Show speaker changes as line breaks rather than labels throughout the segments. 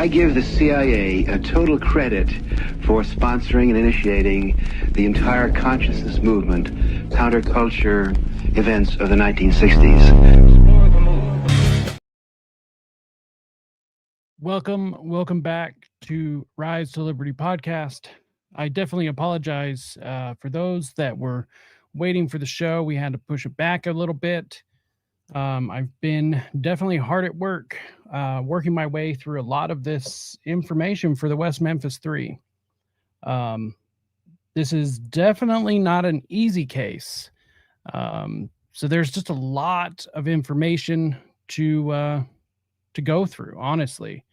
I give the CIA a total credit for sponsoring and initiating the entire consciousness movement, counterculture events of the 1960s.
Welcome back to Rise to Liberty podcast. I definitely apologize for those that were waiting for the show. We had to push it back a little bit. I've been definitely hard at work, working my way through a lot of this information for the West Memphis 3. This is definitely not an easy case. So there's just a lot of information to go through, honestly.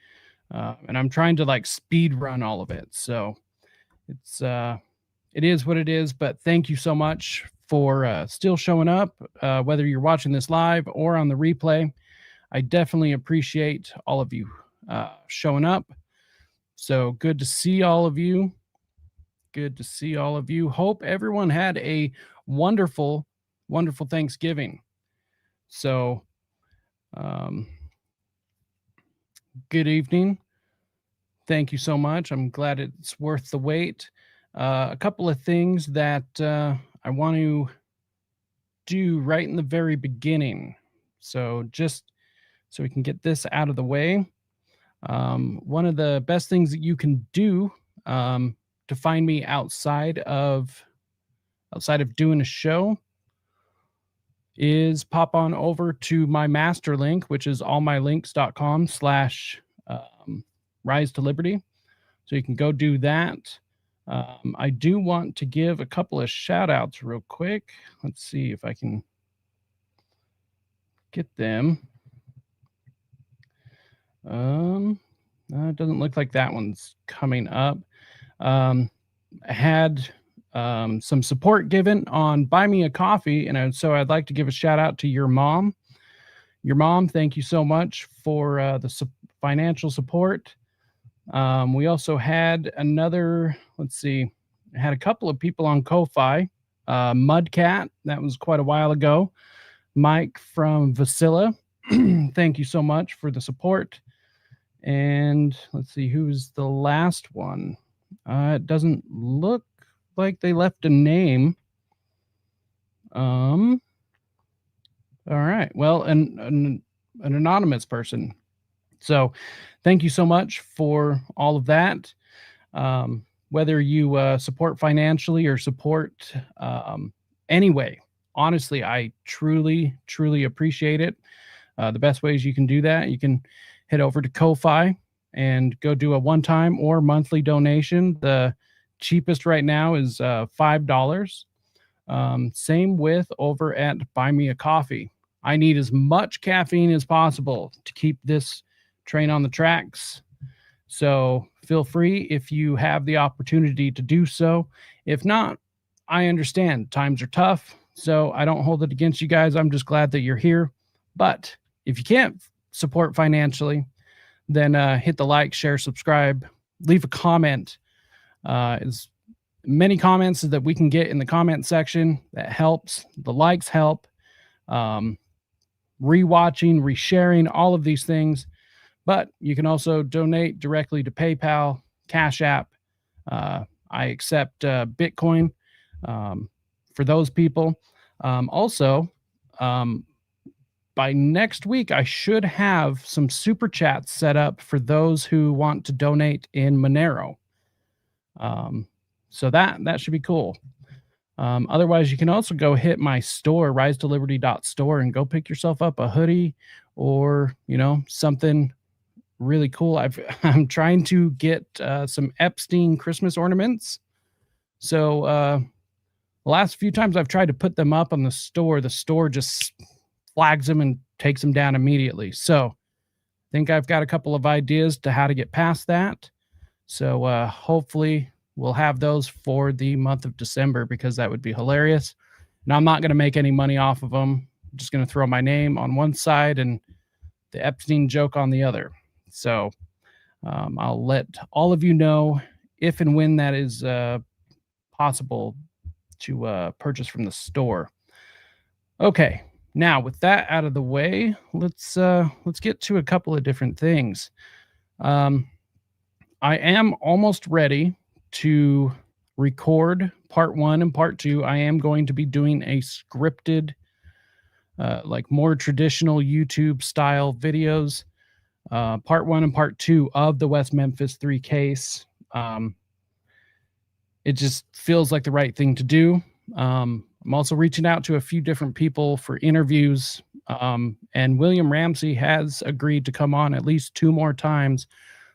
And I'm trying to like speed run all of it. So it is what it is, but thank you so much for still showing up, whether you're watching this live or on the replay. I definitely appreciate all of you showing up. So good to see all of you. Good to see all of you. Hope everyone had a wonderful, wonderful Thanksgiving. So, good evening. Thank you so much. I'm glad it's worth the wait. A couple of things that I want to do right in the very beginning. So just so we can get this out of the way. One of the best things that you can do to find me outside of doing a show is pop on over to my master link, which is allmylinks.com/rise to liberty. So you can go do that. I do want to give a couple of shout outs real quick. Let's see if I can get them. It doesn't look like that one's coming up. I had some support given on Buy Me a Coffee, and so I'd like to give a shout out to your mom. Your mom, thank you so much for the financial support. We also had another, I had a couple of people on Ko-Fi. Mudcat, that was quite a while ago. Mike from Vasilla, thank you so much for the support. And let's see, who's the last one? It doesn't look like they left a name. All right, well, an anonymous person. So thank you so much for all of that. Whether you support financially or support anyway, honestly, I truly, truly appreciate it. The best ways you can do that, you can head over to Ko-Fi and go do a one-time or monthly donation. The cheapest right now is $5. Same with over at Buy Me a Coffee. I need as much caffeine as possible to keep this train on the tracks. So feel free if you have the opportunity to do so. If not, I understand times are tough, so I don't hold it against you guys. I'm just glad that you're here. But if you can't support financially, then hit the like, share, subscribe, leave a comment. As many comments that we can get in the comment section, that helps. The likes help. Rewatching, resharing, all of these things. But you can also donate directly to PayPal, Cash App. I accept Bitcoin for those people. Also, by next week, I should have some super chats set up for those who want to donate in Monero. So that should be cool. Otherwise, you can also go hit my store, risetoliberty.store, and go pick yourself up a hoodie or, something really cool. I'm trying to get some Epstein Christmas ornaments. So the last few times I've tried to put them up on the store just flags them and takes them down immediately. So I think I've got a couple of ideas to how to get past that. So hopefully we'll have those for the month of December, because that would be hilarious. And I'm not going to make any money off of them. I'm just going to throw my name on one side and the Epstein joke on the other. So I'll let all of you know if and when that is possible to purchase from the store. Okay, now with that out of the way, let's get to a couple of different things. I am almost ready to record part 1 and part 2. I am going to be doing a scripted, like more traditional YouTube style videos, part 1 and part 2 of the West Memphis 3 case. It just feels like the right thing to do. I'm also reaching out to a few different people for interviews, and William Ramsey has agreed to come on at least 2 more times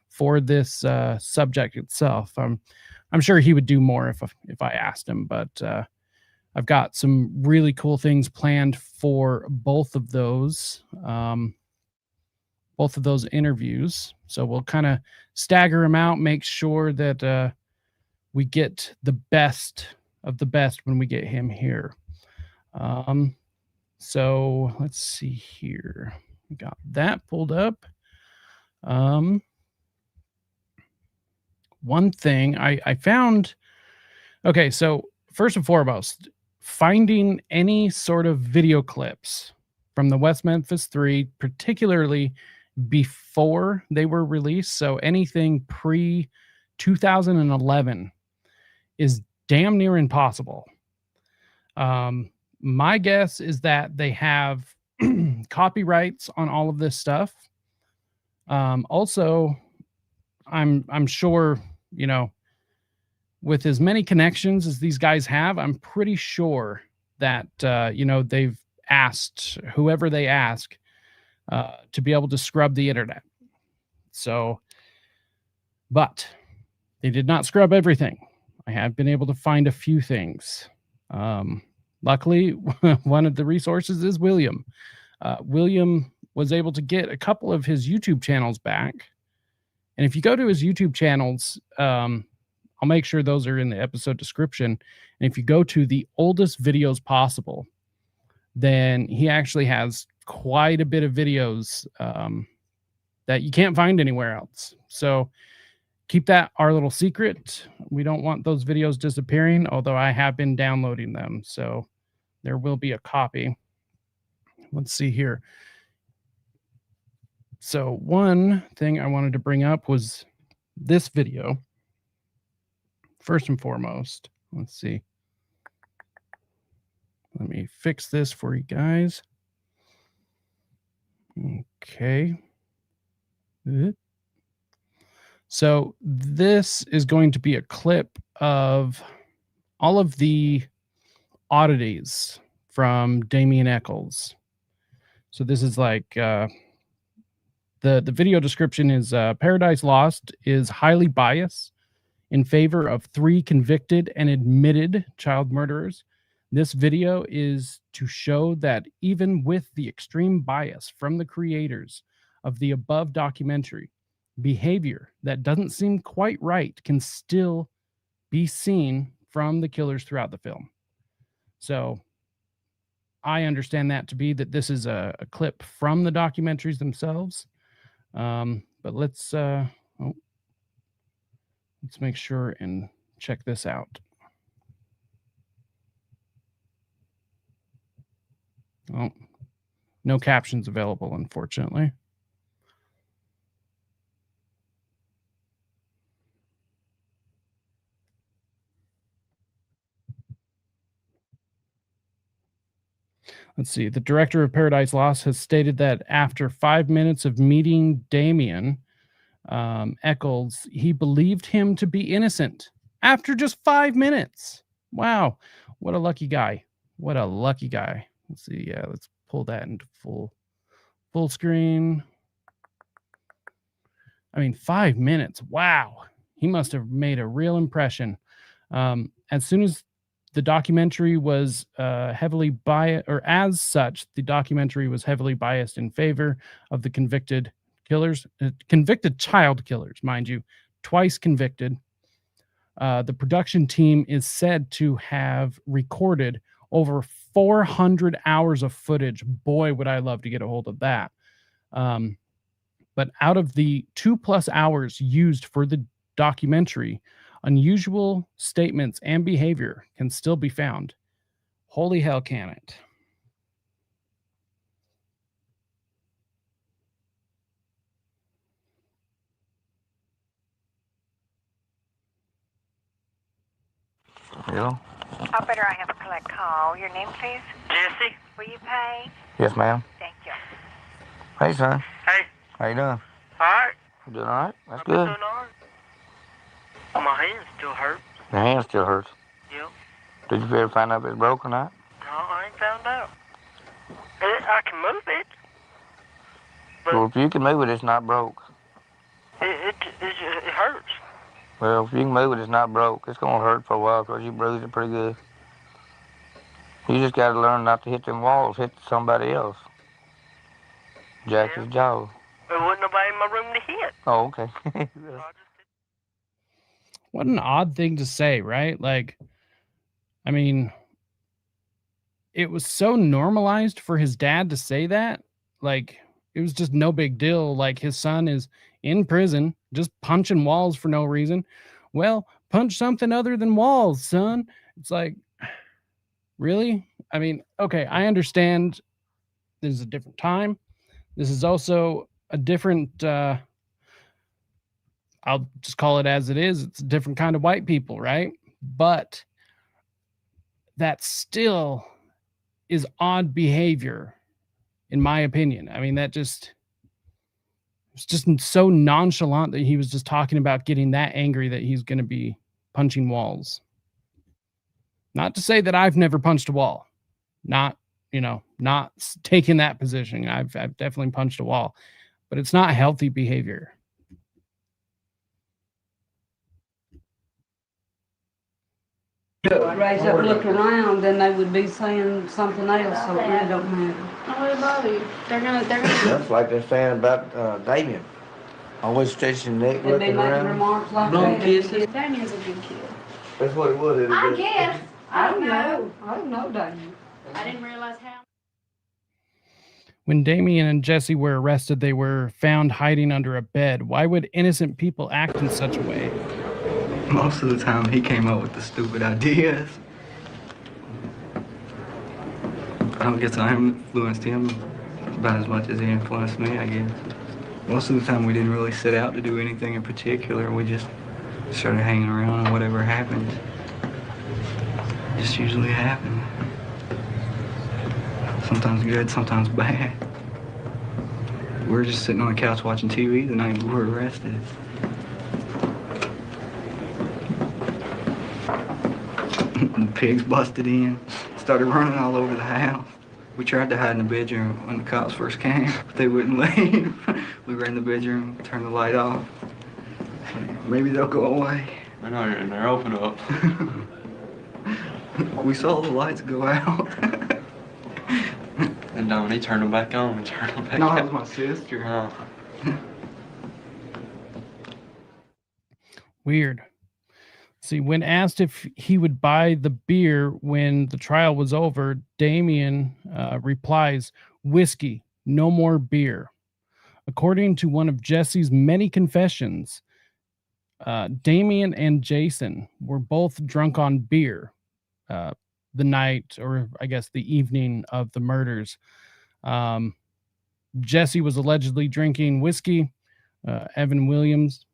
for this subject itself. I'm sure he would do more if I asked him, but I've got some really cool things planned for both of those interviews. So we'll kind of stagger them out, make sure that we get the best of the best when we get him here. So let's see here. We got that pulled up. One thing I found, okay, so first and foremost, finding any sort of video clips from the West Memphis 3, particularly before they were released, so anything pre 2011, is damn near impossible. My guess is that they have copyrights on all of this stuff. Also, I'm sure, you know, with as many connections as these guys have, I'm pretty sure that you know, they've asked whoever they ask to be able to scrub the internet. So, but they did not scrub everything. I have been able to find a few things. Luckily, one of the resources is William. William was able to get a couple of his YouTube channels back. And if you go to his YouTube channels, I'll make sure those are in the episode description. And if you go to the oldest videos possible, then he actually has quite a bit of videos that you can't find anywhere else. So keep that our little secret. We don't want those videos disappearing, although I have been downloading them. So there will be a copy. Let's see here. So one thing I wanted to bring up was this video. First and foremost, let's see. Let me fix this for you guys. Okay. So this is going to be a clip of all of the oddities from Damien Echols. So this is like the video description is Paradise Lost is highly biased in favor of 3 convicted and admitted child murderers. This video is to show that even with the extreme bias from the creators of the above documentary, behavior that doesn't seem quite right can still be seen from the killers throughout the film. So I understand that to be that this is a clip from the documentaries themselves. But let's make sure and check this out. Oh, no captions available, unfortunately. Let's see. The director of Paradise Lost has stated that after 5 minutes of meeting Damien Echols, he believed him to be innocent after just 5 minutes. Wow. What a lucky guy. What a lucky guy. Let's see. Yeah, let's pull that into full screen. I mean, 5 minutes. Wow. He must have made a real impression. As soon as the documentary was heavily biased, or as such, the documentary was heavily biased in favor of the convicted killers, convicted child killers, mind you, twice convicted. The production team is said to have recorded over 400 hours of footage. Boy, would I love to get a hold of that. But out of the 2+ hours used for the documentary, unusual statements and behavior can still be found. Holy hell, can it?
Hello?
Operator, I have a collect call. Your name, please?
Jesse?
Will you pay?
Yes, ma'am.
Thank you.
Hey, son.
Hey.
How you doing?
All right.
You doing all right? That's
I'm
good.
doing all right. My hand still hurts.
Your hand still hurts.
Yep.
Did you ever find out if it's broke or not?
No, I ain't found out. I can move it. But
Well, if you can move it, it's not broke.
it hurts.
Well, if you can move it, it's not broke. It's going to hurt for a while because you bruised it pretty good. You just got to learn not to hit them walls, hit somebody else. Jack his jaw.
There wasn't nobody in my room to hit.
Oh, okay.
What an odd thing to say, right? Like, I mean, it was so normalized for his dad to say that. Like, it was just no big deal. Like, his son is in prison, just punching walls for no reason. Well, punch something other than walls, son. It's like, really? I mean, okay, I understand this is a different time. This is also a different, I'll just call it as it is. It's a different kind of white people, right? But that still is odd behavior, in my opinion. I mean, it's just so nonchalant that he was just talking about getting that angry that he's going to be punching walls. Not to say that I've never punched a wall, not taking that position. I've definitely punched a wall, but it's not healthy behavior.
Raise up, look around, then they would be saying something else, so it really don't matter.
Oh, what about it? They're gonna.
That's like they're saying about Damien. Always stretching the neck,
They'd be
looking
making
around.
remarks like
Blowing
that.
kisses.
Damien's a good kid.
That's what it was.
I guess.
I don't know, Damien.
I didn't realize how.
When Damien and Jesse were arrested, they were found hiding under a bed. Why would innocent people act in such a way?
Most of the time, he came up with the stupid ideas. I don't guess I influenced him about as much as he influenced me, I guess. Most of the time, we didn't really set out to do anything in particular. We just started hanging around, and whatever happened just usually happened. Sometimes good, sometimes bad. We were just sitting on the couch watching TV the night we were arrested. The pigs busted in, started running all over the house. We tried to hide in the bedroom when the cops first came, but they wouldn't leave. We were in the bedroom, turned the light off. Maybe they'll go away.
I know you're in there, open up.
We saw the lights go out.
And Dominique turned them back on and turned them back
No,
on.
that was my sister.
Oh.
Weird. See, when asked if he would buy the beer when the trial was over, Damien replies, "Whiskey, no more beer." According to one of Jesse's many confessions, Damien and Jason were both drunk on beer the night, or I guess the evening of the murders. Jesse was allegedly drinking whiskey, Evan Williams,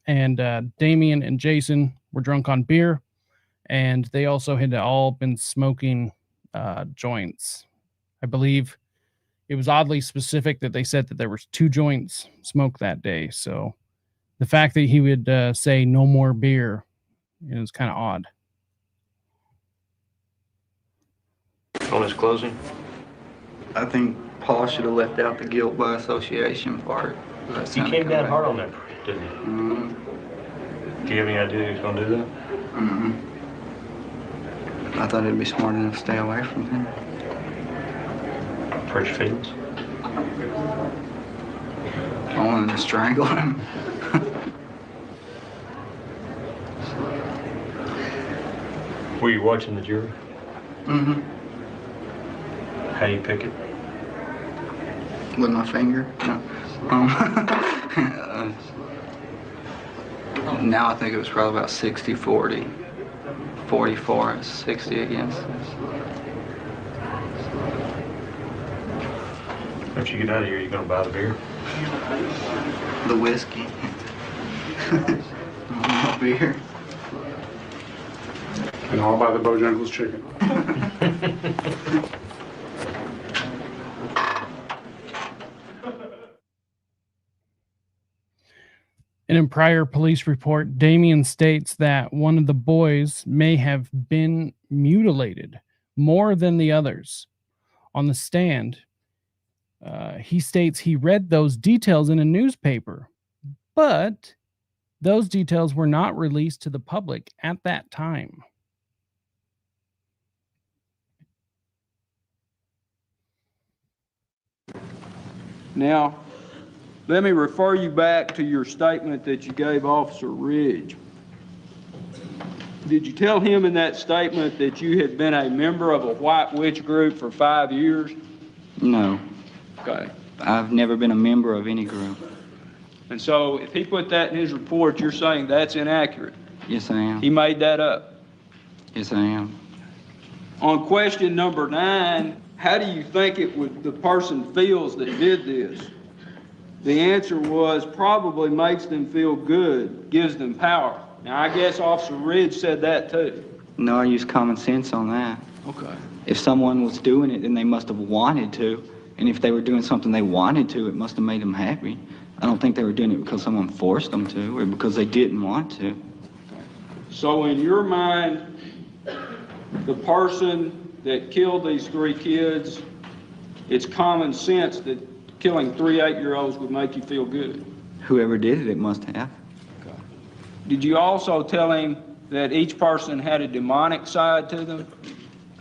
and Damien and Jason were drunk on beer, and they also had all been smoking joints. I believe it was oddly specific that they said that there was 2 joints smoked that day. So the fact that he would say no more beer is kind of odd.
On his closing?
I think Paul should have left out the guilt by association part.
He came down hard on that, didn't he?
Mm-hmm.
Do you have any idea he's gonna do that?
Mm-hmm. I thought it'd be smart enough to stay away from him.
Hurt your feelings?
I wanted to strangle him.
Were you watching the jury?
Mm-hmm.
How do you pick it?
With my finger? No. Now I think it was probably about 60-40. 44 and 60 against us.
Once you get out of here, you gonna buy the beer?
The whiskey. No beer.
And all by the Bojangles chicken.
In a prior police report, Damien states that one of the boys may have been mutilated more than the others. On the stand, he states he read those details in a newspaper, but those details were not released to the public at that time.
Now, let me refer you back to your statement that you gave Officer Ridge. Did you tell him in that statement that you had been a member of a white witch group for 5 years?
No.
Okay.
I've never been a member of any group.
And so if he put that in his report, you're saying that's inaccurate?
Yes, I am.
He made that up?
Yes, I am.
On question number 9, how do you think the person feels that did this? The answer was probably makes them feel good, gives them power. Now, I guess Officer Ridge said that too.
No, I use common sense on that.
Okay.
If someone was doing it, then they must have wanted to. And if they were doing something they wanted to, it must have made them happy. I don't think they were doing it because someone forced them to or because they didn't want to.
Okay. So in your mind, the person that killed these 3 kids, it's common sense that killing 3 8-year-olds would make you feel good?
Whoever did it, it must have.
Okay. Did you also tell him that each person had a demonic side to them?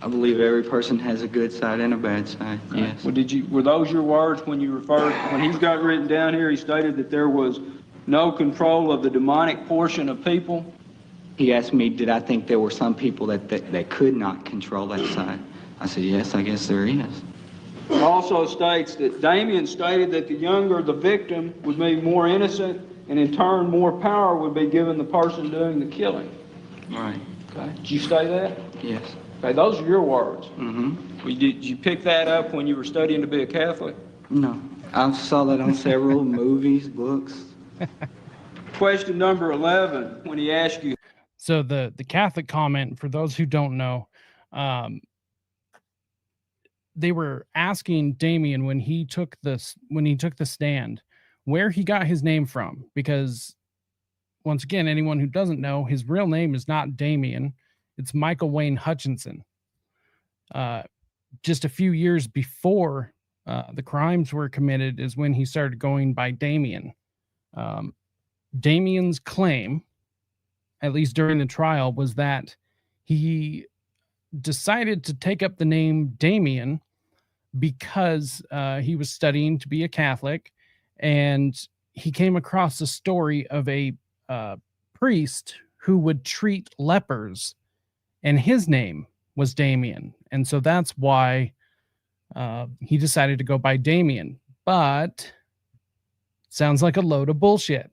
I believe every person has a good side and a bad side, okay. Yes.
Well, were those your words when you referred, when he's got written down here, he stated that there was no control of the demonic portion of people?
He asked me, did I think there were some people that could not control that side? I said, yes, I guess there is.
It also states that Damien stated that the younger the victim would be more innocent, and in turn more power would be given the person doing the killing.
Right.
Okay. Did you say that?
Yes.
Okay, those are your words.
Mm-hmm.
Did you pick that up when you were studying to be a Catholic?
No. I saw that on several movies, books.
Question number 11, when he asked you.
So the Catholic comment, for those who don't know, they were asking Damien when he took the stand where he got his name from, because once again, anyone who doesn't know, his real name is not Damien, it's Michael Wayne Hutchinson. Just a few years before the crimes were committed is when he started going by Damien. Damien's claim, at least during the trial, was that he decided to take up the name Damien because he was studying to be a Catholic, and he came across a story of a priest who would treat lepers, and his name was Damien. And so that's why he decided to go by Damien. But sounds like a load of bullshit.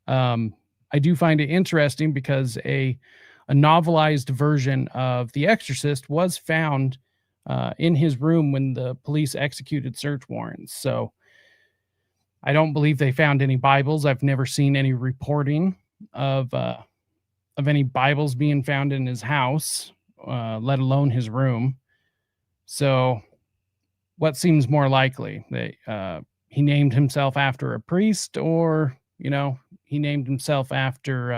I do find it interesting because a novelized version of The Exorcist was found in his room when the police executed search warrants. So I don't believe they found any Bibles. I've never seen any reporting of any Bibles being found in his house, let alone his room. So what seems more likely? That he named himself after a priest, or, he named himself after,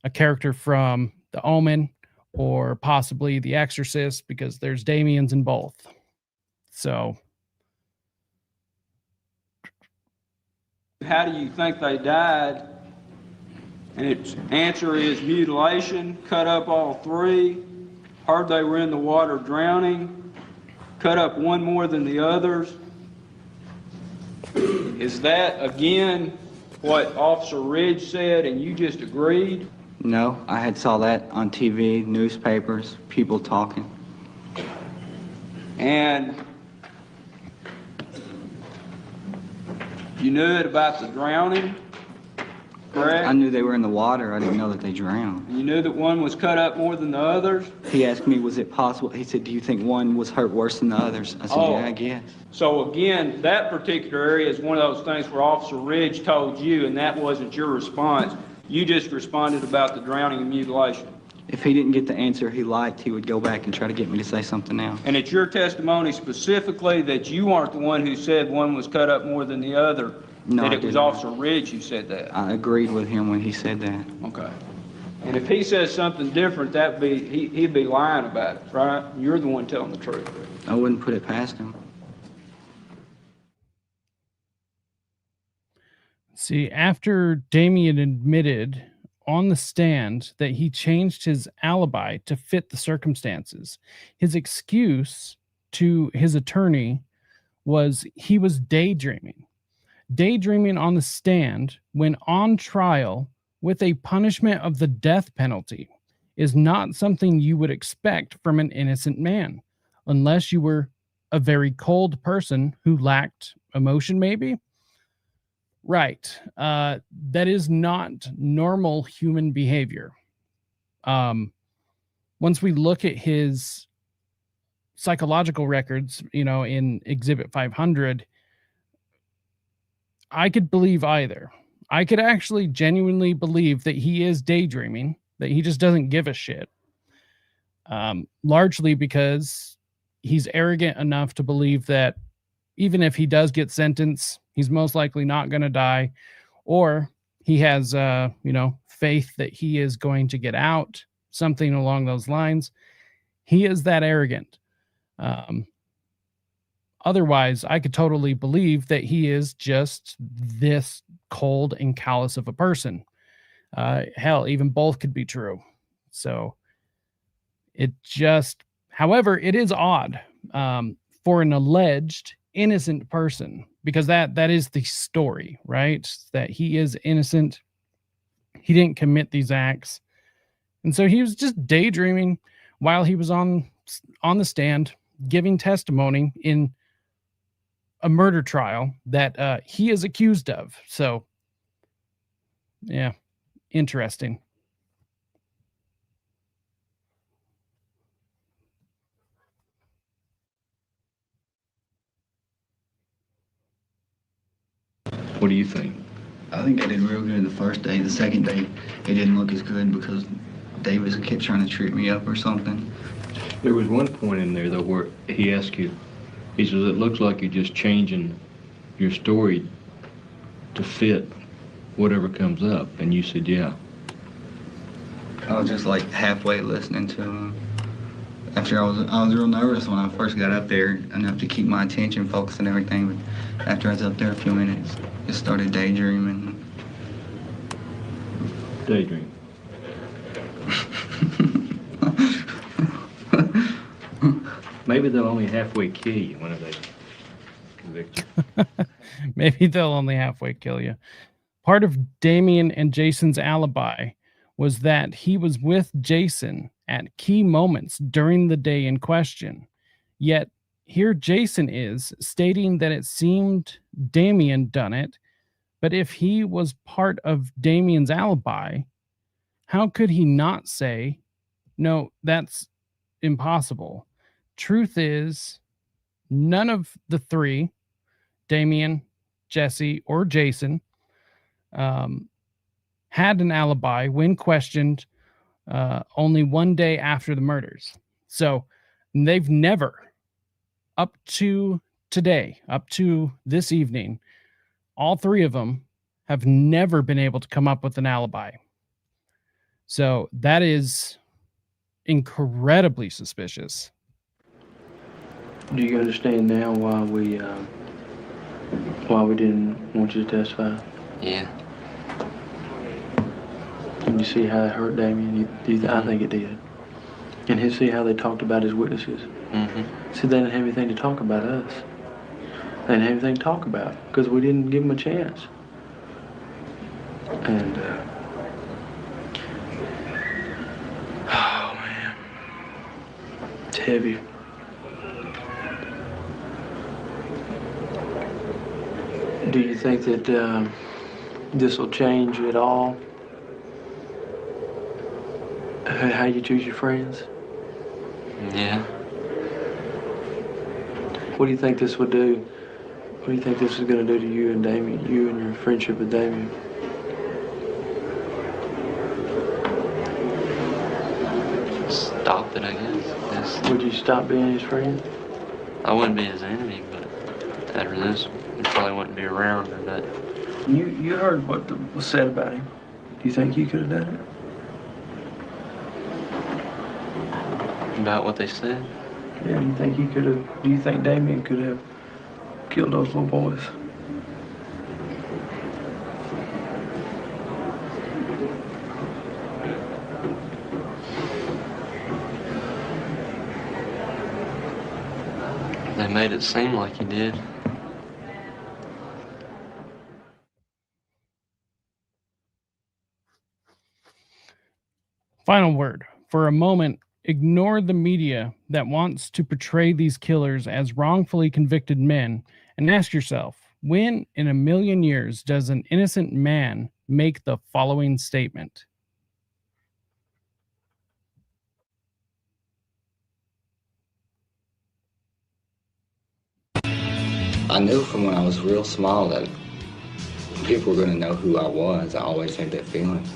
a character from The Omen, or possibly The Exorcist, because there's Damiens in both. So
how do you think they died? And its answer is mutilation, cut up all 3, heard they were in the water drowning, cut up one more than the others. Is that, again, what Officer Ridge said and you just agreed?
No, I had saw that on TV, newspapers, people talking.
And you knew it about the drowning, correct?
I knew they were in the water. I didn't know that they drowned.
And you knew that one was cut up more than the others?
He asked me, was it possible? He said, do you think one was hurt worse than the others? I said, yeah, I guess.
So again, that particular area is one of those things where Officer Ridge told you, and that wasn't your response. You just responded about the drowning and mutilation.
If he didn't get the answer he liked, he would go back and try to get me to say something else.
And it's your testimony specifically that you aren't the one who said one was cut up more than the other?
No,
that
I
it was
didn't.
Officer Ridge who said that?
I agreed with him when he said that.
Okay. And if he says something different, he'd be lying about it, right? You're the one telling the truth.
I wouldn't put it past him.
See, after Damien admitted on the stand that he changed his alibi to fit the circumstances, his excuse to his attorney was he was daydreaming. Daydreaming on the stand when on trial with a punishment of the death penalty is not something you would expect from an innocent man, unless you were a very cold person who lacked emotion, maybe. Right. That is not normal human behavior. Once we look at his psychological records, in Exhibit 500, I could believe either. I could actually genuinely believe that he is daydreaming, that he just doesn't give a shit. Largely because he's arrogant enough to believe that even if he does get sentenced, he's most likely not going to die, or he has, faith that he is going to get out, something along those lines. He is that arrogant. Otherwise, I could totally believe that he is just this cold and callous of a person. Hell, even both could be true. So however, it is odd for an alleged innocent person, because that is the story, right? That he is innocent. He didn't commit these acts. And so he was just daydreaming while he was on the stand giving testimony in a murder trial that he is accused of. So, yeah, interesting.
What do you think?
I think I did real good the first day. The second day, it didn't look as good because Davis kept trying to trip me up or something.
There was one point in there, though, where he asked you, he says, it looks like you're just changing your story to fit whatever comes up. And you said, yeah.
I was just like halfway listening to him. After I was real nervous when I first got up there, enough to keep my attention focused and everything. But after I was up there a few minutes, just started daydreaming.
Daydream. Maybe they'll only halfway kill you when they convict you.
Maybe they'll only halfway kill you. Part of Damien and Jason's alibi was that he was with Jason at key moments during the day in question. Yet here Jason is stating that it seemed Damien done it, but if he was part of Damien's alibi, how could he not say, no, that's impossible? Truth is, none of the three, Damien, Jesse, or Jason, had an alibi when questioned only one day after the murders. So they've never, up to today, up to this evening, all three of them have never been able to come up with an alibi. So that is incredibly suspicious.
Do you understand now why we didn't want you to testify?
Yeah.
Can you see how it hurt Damien? I think it did. And you see how they talked about his witnesses?
Mm-hmm.
See, they didn't have anything to talk about us. They didn't have anything to talk about because we didn't give them a chance. And, oh, man. It's heavy. Do you think that this will change at all? How you choose your friends?
Yeah.
What do you think this would do? What do you think this is going to do to you and Damien, you and your friendship with Damien?
stop it, I guess.
Would you stop being his friend?
I wouldn't be his enemy, but after this, he probably wouldn't be around or that.
You heard what was said about him. Do you think you could have done it?
About what they said?
Yeah, do you think Damien could have killed those little boys?
They made it seem like he did.
Final word. For a moment, ignore the media that wants to portray these killers as wrongfully convicted men and ask yourself, when in a million years does an innocent man make the following statement?
I knew from when I was real small that people were going to know who I was. I always had that feeling.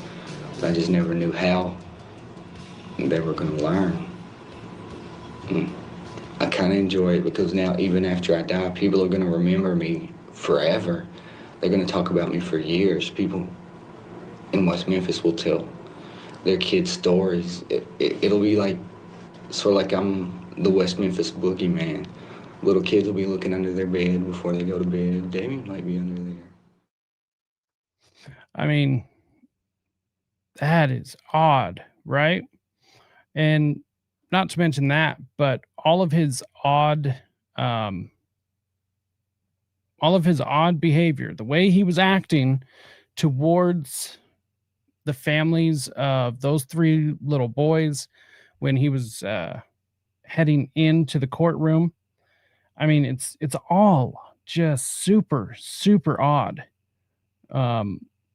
But I just never knew how they were going to learn. I kind of enjoy it because now, even after I die, people are going to remember me forever. They're going to talk about me for years. People in West Memphis will tell their kids stories. It'll be like, sort of like I'm the West Memphis boogeyman. Little kids will be looking under their bed before they go to bed. Damien might be under there.
I mean, that is odd, right? And not to mention that, but all of his odd behavior, the way he was acting towards the families of those three little boys when he was heading into the courtroom. I mean, it's all just super, super odd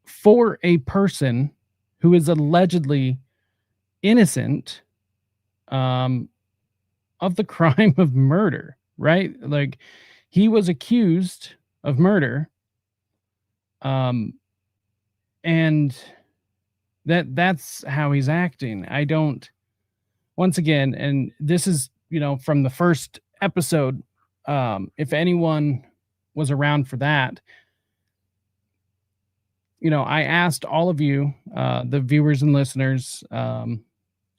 for a person who is allegedly innocent of the crime of murder, right? Like, he was accused of murder, and that's how he's acting. I don't, once again, and this is, from the first episode, if anyone was around for that, I asked all of you, the viewers and listeners,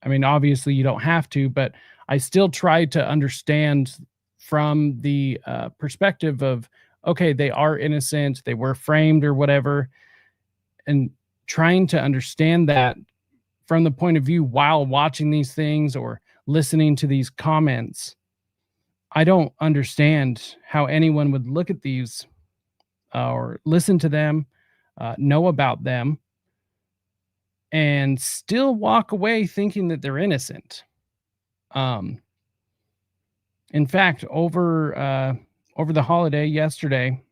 I mean, obviously you don't have to, but I still tried to understand from the perspective of, okay, they are innocent, they were framed or whatever, and trying to understand that from the point of view while watching these things or listening to these comments. I don't understand how anyone would look at these or listen to them, know about them, and still walk away thinking that they're innocent. In fact, over the holiday yesterday,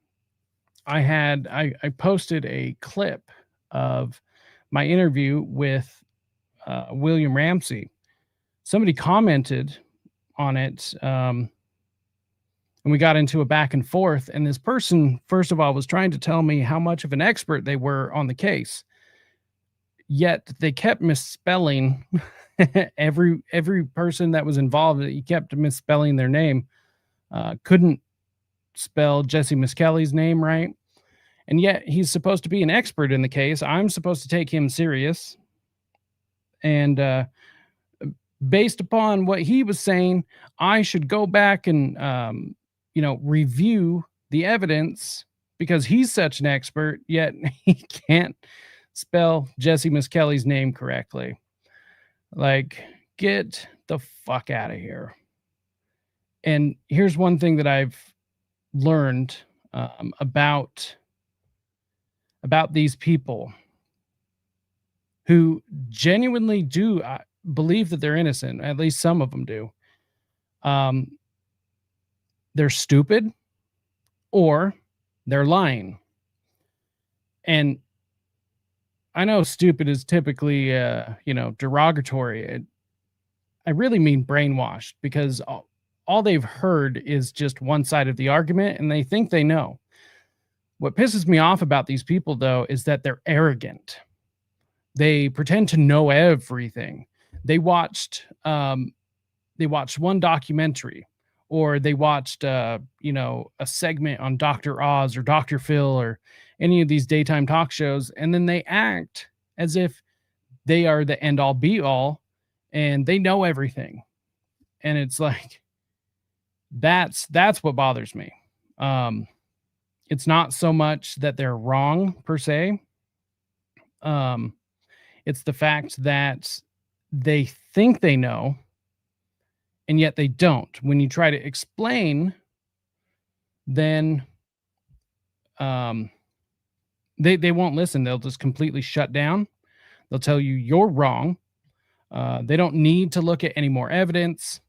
I posted a clip of my interview with William Ramsey. Somebody commented on it, and we got into a back and forth. And this person, first of all, was trying to tell me how much of an expert they were on the case. Yet they kept misspelling every person that was involved. He kept misspelling their name. Couldn't spell Jesse McNelly's name right. And yet he's supposed to be an expert in the case. I'm supposed to take him serious. And based upon what he was saying, I should go back and, review the evidence because he's such an expert, yet he can't spell Jesse McNelly's name correctly. Like, get the fuck out of here. And here's one thing that I've learned about these people who genuinely do believe that they're innocent. At least some of them do. They're stupid or they're lying. And I know stupid is typically, derogatory. I really mean brainwashed, because all they've heard is just one side of the argument and they think they know. What pisses me off about these people, though, is that they're arrogant. They pretend to know everything. they watched one documentary, or they watched a segment on Dr. Oz or Dr. Phil or any of these daytime talk shows, and then they act as if they are the end all be all and they know everything. And it's like, that's what bothers me. It's not so much that they're wrong per se. It's the fact that they think they know, and yet they don't. When you try to explain, then they won't listen. They'll just completely shut down. They'll tell you you're wrong. They don't need to look at any more evidence.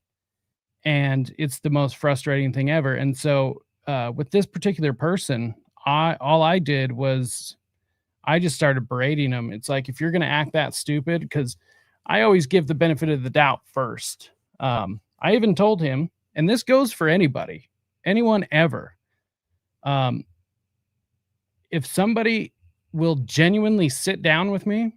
And it's the most frustrating thing ever. And so with this particular person, all I did was I just started berating him. It's like, if you're going to act that stupid, because I always give the benefit of the doubt first. I even told him, and this goes for anybody, anyone ever. If somebody will genuinely sit down with me,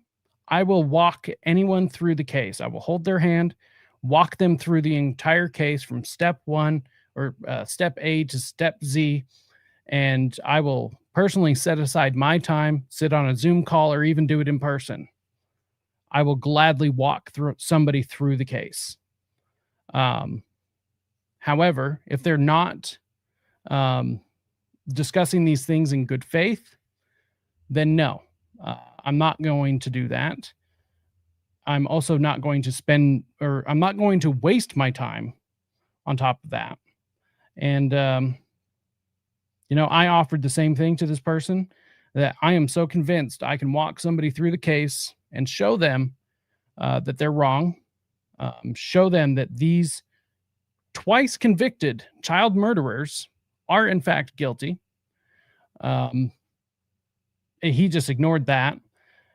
I will walk anyone through the case. I will hold their hand, walk them through the entire case from step 1 or step A to step Z. And I will personally set aside my time, sit on a Zoom call, or even do it in person. I will gladly walk through somebody through the case. However, if they're not discussing these things in good faith, then no, I'm not going to do that. I'm also not going to I'm not going to waste my time on top of that. And, I offered the same thing to this person, that I am so convinced I can walk somebody through the case and show them that they're wrong, show them that these twice convicted child murderers are in fact guilty. He just ignored that.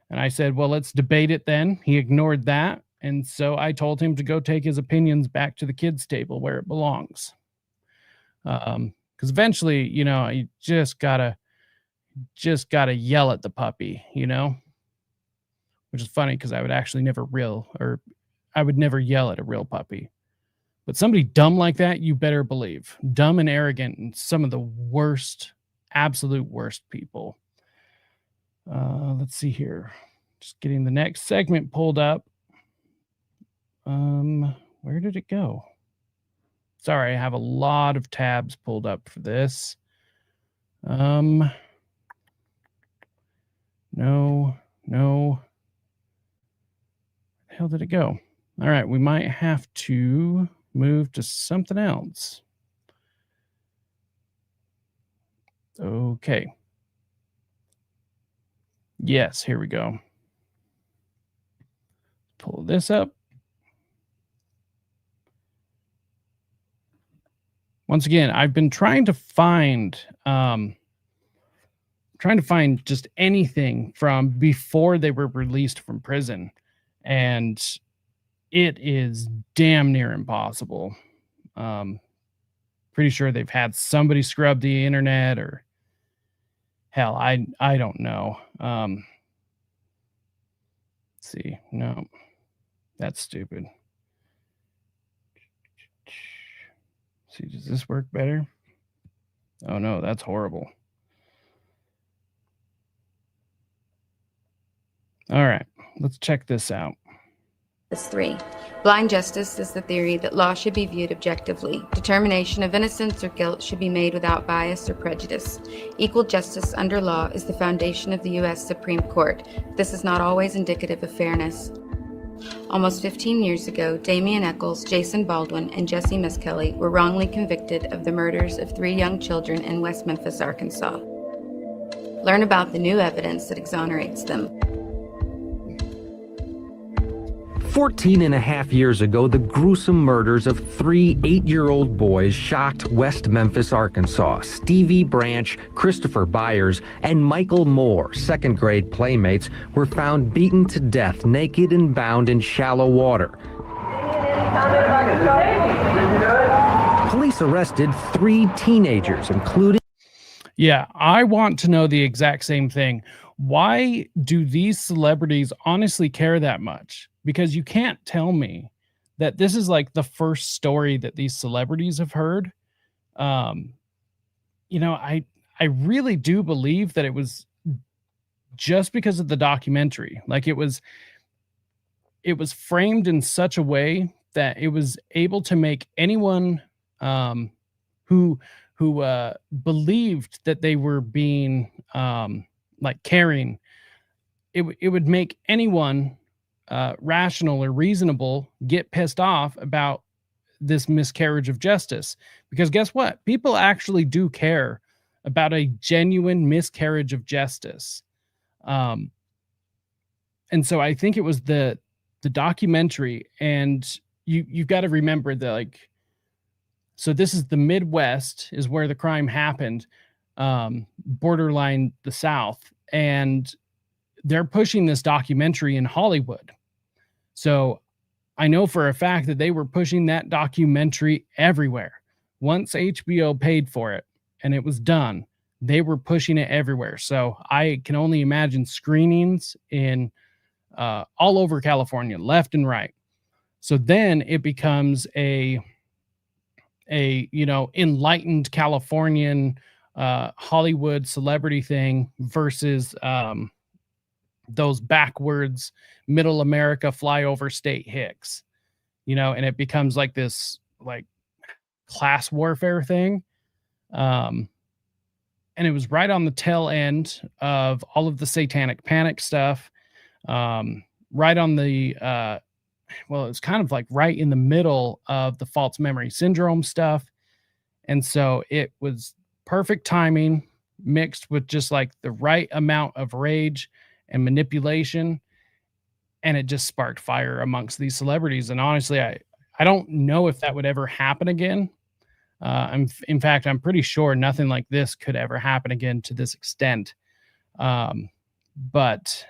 And I said, well, let's debate it then. He ignored that. And so I told him to go take his opinions back to the kids' table where it belongs. Because eventually, you just gotta yell at the puppy, which is funny because I would actually never yell at a real puppy. But somebody dumb like that, you better believe. Dumb and arrogant and some of the worst, absolute worst people. Let's see here. Just getting the next segment pulled up. Where did it go? Sorry, I have a lot of tabs pulled up for this. No. Where the hell did it go? All right, we might have to move to something else. Okay. Yes, here we go. Pull this up. Once again, I've been trying to find just anything from before they were released from prison, and it is damn near impossible. Pretty sure they've had somebody scrub the internet, or hell, I don't know. Let's see. No, that's stupid. See, does this work better? Oh no, that's horrible. All right, let's check this out.
3. Blind justice is the theory that law should be viewed objectively. Determination of innocence or guilt should be made without bias or prejudice. Equal justice under law is the foundation of the U.S. Supreme Court. This is not always indicative of fairness. Almost 15 years ago, Damian Eccles, Jason Baldwin, and Jesse McNelly were wrongly convicted of the murders of 3 young children in West Memphis, Arkansas. Learn about the new evidence that exonerates them.
14 and a half years ago, the gruesome murders of 3 8-year-old boys shocked West Memphis, Arkansas. Stevie Branch, Christopher Byers, and Michael Moore, second-grade playmates, were found beaten to death, naked and bound in shallow water. Police arrested 3 teenagers, including...
Yeah, I want to know the exact same thing. Why do these celebrities honestly care that much? Because you can't tell me that this is like the first story that these celebrities have heard. Um, I really do believe that it was just because of the documentary. Like it was framed in such a way that it was able to make anyone who believed that they were being like caring, it would make anyone rational or reasonable get pissed off about this miscarriage of justice. Because guess what? People actually do care about a genuine miscarriage of justice. And so I think it was the documentary, and you've got to remember that, like, so this is the Midwest is where the crime happened, borderline the South, and they're pushing this documentary in Hollywood. So I know for a fact that they were pushing that documentary everywhere. Once HBO paid for it and it was done, they were pushing it everywhere. So I can only imagine screenings in all over California, left and right. So then it becomes a enlightened Californian Hollywood celebrity thing versus those backwards middle America flyover state hicks, and it becomes like this like class warfare thing. And it was right on the tail end of all of the satanic panic stuff. Right on the it's kind of like right in the middle of the false memory syndrome stuff. And so it was perfect timing mixed with just like the right amount of rage and manipulation. And it just sparked fire amongst these celebrities. And honestly, I don't know if that would ever happen again. In fact, I'm pretty sure nothing like this could ever happen again to this extent. But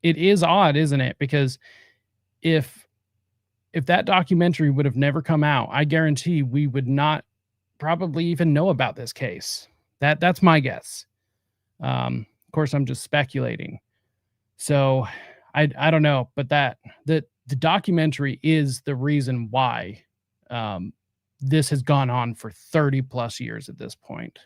it is odd, isn't it? Because if that documentary would have never come out, I guarantee we would not probably even know about this case. That's my guess. Of course, I'm just speculating. So I don't know, but the documentary is the reason why this has gone on for 30 plus years at this point.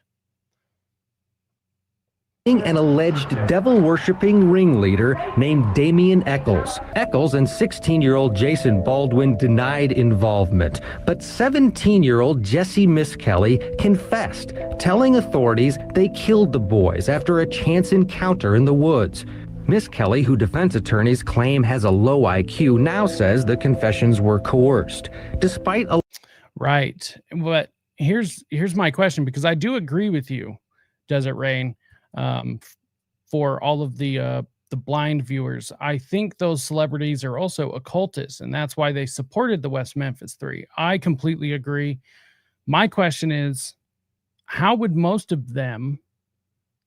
An alleged devil-worshipping ringleader named Damien Eccles. Eccles and 16-year-old Jason Baldwin denied involvement, but 17-year-old Jesse McNelly confessed, telling authorities they killed the boys after a chance encounter in the woods. McNelly, who defense attorneys claim has a low IQ, now says the confessions were coerced. Despite a
Right. But here's my question, because I do agree with you, Desert Rain. For all of the blind viewers, I think those celebrities are also occultists, and that's why they supported the West Memphis Three. I completely agree. My question is, how would most of them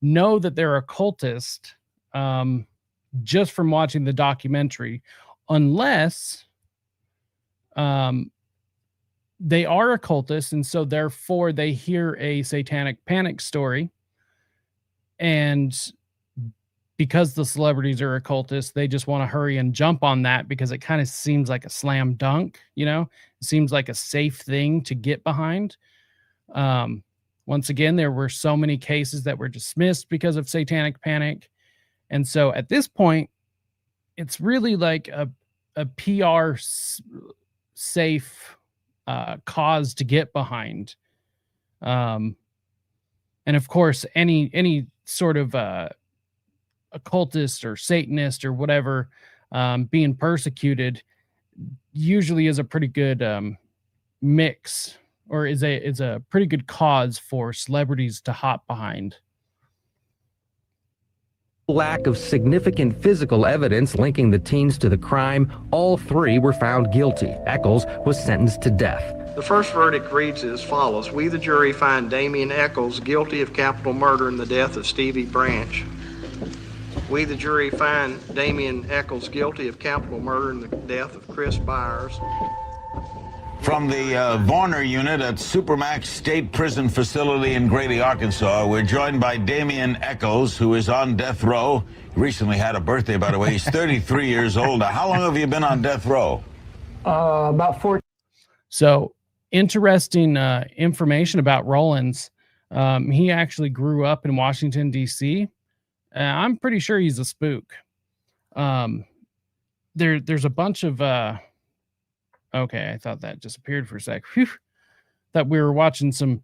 know that they're occultist just from watching the documentary, unless they are occultists, and so therefore they hear a satanic panic story, and because the celebrities are occultists, they just want to hurry and jump on that because it kind of seems like a slam dunk, it seems like a safe thing to get behind. Once again, there were so many cases that were dismissed because of satanic panic. And so at this point, it's really like a PR safe cause to get behind. And of course, any sort of occultist or Satanist or whatever being persecuted usually is a pretty good mix, or is a pretty good cause for celebrities to hop behind.
Lack of significant physical evidence linking the teens to the crime, all three were found guilty. Eccles was sentenced to death.
The first verdict reads as follows. We, the jury, find Damien Eccles guilty of capital murder in the death of Stevie Branch. We, the jury, find Damien Eccles guilty of capital murder in the death of Chris Byers.
From the Varner unit at Supermax State Prison Facility in Grady, Arkansas, we're joined by Damien Echols, who is on death row. He recently had a birthday, by the way. He's 33 years old. Now, how long have you been on death row?
About 4.
So, interesting information about Rollins. He actually grew up in Washington, D.C. I'm pretty sure he's a spook. There's a bunch of... Okay, I thought that disappeared for a sec. Whew. That we were watching some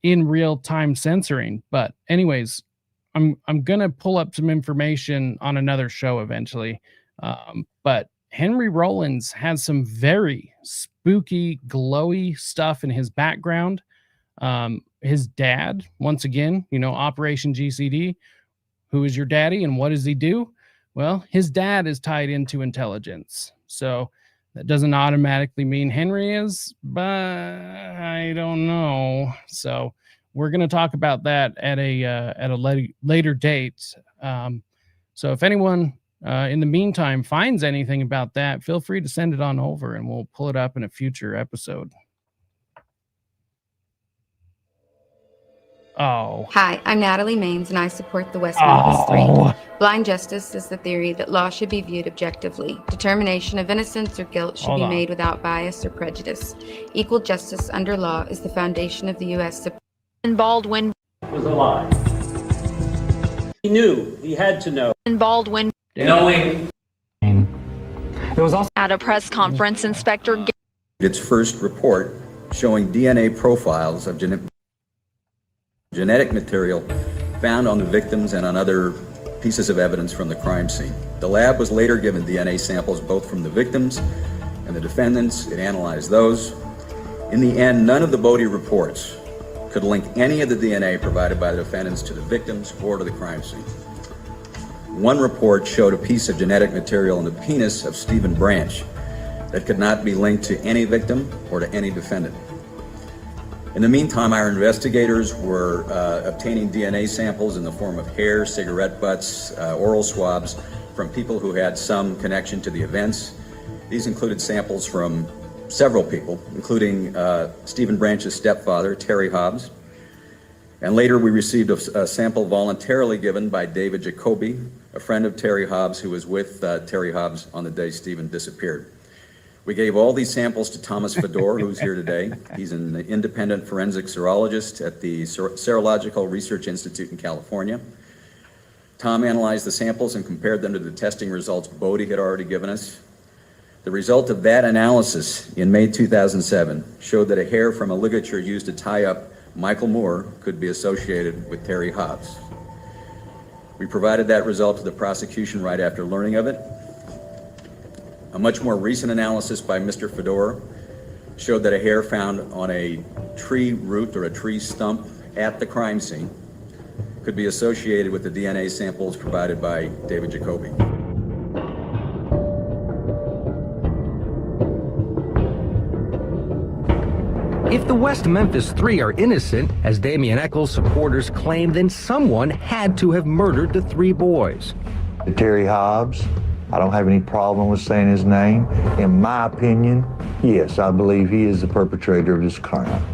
in real time censoring. But anyways, I'm gonna pull up some information on another show eventually. But Henry Rollins has some very spooky, glowy stuff in his background. His dad, once again, Operation GCD. Who is your daddy and what does he do? Well, his dad is tied into intelligence. So that doesn't automatically mean Henry is, but I don't know. So we're going to talk about that at a later date. So if anyone in the meantime finds anything about that, feel free to send it on over and we'll pull it up in a future episode. Oh.
Hi, I'm Natalie Maines, and I support the West Memphis 3. Blind justice is the theory that law should be viewed objectively. Determination of innocence or guilt should be made without bias or prejudice. Equal justice under law is the foundation of the U.S. Supreme Court.
Baldwin
was a lie. He knew. He had to know.
Baldwin
Knowing.
It was also
at a press conference, Inspector
its first report showing DNA profiles of genetic material found on the victims and on other pieces of evidence from the crime scene. The lab was later given DNA samples both from the victims and the defendants. It analyzed those. In the end, none of the Bodie reports could link any of the DNA provided by the defendants to the victims or to the crime scene. One report showed a piece of genetic material in the penis of Stephen Branch that could not be linked to any victim or to any defendant. In the meantime, our investigators were obtaining DNA samples in the form of hair, cigarette butts, oral swabs from people who had some connection to the events. These included samples from several people, including Stephen Branch's stepfather, Terry Hobbs. And later we received a sample voluntarily given by David Jacoby, a friend of Terry Hobbs who was with Terry Hobbs on the day Stephen disappeared. We gave all these samples to Thomas Fedor, who's here today. He's an independent forensic serologist at the Serological Research Institute in California. Tom analyzed the samples and compared them to the testing results Bodie had already given us. The result of that analysis in May 2007 showed that a hair from a ligature used to tie up Michael Moore could be associated with Terry Hobbs. We provided that result to the prosecution right after learning of it. A much more recent analysis by Mr. Fedor showed that a hair found on a tree root or a tree stump at the crime scene could be associated with the DNA samples provided by David Jacoby.
If the West Memphis 3 are innocent, as Damien Echols' supporters claim, then someone had to have murdered the 3 boys.
Terry Hobbs, I don't have any problem with saying his name. In my opinion, yes, I believe he is the perpetrator of this crime.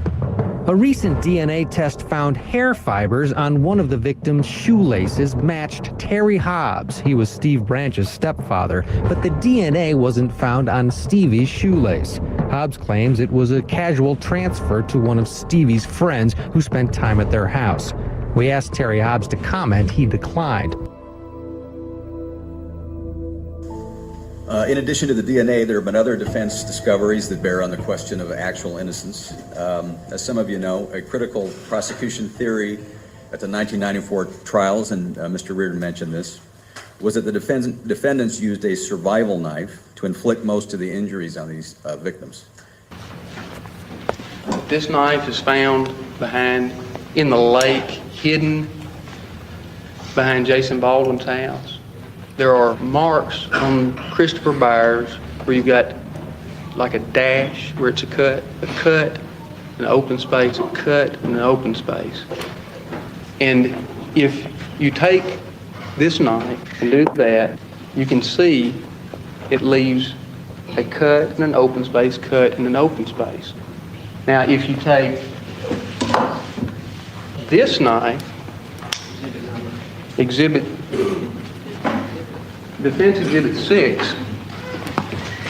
A recent DNA test found hair fibers on one of the victim's shoelaces matched Terry Hobbs. He was Steve Branch's stepfather, but the DNA wasn't found on Stevie's shoelace. Hobbs claims it was a casual transfer to one of Stevie's friends who spent time at their house. We asked Terry Hobbs to comment. He declined.
In addition to the DNA, there have been other defense discoveries that bear on the question of actual innocence. As some of you know, a critical prosecution theory at the 1994 trials, and Mr. Reardon mentioned this, was that the defendants used a survival knife to inflict most of the injuries on these victims.
This knife is found in the lake, hidden behind Jason Baldwin's house. There are marks on Christopher Byers where you've got like a dash where it's a cut, an open space, a cut, and an open space. And if you take this knife and do that, you can see it leaves a cut and an open space, cut and an open space. Now, if you take this knife, Defense Exhibit 6,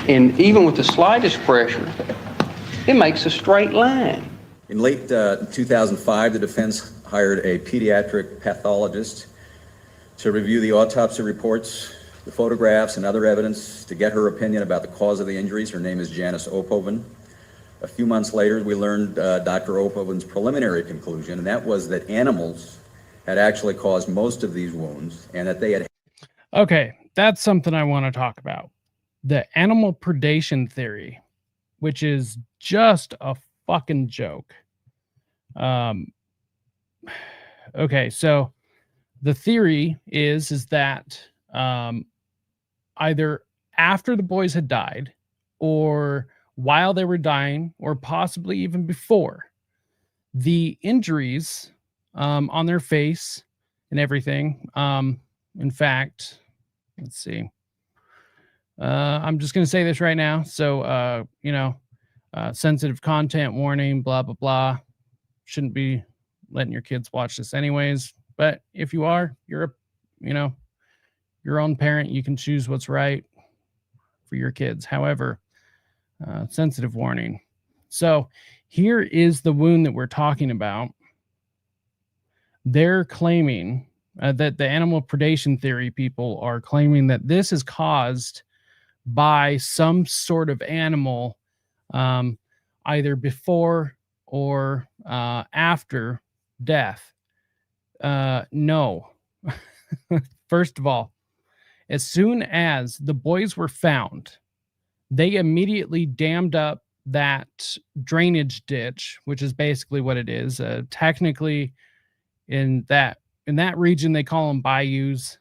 and even with the slightest pressure, it makes a straight line.
In late 2005, the defense hired a pediatric pathologist to review the autopsy reports, the photographs, and other evidence to get her opinion about the cause of the injuries. Her name is Janice Opoven. A few months later, we learned Dr. Opoven's preliminary conclusion, and that was that animals had actually caused most of these wounds, and that they had...
Okay, that's something I want to talk about. The animal predation theory, which is just a fucking joke. Okay, so the theory is that either after the boys had died, or while they were dying, or possibly even before, the injuries on their face and everything. In fact, let's see. I'm just going to say this right now. So, sensitive content warning, blah, blah, blah. Shouldn't be letting your kids watch this anyways. But if you are, you're your own parent. You can choose what's right for your kids. However, sensitive warning. So here is the wound that we're talking about. They're claiming that the animal predation theory people are claiming that this is caused by some sort of animal, either before or after death. No. First of all, as soon as the boys were found, they immediately dammed up that drainage ditch, which is basically what it is. Technically, in that region, they call them bayous.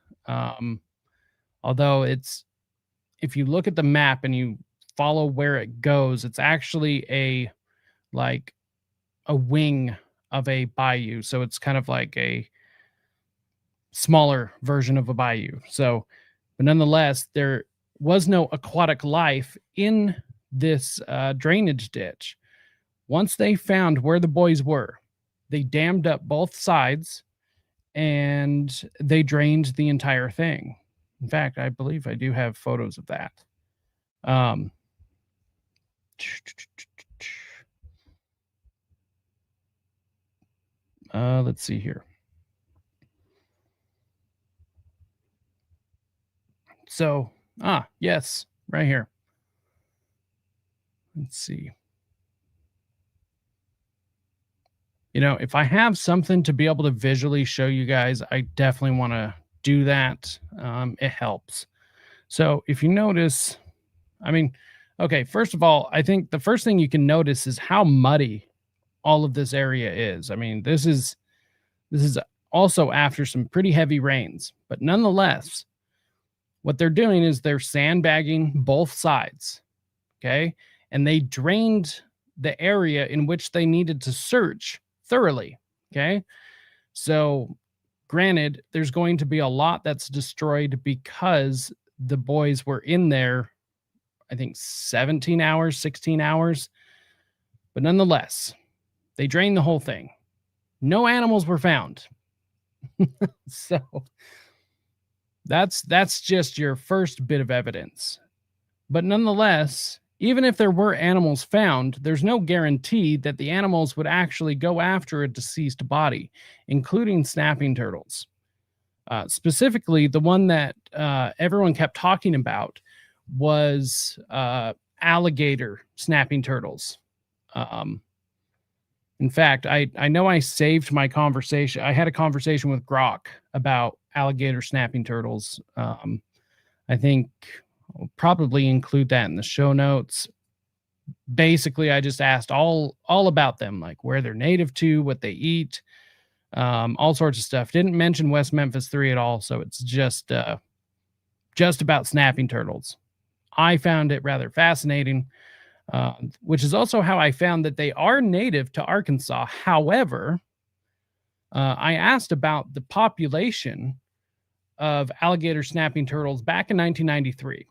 Although if you look at the map and you follow where it goes, it's actually a wing of a bayou. So it's kind of like a smaller version of a bayou. So, but nonetheless, there was no aquatic life in this drainage ditch. Once they found where the boys were, they dammed up both sides and they drained the entire thing. In fact, I believe I do have photos of that. Let's see here. So, yes, right here. Let's see. If I have something to be able to visually show you guys, I definitely want to do that. It helps. So if you notice, okay, first of all, I think the first thing you can notice is how muddy all of this area is. This is also after some pretty heavy rains, but nonetheless, what they're doing is they're sandbagging both sides. Okay. And they drained the area in which they needed to search thoroughly. Okay. So granted, there's going to be a lot that's destroyed because the boys were in there, I think 17 hours, 16 hours. But nonetheless, they drained the whole thing. No animals were found. So that's just your first bit of evidence. But nonetheless, even if there were animals found, there's no guarantee that the animals would actually go after a deceased body, including snapping turtles. Specifically, the one that everyone kept talking about was alligator snapping turtles. In fact, I know I saved my conversation. I had a conversation with Grok about alligator snapping turtles. I think I'll probably include that in the show notes. Basically, I just asked all about them, like where they're native to, what they eat, all sorts of stuff. Didn't mention West Memphis 3 at all, so it's just about snapping turtles. I found it rather fascinating, which is also how I found that they are native to Arkansas. However, I asked about the population of alligator snapping turtles back in 1993.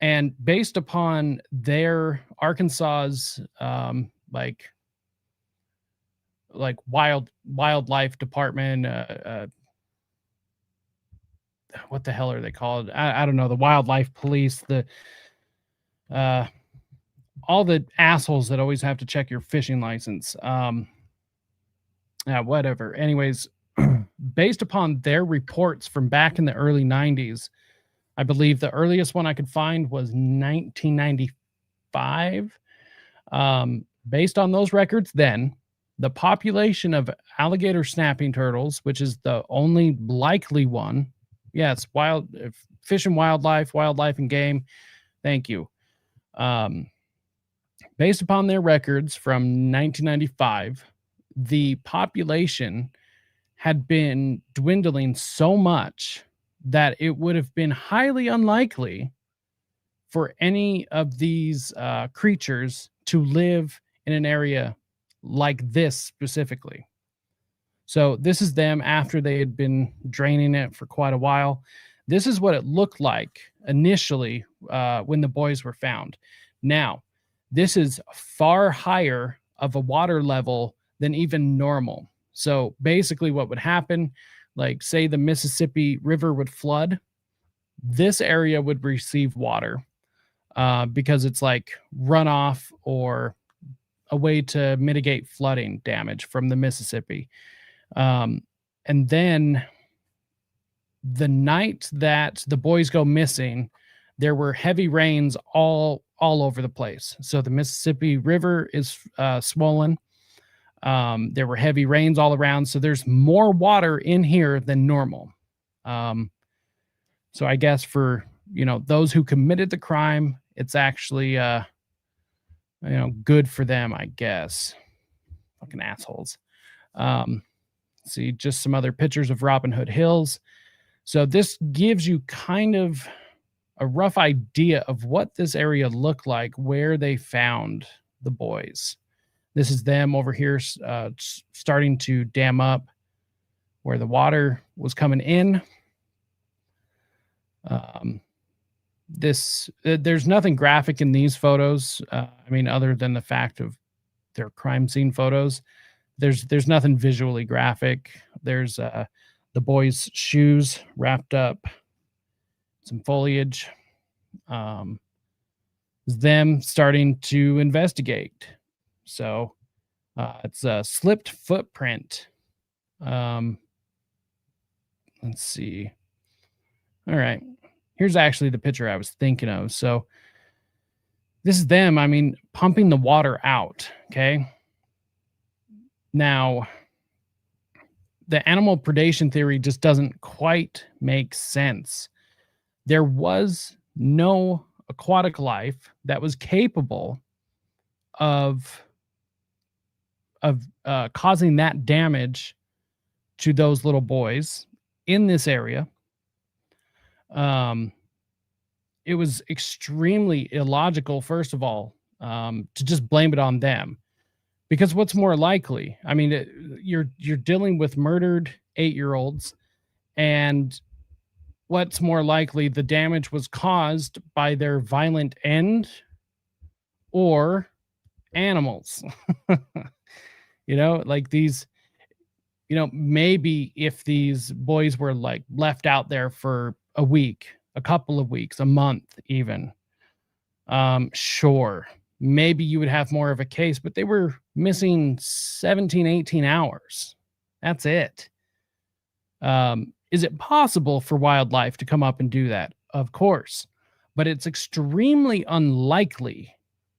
And based upon their Arkansas's like wildlife department, what the hell are they called? I don't know, the wildlife police, the all the assholes that always have to check your fishing license. Whatever. Anyways, based upon their reports from back in the early 90s, I believe the earliest one I could find was 1995. Based on those records then, the population of alligator snapping turtles, which is the only likely one, yes, fish and wildlife and game, thank you. Based upon their records from 1995, the population had been dwindling so much that it would have been highly unlikely for any of these creatures to live in an area like this specifically. So this is them after they had been draining it for quite a while. This is what it looked like initially when the boys were found. Now, this is far higher of a water level than even normal. So basically what would happen, like say the Mississippi River would flood, this area would receive water because it's like runoff or a way to mitigate flooding damage from the Mississippi. And then the night that the boys go missing, there were heavy rains all over the place. So the Mississippi River is swollen. There were heavy rains all around. So there's more water in here than normal. So I guess for, those who committed the crime, it's actually, good for them, I guess. Fucking assholes. See just some other pictures of Robin Hood Hills. So this gives you kind of a rough idea of what this area looked like, where they found the boys. This is them over here starting to dam up where the water was coming in. There's nothing graphic in these photos. Other than the fact of their crime scene photos, there's nothing visually graphic. There's the boys' shoes wrapped up, some foliage. Them starting to investigate. So it's a slipped footprint. Let's see. All right. Here's actually the picture I was thinking of. So this is them, pumping the water out. Okay. Now, the animal predation theory just doesn't quite make sense. There was no aquatic life that was capable of causing that damage to those little boys in this area. It was extremely illogical, first of all, to just blame it on them, because what's more likely? You're dealing with murdered 8-year-olds, and what's more likely, the damage was caused by their violent end or animals. Like these, maybe if these boys were like left out there for a week, a couple of weeks, a month even, sure, maybe you would have more of a case, but they were missing 17, 18 hours. That's it. Is it possible for wildlife to come up and do that? Of course, but it's extremely unlikely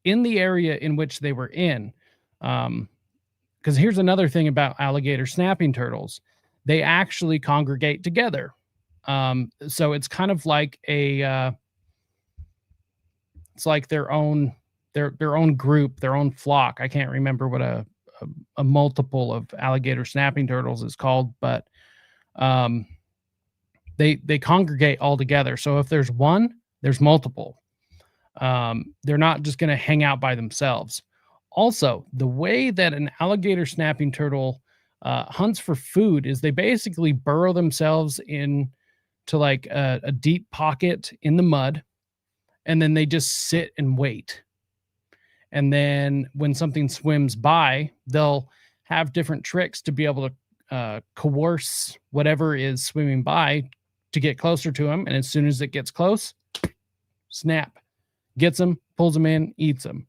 in the area in which they were in. Because here's another thing about alligator snapping turtles. They actually congregate together. So it's kind of like it's like their own group, their own flock. I can't remember what a multiple of alligator snapping turtles is called, but they congregate all together. So if there's one, there's multiple. They're not just going to hang out by themselves. Also, the way that an alligator snapping turtle hunts for food is they basically burrow themselves into like a deep pocket in the mud, and then they just sit and wait. And then when something swims by, they'll have different tricks to be able to coerce whatever is swimming by to get closer to them. And as soon as it gets close, snap, gets them, pulls them in, eats them.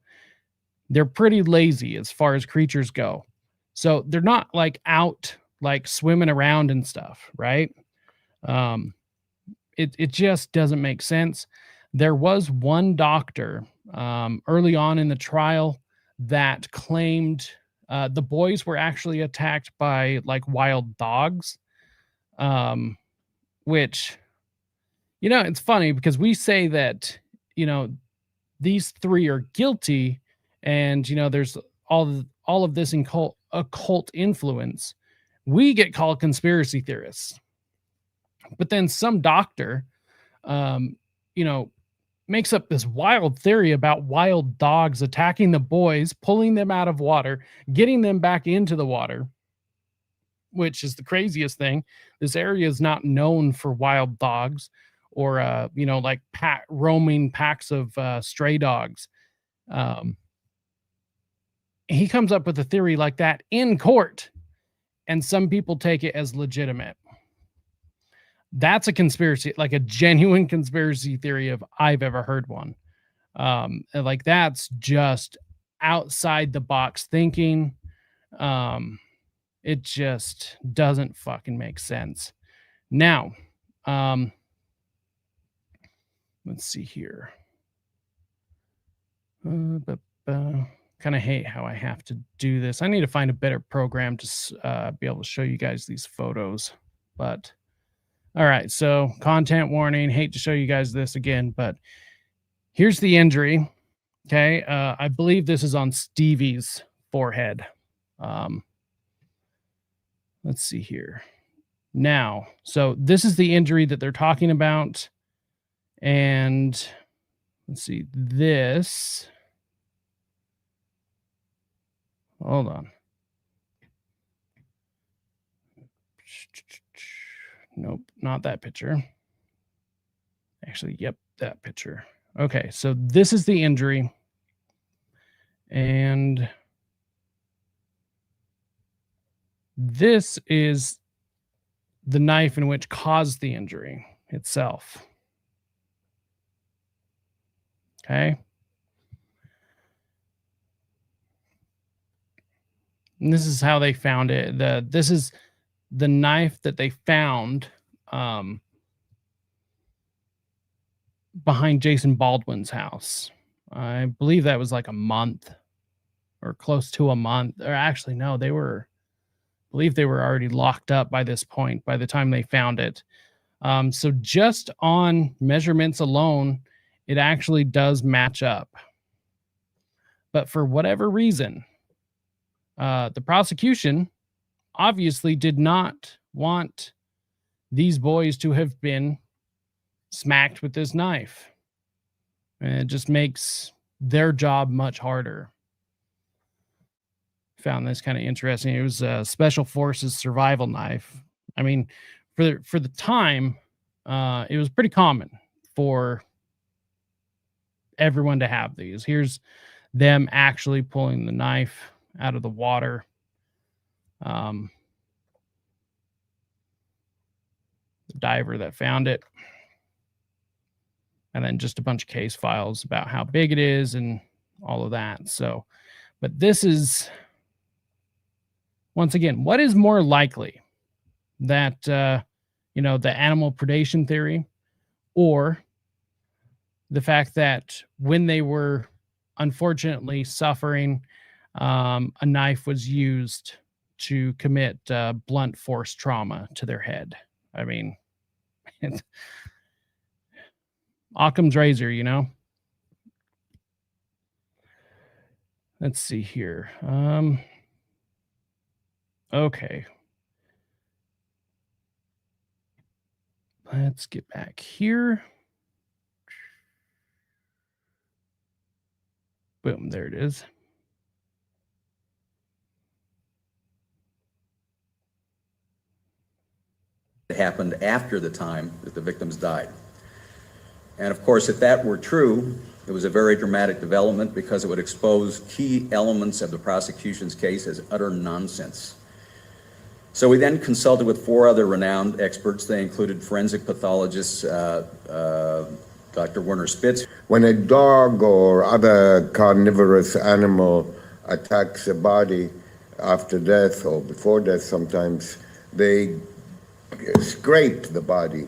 They're pretty lazy as far as creatures go. So they're not like out, like swimming around and stuff, right? It just doesn't make sense. There was one doctor early on in the trial that claimed the boys were actually attacked by like wild dogs, which, you know, it's funny because we say that, you know, these three are guilty and, you know, there's all of this occult influence. We get called conspiracy theorists. But then some doctor, you know, makes up this wild theory about wild dogs attacking the boys, pulling them out of water, getting them back into the water, which is the craziest thing. This area is not known for wild dogs or, you know, like roaming packs of stray dogs. He comes up with a theory like that in court, and some people take it as legitimate. That's a conspiracy, like a genuine conspiracy theory if I've ever heard one. Like that's just outside the box thinking. It just doesn't fucking make sense. Now, let's see here. Kind of hate how I have to do this. I need to find a better program to be able to show you guys these photos, but all right, so content warning. Hate to show you guys this again, but here's the injury. Okay, I believe this is on Stevie's forehead. Let's see here. Now, so this is the injury that they're talking about. And let's see, this. Hold on. Nope, not that picture. Actually, yep, that picture. Okay, so this is the injury. And this is the knife in which caused the injury itself. Okay. And this is how they found it. This is the knife that they found behind Jason Baldwin's house. I believe that was like a month or close to a month. Or actually, no, I believe they were already locked up by this point, by the time they found it. So just on measurements alone, it actually does match up. But for whatever reason, the prosecution obviously did not want these boys to have been smacked with this knife. And it just makes their job much harder. Found this kind of interesting. It was a Special Forces survival knife. I mean, for the time, it was pretty common for everyone to have these. Here's them actually pulling the knife out of the water. The diver that found it. And then just a bunch of case files about how big it is and all of that. So, but this is, once again, what is more likely that, you know, the animal predation theory or the fact that when they were unfortunately suffering, a knife was used to commit blunt force trauma to their head. I mean, it's Occam's razor, you know? Let's see here. Okay. Let's get back here. Boom, there it is.
It happened after the time that the victims died. And of course, if that were true, it was a very dramatic development because it would expose key elements of the prosecution's case as utter nonsense. So we then consulted with 4 other renowned experts. They included forensic pathologists, Dr. Werner Spitz.
When a dog or other carnivorous animal attacks a body after death or before death sometimes, they scrape the body.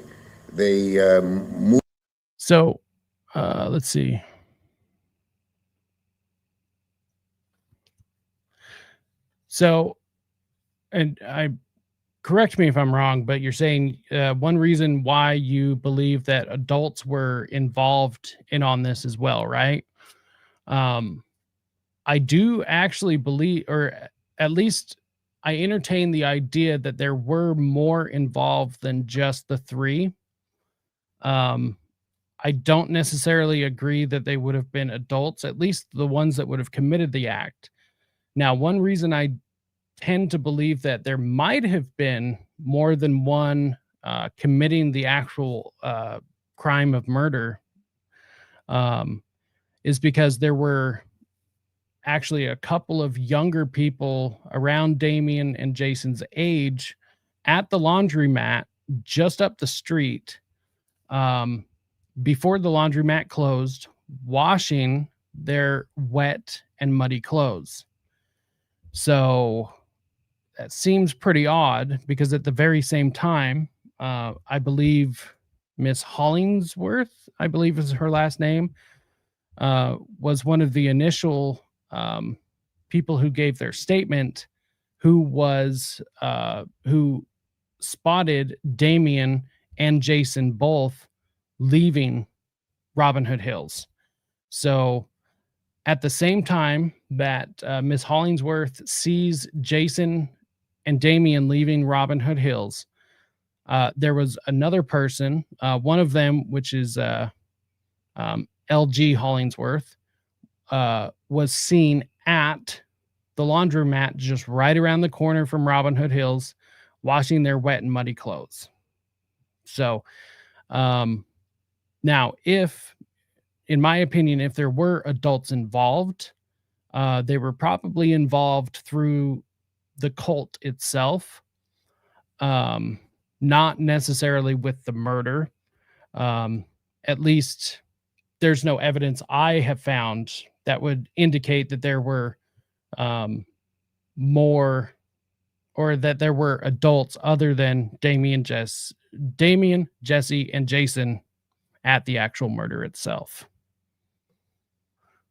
They move.
So let's see. So, and correct me if I'm wrong, but you're saying one reason why you believe that adults were involved in on this as well, right? I do actually believe, or at least I entertain the idea that there were more involved than just the 3. I don't necessarily agree that they would have been adults, at least the ones that would have committed the act. Now, one reason I tend to believe that there might have been more than one committing the actual crime of murder is because there were actually a couple of younger people around Damien and Jason's age at the laundromat just up the street before the laundromat closed, washing their wet and muddy clothes. So that seems pretty odd because at the very same time, I believe Miss Hollingsworth, I believe is her last name, was one of the initial people who gave their statement, who spotted Damien and Jason both leaving Robin Hood Hills. So at the same time that Miss Hollingsworth sees Jason and Damien leaving Robin Hood Hills, there was another person, one of them, which is LG Hollingsworth, was seen at the laundromat just right around the corner from Robin Hood Hills, washing their wet and muddy clothes. So now, if, in my opinion, if there were adults involved, they were probably involved through the cult itself, not necessarily with the murder. At least there's no evidence I have found that would indicate that there were more, or that there were adults other than Damien, Jesse, and Jason at the actual murder itself.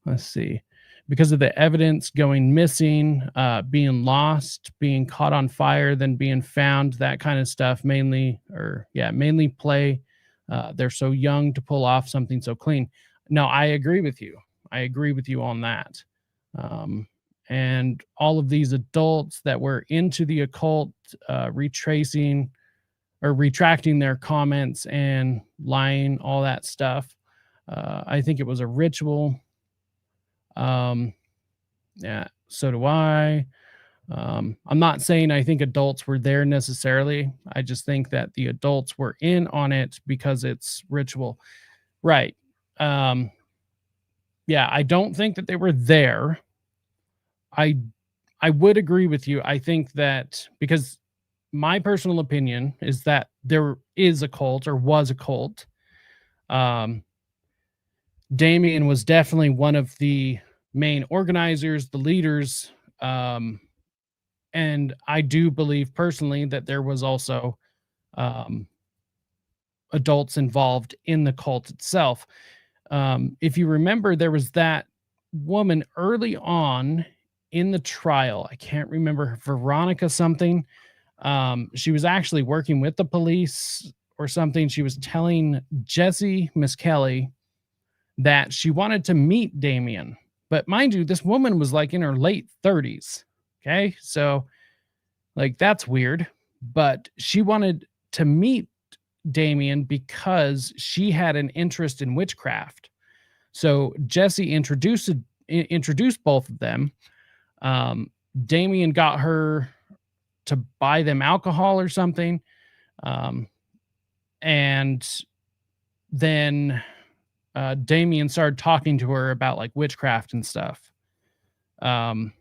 Let's see. Because of the evidence going missing, being lost, being caught on fire, then being found, that kind of stuff, mainly play. They're so young to pull off something so clean. No, I agree with you. I agree with you on that. And all of these adults that were into the occult, retracting their comments and lying, all that stuff. I think it was a ritual. Yeah, so do I. I'm not saying I think adults were there necessarily. I just think that the adults were in on it because it's ritual. Right. Yeah, I don't think that they were there. I would agree with you. I think that, because my personal opinion is that there is a cult, or was a cult. Damien was definitely one of the main organizers, the leaders. And I do believe personally that there was also adults involved in the cult itself. If you remember, there was that woman early on in the trial. I can't remember, Veronica something. She was actually working with the police or something. She was telling Jesse McNelly that she wanted to meet Damien. But mind you, this woman was like in her late 30s. Okay. So like, that's weird. But she wanted to meet Damien because she had an interest in witchcraft. So Jesse introduced both of them. Damien got her to buy them alcohol or something. And then Damien started talking to her about like witchcraft and stuff. Now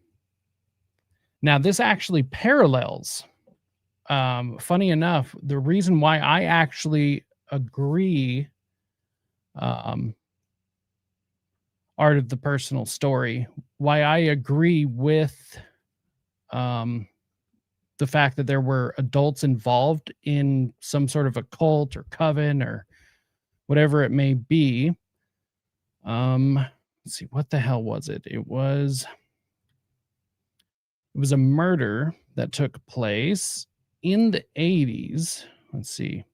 this actually parallels, funny enough, the reason why I actually agree, Art of the Personal Story, why I agree with the fact that there were adults involved in some sort of a cult or coven or whatever it may be. Let's see, what the hell was it? It was a murder that took place in the 80s. Let's see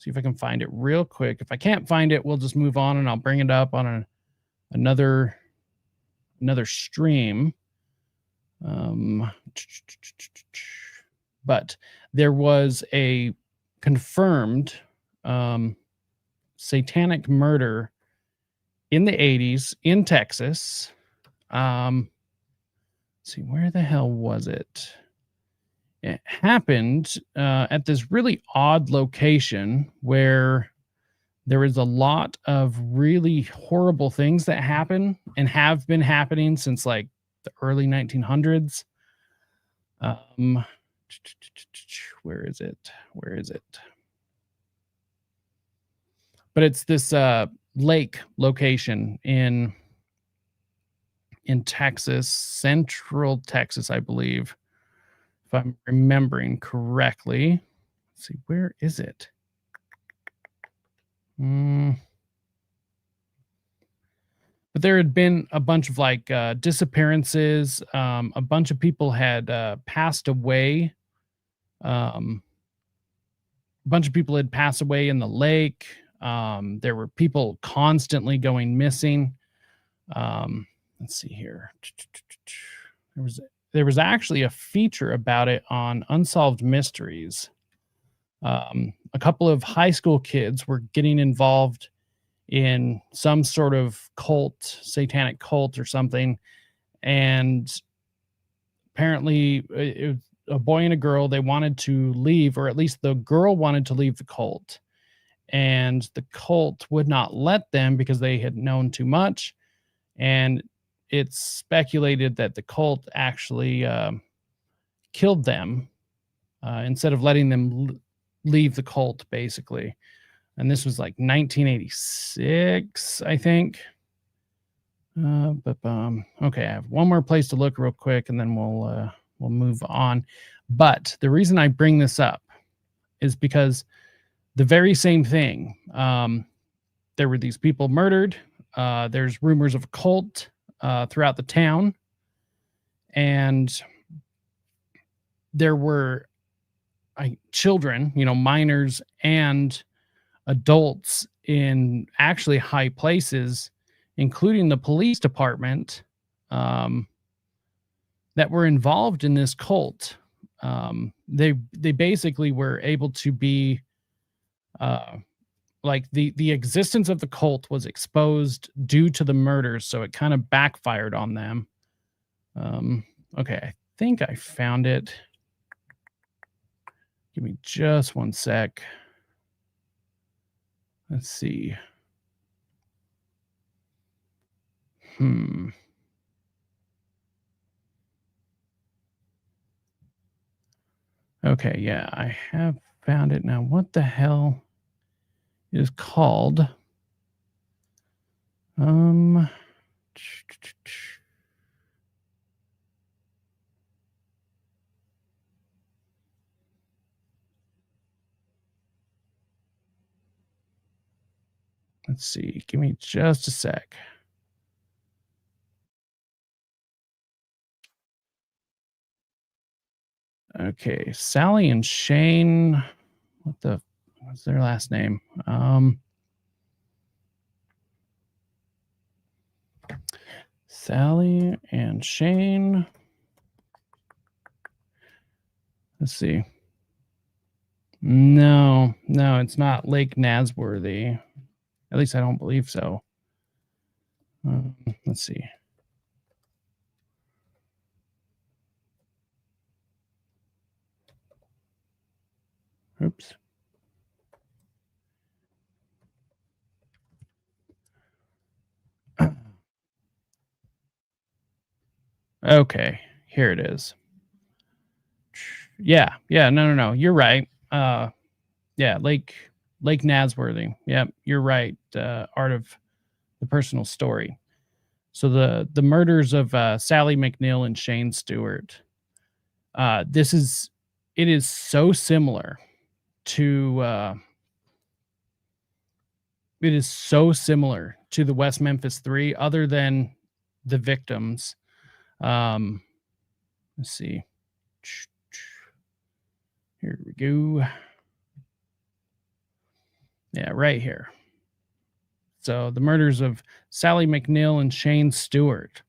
if I can find it real quick. If I can't find it, we'll just move on and I'll bring it up on another stream. But there was a confirmed satanic murder in the 80s in Texas. Let's see, where the hell was it? It happened at this really odd location where there is a lot of really horrible things that happen and have been happening since like the early 1900s. Where is it? But it's this lake location in Texas, central Texas, I believe, if I'm remembering correctly. Let's see, where is it? But there had been a bunch of like disappearances. A bunch of people had passed away. A bunch of people had passed away in the lake. There were people constantly going missing. Let's see here. There was actually a feature about it on Unsolved Mysteries. A couple of high school kids were getting involved in some sort of cult, satanic cult or something. And apparently it was a boy and a girl. They wanted to leave, or at least the girl wanted to leave the cult. And the cult would not let them because they had known too much. And it's speculated that the cult actually killed them instead of letting them leave the cult, basically. And this was like 1986, I think. Okay, I have one more place to look real quick, and then we'll move on. But the reason I bring this up is because the very same thing. There were these people murdered. There's rumors of a cult throughout the town, and there were children, minors and adults in actually high places, including the police department, that were involved in this cult. They basically were able to be like the existence of the cult was exposed due to the murders, so it kind of backfired on them. Okay, I think I found it. Give me just one sec. Let's see. Okay, yeah, I have found it now. What the hell is called? Let's see. Give me just a sec. Okay, Sally and Shane. What's their last name? Sally and Shane. Let's see. No, it's not Lake Nasworthy. At least I don't believe so. Let's see. Oops. Okay, here it is. Yeah, no. You're right. Yeah, Lake Nasworthy. Yep, you're right. Art of the Personal Story. So the murders of Sally McNeil and Shane Stewart. It is so similar to the West Memphis 3, other than the victims. Let's see. Here we go. Yeah, right here. So the murders of Sally McNeil and Shane Stewart.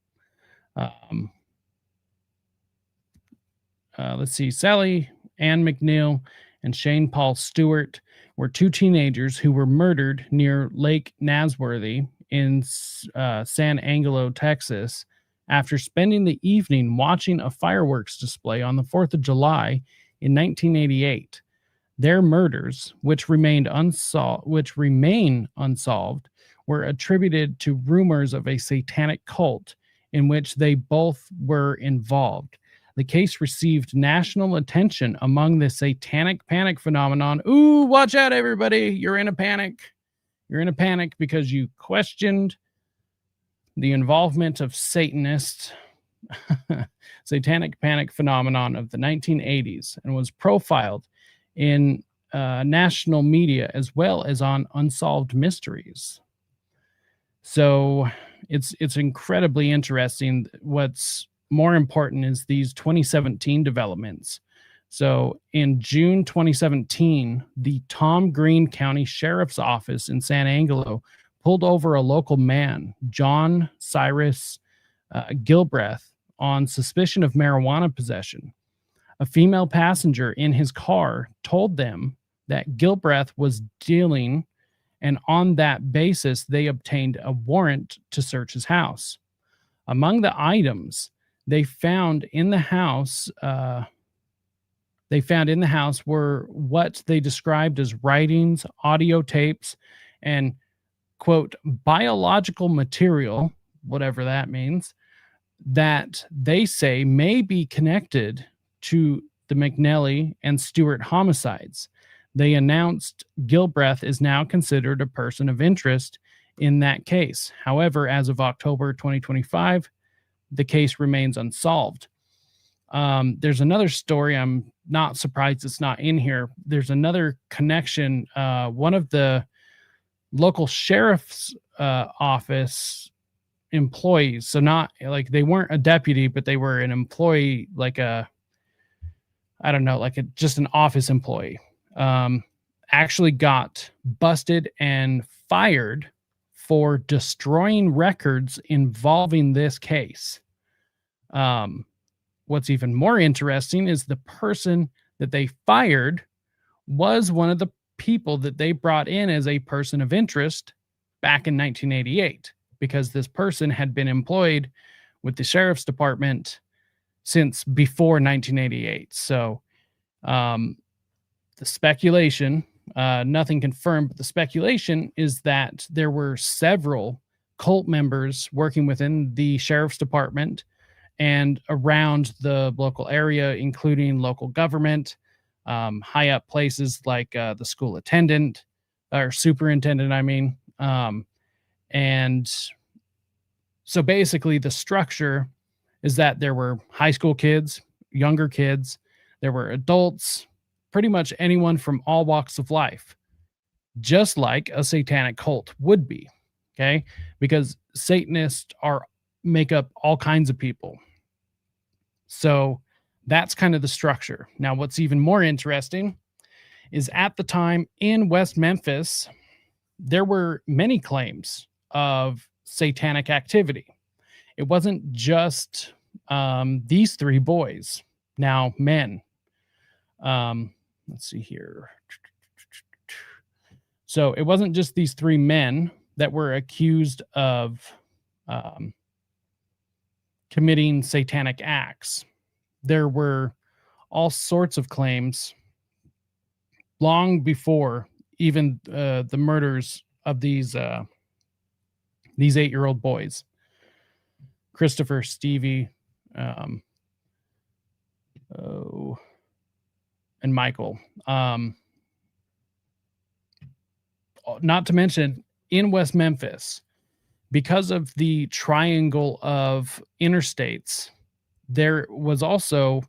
Let's see. Sally Ann McNeil and Shane Paul Stewart were two teenagers who were murdered near Lake Nasworthy in San Angelo, Texas, after spending the evening watching a fireworks display on the 4th of July in 1988. Their murders, which remain unsolved, were attributed to rumors of a satanic cult in which they both were involved. The case received national attention among the satanic panic phenomenon. Ooh, watch out, everybody. You're in a panic. You're in a panic because you questioned the involvement of Satanists, satanic panic phenomenon of the 1980s, and was profiled in national media as well as on Unsolved Mysteries. So it's incredibly interesting. What's more important is these 2017 developments. So in June 2017, the Tom Green County Sheriff's Office in San Angelo pulled over a local man, John Cyrus Gilbreth, on suspicion of marijuana possession. A female passenger in his car told them that Gilbreth was dealing, and on that basis, they obtained a warrant to search his house. Among the items they found in the house were what they described as writings, audio tapes, and, quote, biological material, whatever that means, that they say may be connected to the McNelly and Stewart homicides. They announced Gilbreth is now considered a person of interest in that case. However, as of October 2025, the case remains unsolved. There's another story. I'm not surprised it's not in here. There's another connection. One of the local sheriff's office employees, so not like they weren't a deputy, but they were an employee, like just an office employee, actually got busted and fired for destroying records involving this case. What's even more interesting is the person that they fired was one of the people that they brought in as a person of interest back in 1988, because this person had been employed with the sheriff's department since before 1988. So the speculation, nothing confirmed, but the speculation is that there were several cult members working within the sheriff's department and around the local area, including local government, high up places like the school attendant or superintendent, and so basically the structure is that there were high school kids, younger kids, there were adults, pretty much anyone from all walks of life, just like a satanic cult would be, okay? Because Satanists make up all kinds of people. So that's kind of the structure. Now, what's even more interesting is at the time in West Memphis, there were many claims of satanic activity. It wasn't just these three boys, now men. Let's see here. So it wasn't just these three men that were accused of committing satanic acts. There were all sorts of claims long before even the murders of these 8-year-old boys, Christopher, Stevie, and Michael. Not to mention in West Memphis, because of the triangle of interstates, there was also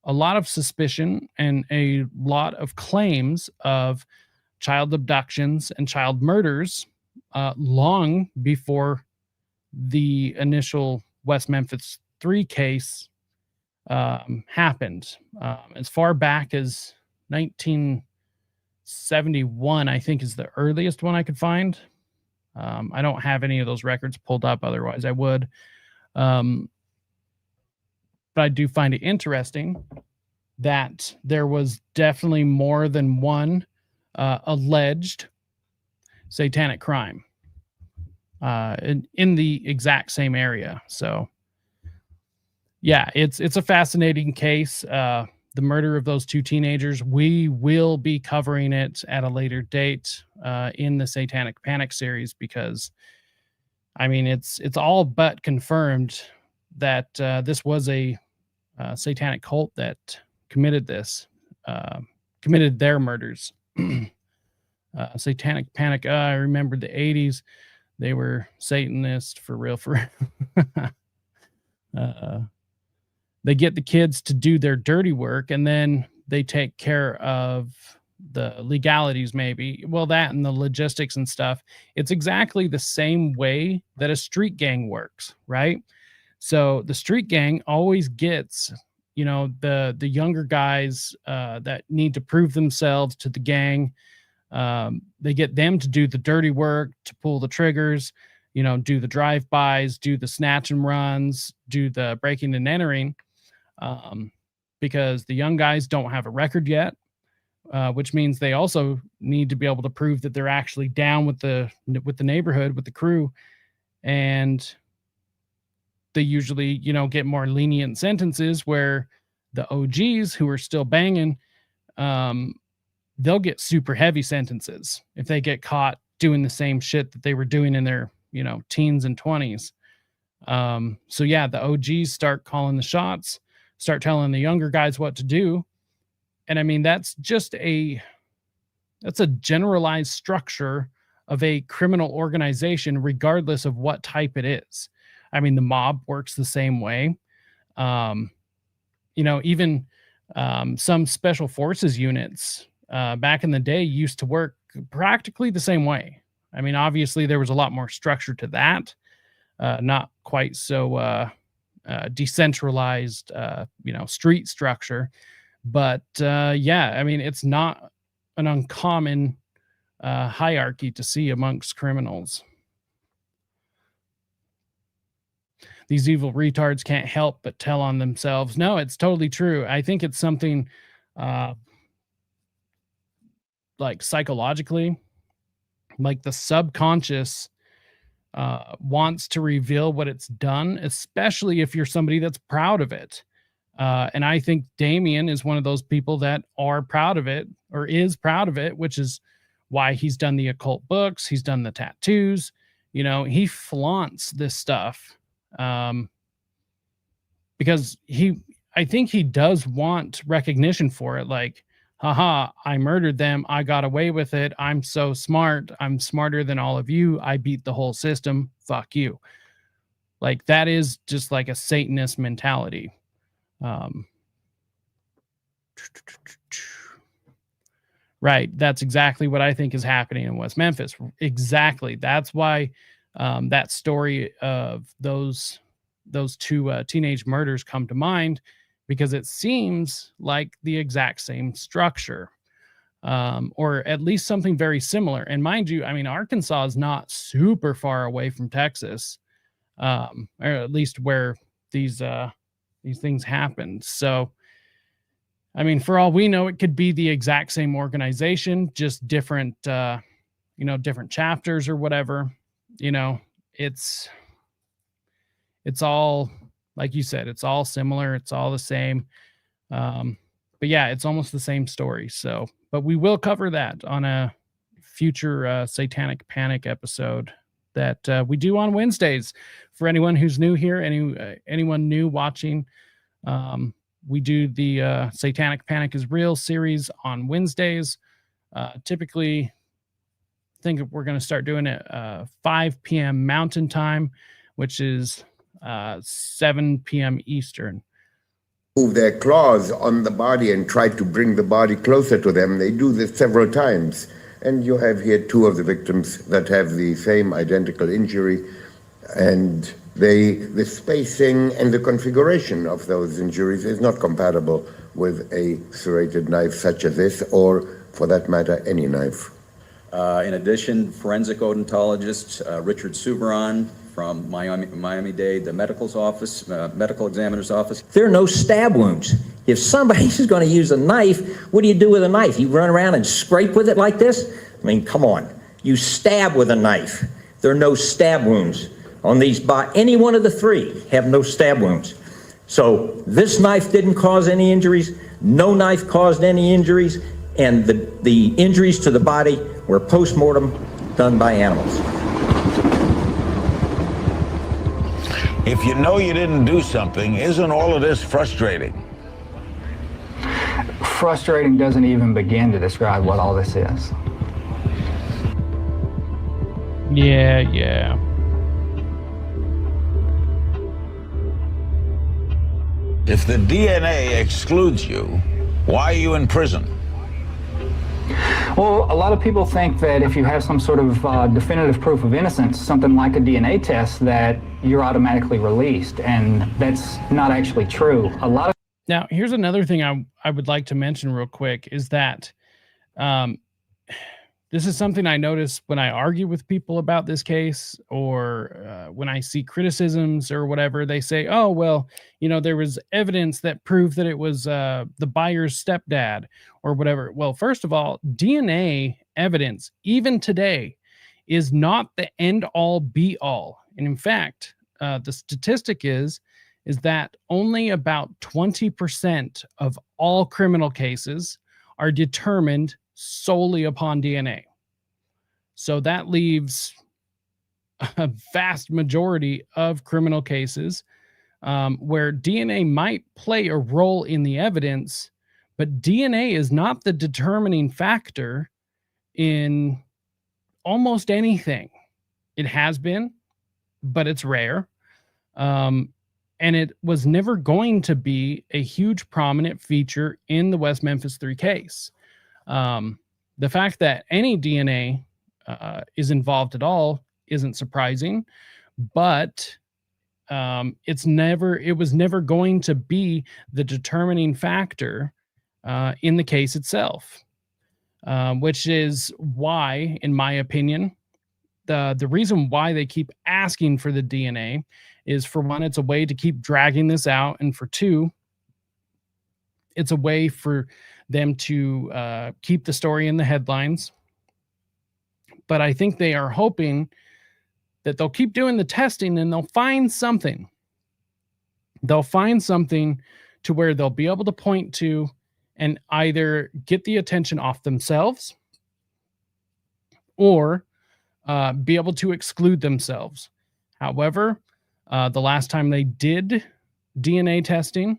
a lot of suspicion and a lot of claims of child abductions and child murders long before the initial West Memphis 3 case happened. As far back as 1971, I think, is the earliest one I could find. I don't have any of those records pulled up, otherwise I would. But I do find it interesting that there was definitely more than one alleged satanic crime in the exact same area. So yeah, it's a fascinating case. The murder of those 2 teenagers, we will be covering it at a later date in the Satanic Panic series, because I mean, it's all but confirmed that this was a satanic cult that committed their murders. Satanic Panic. I remember the 80s. They were Satanists for real. They get the kids to do their dirty work, and then they take care of the legalities, maybe. Well, that and the logistics and stuff. It's exactly the same way that a street gang works, right? So the street gang always gets, the younger guys that need to prove themselves to the gang. They get them to do the dirty work, to pull the triggers, do the drive-bys, do the snatch and runs, do the breaking and entering. Because the young guys don't have a record yet, which means they also need to be able to prove that they're actually down with the neighborhood, with the crew, and they usually, get more lenient sentences, where the OGs who are still banging, they'll get super heavy sentences if they get caught doing the same shit that they were doing in their, teens and 20s. So yeah, the OGs start calling the shots, start telling the younger guys what to do. And I mean, that's a generalized structure of a criminal organization, regardless of what type it is. I mean, the mob works the same way. Even some special forces units back in the day used to work practically the same way. I mean, obviously there was a lot more structure to that, not quite so decentralized, street structure. But yeah, I mean, it's not an uncommon hierarchy to see amongst criminals. These evil retards can't help but tell on themselves. No, it's totally true. I think it's something like psychologically, like the subconscious wants to reveal what it's done, especially if you're somebody that's proud of it. And I think Damien is one of those people that are proud of it, or is proud of it, which is why he's done the occult books. He's done the tattoos. He flaunts this stuff because I think he does want recognition for it. Like, haha, I murdered them. I got away with it. I'm so smart. I'm smarter than all of you. I beat the whole system. Fuck you. Like, that is just like a Satanist mentality. Right. That's exactly what I think is happening in West Memphis. Exactly. That's why that story of those 2 teenage murders come to mind, because it seems like the exact same structure, or at least something very similar. And mind you, I mean, Arkansas is not super far away from Texas, or at least where these things happened. So, I mean, for all we know, it could be the exact same organization, just different, different chapters or whatever. It's all, like you said, it's all similar. It's all the same. But yeah, it's almost the same story. So, but we will cover that on a future Satanic Panic episode. that we do on Wednesdays. For anyone who's new here, anyone new watching, we do the Satanic Panic is Real series on Wednesdays. Typically, I think we're going to start doing it 5 p.m. Mountain Time, which is 7 p.m. Eastern.
Move their claws on the body and try to bring the body closer to them. They do this several times. And you have here 2 of the victims that have the same identical injury. And the spacing and the configuration of those injuries is not compatible with a serrated knife such as this, or for that matter, any knife.
In addition, forensic odontologist Richard Suberon from Miami-Dade, the medical examiner's office.
There are no stab wounds. If somebody's going to use a knife, what do you do with a knife? You run around and scrape with it like this? I mean, come on. You stab with a knife. There are no stab wounds on these. Any one of the 3 have no stab wounds. So this knife didn't cause any injuries. No knife caused any injuries. And the injuries to the body were post-mortem done by animals.
If you know you didn't do something, isn't all of this frustrating?
Frustrating doesn't even begin to describe what all this is.
Yeah.
If the DNA excludes you, why are you in prison?
Well, a lot of people think that if you have some sort of definitive proof of innocence, something like a DNA test, that you're automatically released, and that's not actually true.
Now, here's another thing I would like to mention real quick is that this is something I notice when I argue with people about this case, or when I see criticisms or whatever. They say, oh, well, there was evidence that proved that it was the buyer's stepdad or whatever. Well, first of all, DNA evidence, even today, is not the end all be all. And in fact, the statistic is that only about 20% of all criminal cases are determined solely upon DNA. So that leaves a vast majority of criminal cases where DNA might play a role in the evidence, but DNA is not the determining factor in almost anything. It has been, but it's rare. And it was never going to be a huge prominent feature in the West Memphis 3 case. The fact that any DNA is involved at all isn't surprising, but it was never going to be the determining factor in the case itself, which is why, in my opinion, the reason why they keep asking for the DNA is, for one, it's a way to keep dragging this out, and for 2, it's a way for them to keep the story in the headlines. But I think they are hoping that they'll keep doing the testing and they'll find something. They'll find something to where they'll be able to point to and either get the attention off themselves or be able to exclude themselves. However, the last time they did DNA testing,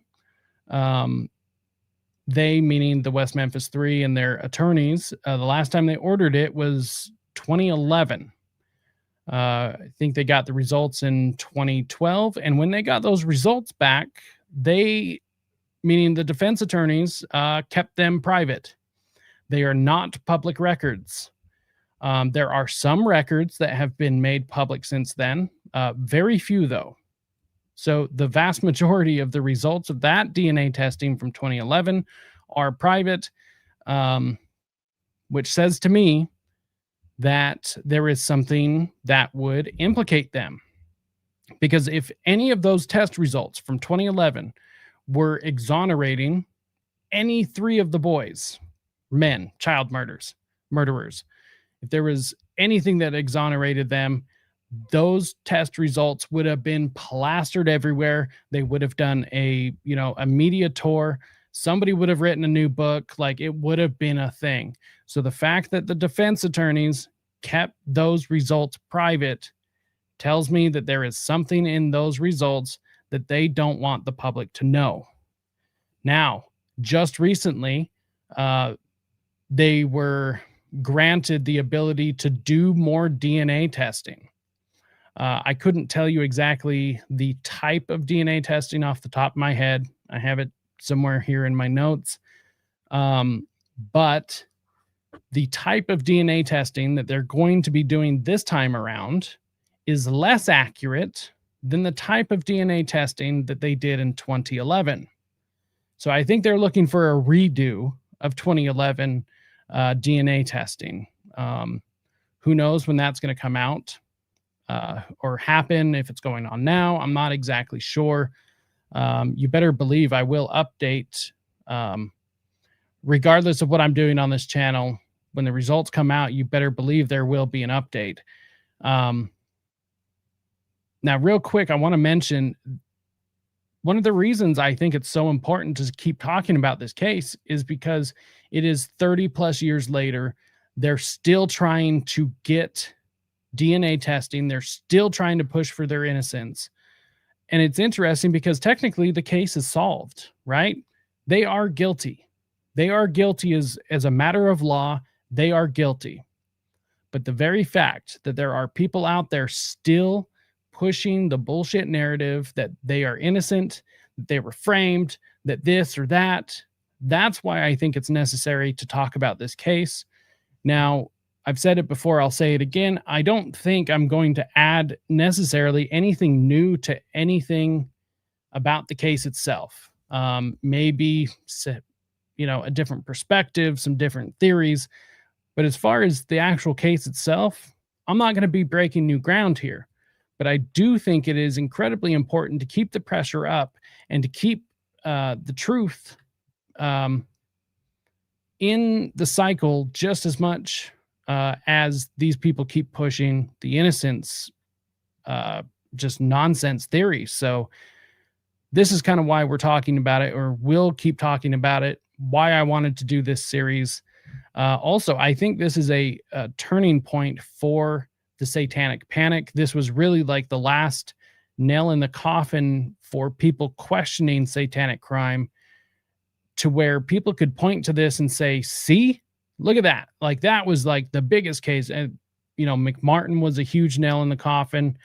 they, meaning the West Memphis 3 and their attorneys, the last time they ordered it was 2011. I think they got the results in 2012. And when they got those results back, they, meaning the defense attorneys, kept them private. They are not public records. There are some records that have been made public since then. Very few, though. So the vast majority of the results of that DNA testing from 2011 are private, which says to me that there is something that would implicate them. Because if any of those test results from 2011 were exonerating any 3 of the boys, men, child murderers, if there was anything that exonerated them, those test results would have been plastered everywhere. They would have done a media tour. Somebody would have written a new book. Like, it would have been a thing. So the fact that the defense attorneys kept those results private tells me that there is something in those results that they don't want the public to know. Now, just recently, they were granted the ability to do more DNA testing. I couldn't tell you exactly the type of DNA testing off the top of my head. I have it somewhere here in my notes. But the type of DNA testing that they're going to be doing this time around is less accurate than the type of DNA testing that they did in 2011. So I think they're looking for a redo of 2011 DNA testing. Who knows when that's going to come out or happen, if it's going on now. I'm not exactly sure. You better believe I will update regardless of what I'm doing on this channel. When the results come out, you better believe there will be an update. Now, real quick, I want to mention one of the reasons I think it's so important to keep talking about this case is because it is 30 plus years later. They're still trying to get DNA testing. They're still trying to push for their innocence. And it's interesting because technically the case is solved, right? They are guilty. They are guilty as a matter of law. They are guilty. But the very fact that there are people out there still pushing the bullshit narrative that they are innocent, that they were framed, that this or that, that's why I think it's necessary to talk about this case. Now, I've said it before, I'll say it again. I don't think I'm going to add necessarily anything new to anything about the case itself. Maybe, a different perspective, some different theories. But as far as the actual case itself, I'm not going to be breaking new ground here. But I do think it is incredibly important to keep the pressure up and to keep the truth in the cycle just as much as these people keep pushing the innocence, just nonsense theories. So this is kind of why we're talking about it, or we'll keep talking about it, why I wanted to do this series. Also, I think this is a turning point for the satanic panic. This was really like the last nail in the coffin for people questioning satanic crime, to where people could point to this and say, see, look at that. Like that was like the biggest case. And, McMartin was a huge nail in the coffin.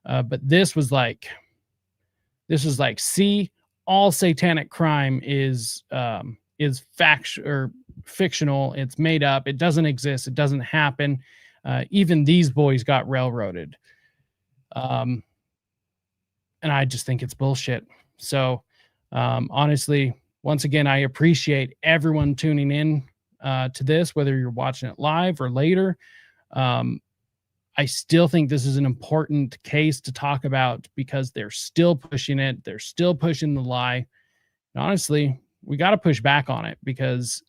But this was like, see, all satanic crime is fictional. It's made up. It doesn't exist. It doesn't happen. Even these boys got railroaded. And I just think it's bullshit. So, honestly, once again, I appreciate everyone tuning in to this, whether you're watching it live or later. I still think this is an important case to talk about because they're still pushing it. They're still pushing the lie. And honestly, we got to push back on it, because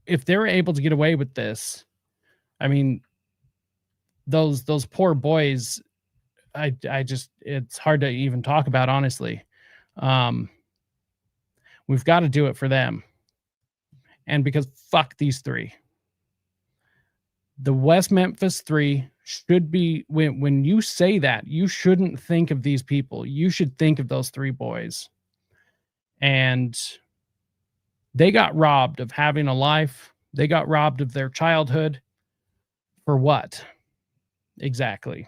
if they're able to get away with this, I mean, those poor boys, I just, it's hard to even talk about, honestly. We've got to do it for them. And because fuck these three. The West Memphis 3 should be, when you say that, you shouldn't think of these people. You should think of those 3 boys. And they got robbed of having a life. They got robbed of their childhood. For what? Exactly.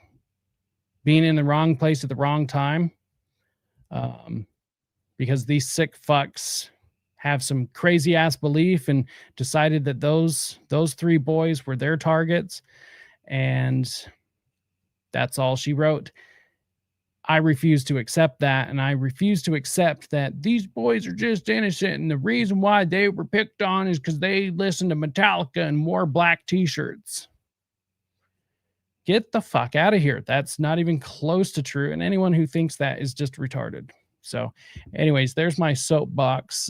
Being in the wrong place at the wrong time. Because these sick fucks have some crazy ass belief and decided that those 3 boys were their targets. And that's all she wrote. I refuse to accept that, and I refuse to accept that these boys are just innocent, and the reason why they were picked on is because they listened to Metallica and wore black t-shirts. Get the fuck out of here. That's not even close to true, and anyone who thinks that is just retarded. So anyways, there's my soapbox.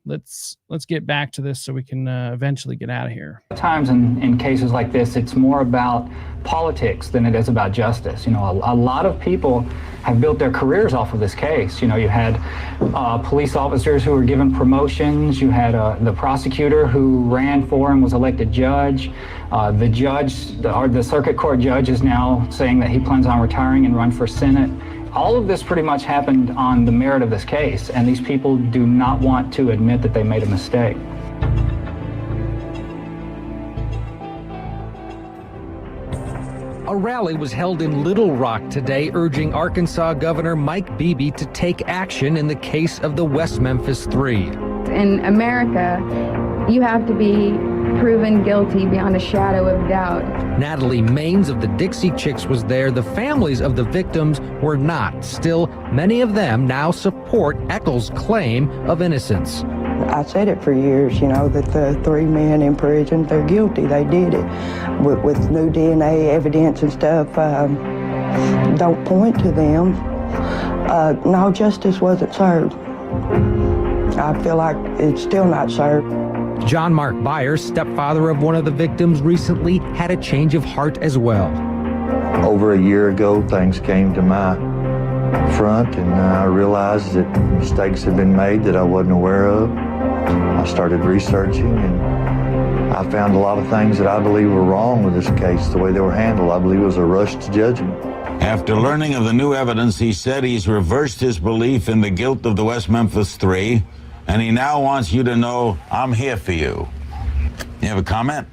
Let's get back to this so we can eventually get out of here.
Times in cases like this, it's more about politics than it is about justice. A lot of people have built their careers off of this case. You had police officers who were given promotions. You had the prosecutor who ran for and was elected judge. The judge, the circuit court judge, is now saying that he plans on retiring and run for Senate. All of this pretty much happened on the merit of this case, and these people do not want to admit that they made a mistake.
A rally was held in Little Rock today urging Arkansas Governor Mike Beebe to take action in the case of the West Memphis Three.
In America, you have to be proven guilty beyond a shadow of doubt.
Natalie Maines of the Dixie Chicks was there. The families of the victims were not. Still, many of them now support Eccles' claim of innocence.
I said it for years, you know, that the 3 men in prison, they're guilty. They did it. With new DNA evidence and stuff, don't point to them. No, justice wasn't served. I feel like it's still not served.
John Mark Byers, stepfather of one of the victims, recently had a change of heart as well.
Over a year ago, things came to my front, and I realized that mistakes had been made that I wasn't aware of. I started researching, and I found a lot of things that I believe were wrong with this case, the way they were handled. I believe it was a rush to judgment.
After learning of the new evidence, he said he's reversed his belief in the guilt of the West Memphis Three, and he now wants you to know, I'm here for you. You have a comment?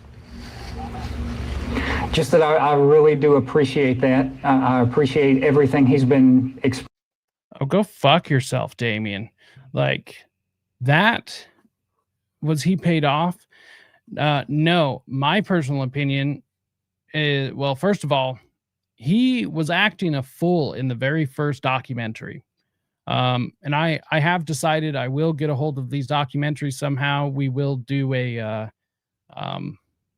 Just that I really do appreciate that. I appreciate everything he's been expressing.
Oh, go fuck yourself, Damien. Like, that, was he paid off? No, my personal opinion is, well, first of all, he was acting a fool in the very first documentary. And I have decided I will get a hold of these documentaries somehow. We will do a,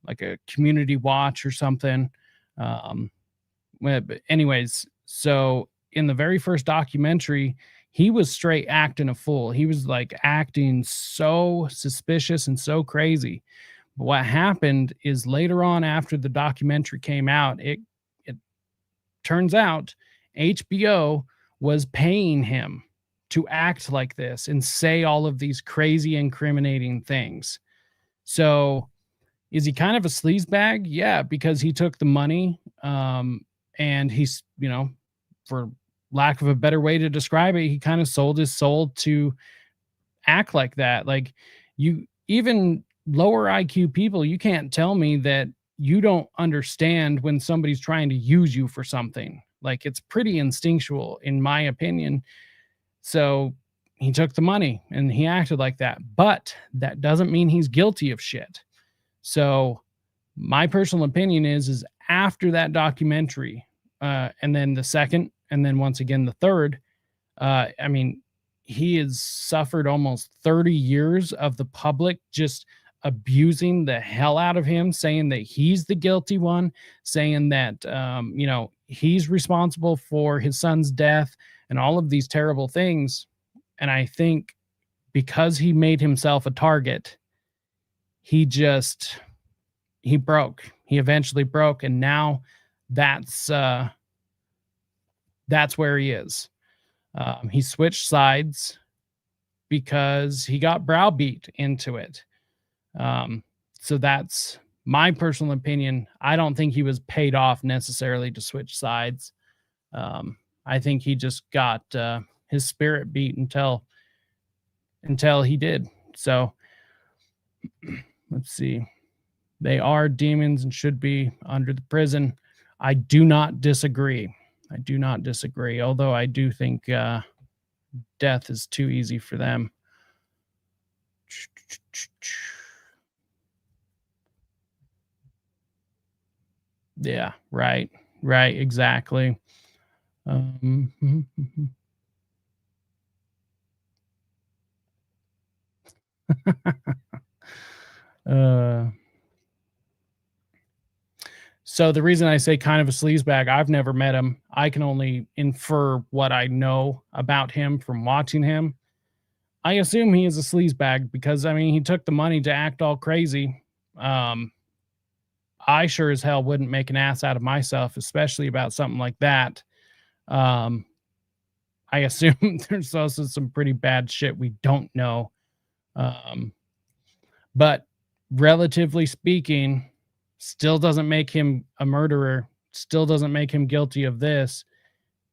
like a community watch or something. But anyways, so in the very first documentary, he was straight acting a fool. He was like acting so suspicious and so crazy. But what happened is later on, after the documentary came out, it turns out HBO was paying him to act like this and say all of these crazy incriminating things. So is he kind of a sleazebag? Yeah, because he took the money, and he's, you know, for lack of a better way to describe it, he kind of sold his soul to act like that. Like, you, even lower IQ people, you can't tell me that you don't understand when somebody's trying to use you for something. Like, it's pretty instinctual, in my opinion. So he took the money and he acted like that, but that doesn't mean he's guilty of shit. So my personal opinion is after that documentary, and then the second, and then once again, the third, I mean, he has suffered almost 30 years of the public just abusing the hell out of him, saying that he's the guilty one, saying that, you know, he's responsible for his son's death and all of these terrible things. And I think because he made himself a target, he broke. He eventually broke. And now that's where he is. He switched sides because he got browbeat into it. So that's my personal opinion. I don't think he was paid off necessarily to switch sides. I think he just got his spirit beat until he did. So let's see. They are demons and should be under the prison. I do not disagree. Although I do think death is too easy for them. Yeah, right, exactly. So the reason I say kind of a sleazebag, I've never met him. I can only infer what I know about him from watching him. I assume he is a sleazebag because, I mean, he took the money to act all crazy. I sure as hell wouldn't make an ass out of myself, especially about something like that. I assume there's also some pretty bad shit we don't know. But relatively speaking, still doesn't make him a murderer, still doesn't make him guilty of this.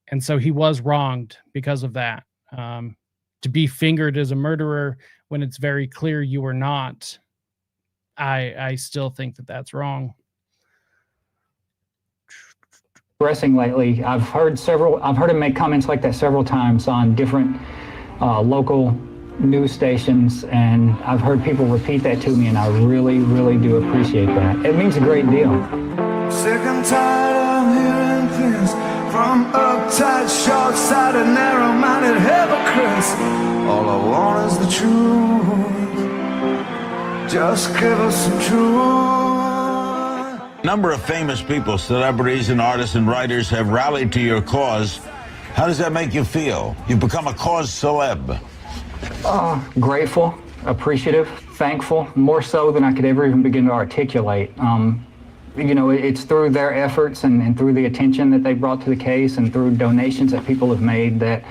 And so he was wronged because of that. To be fingered as a murderer when it's very clear you were not, I still think that that's wrong.
Progressing lately, I've heard him make comments like that several times on different local news stations, and I've heard people repeat that to me, and I really, really do appreciate that. It means a great deal.
Sick and tired of hearing things from uptight, short-sighted, narrow-minded hypocrites. All I want is the truth. Just give us some truth.
Number of famous people, celebrities and artists and writers have rallied to your cause. How does that make you feel? You've become a cause celeb.
Grateful, appreciative, thankful, more so than I could ever even begin to articulate. You know, it's through their efforts and through the attention that they brought to the case and through donations that people have made that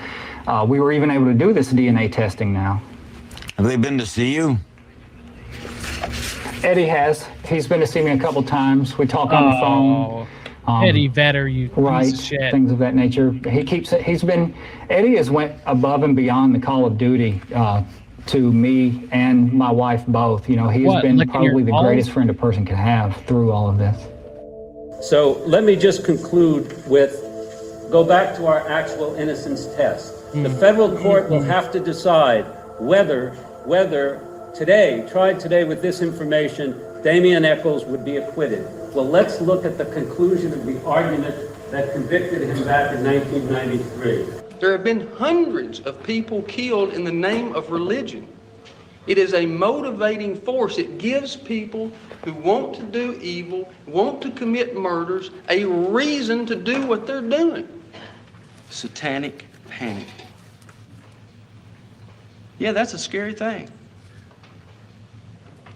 we were even able to do this DNA testing now.
Have they been to see you?
Eddie has. He's been to see me a couple times. We talk on the phone.
Eddie Vedder, you
right,
piece of shit.
Things of that nature. Eddie has went above and beyond the call of duty to me and my wife both. You know, he's been probably the greatest friend a person can have through all of this.
So let me just conclude with, go back to our actual innocence test. The federal court will have to decide whether today, tried today with this information, Damian Echols would be acquitted. Well, let's look at the conclusion of the argument that convicted him back in 1993.
There have been hundreds of people killed in the name of religion. It is a motivating force. It gives people who want to do evil, want to commit murders, a reason to do what they're doing.
Satanic panic. Yeah, that's a scary thing.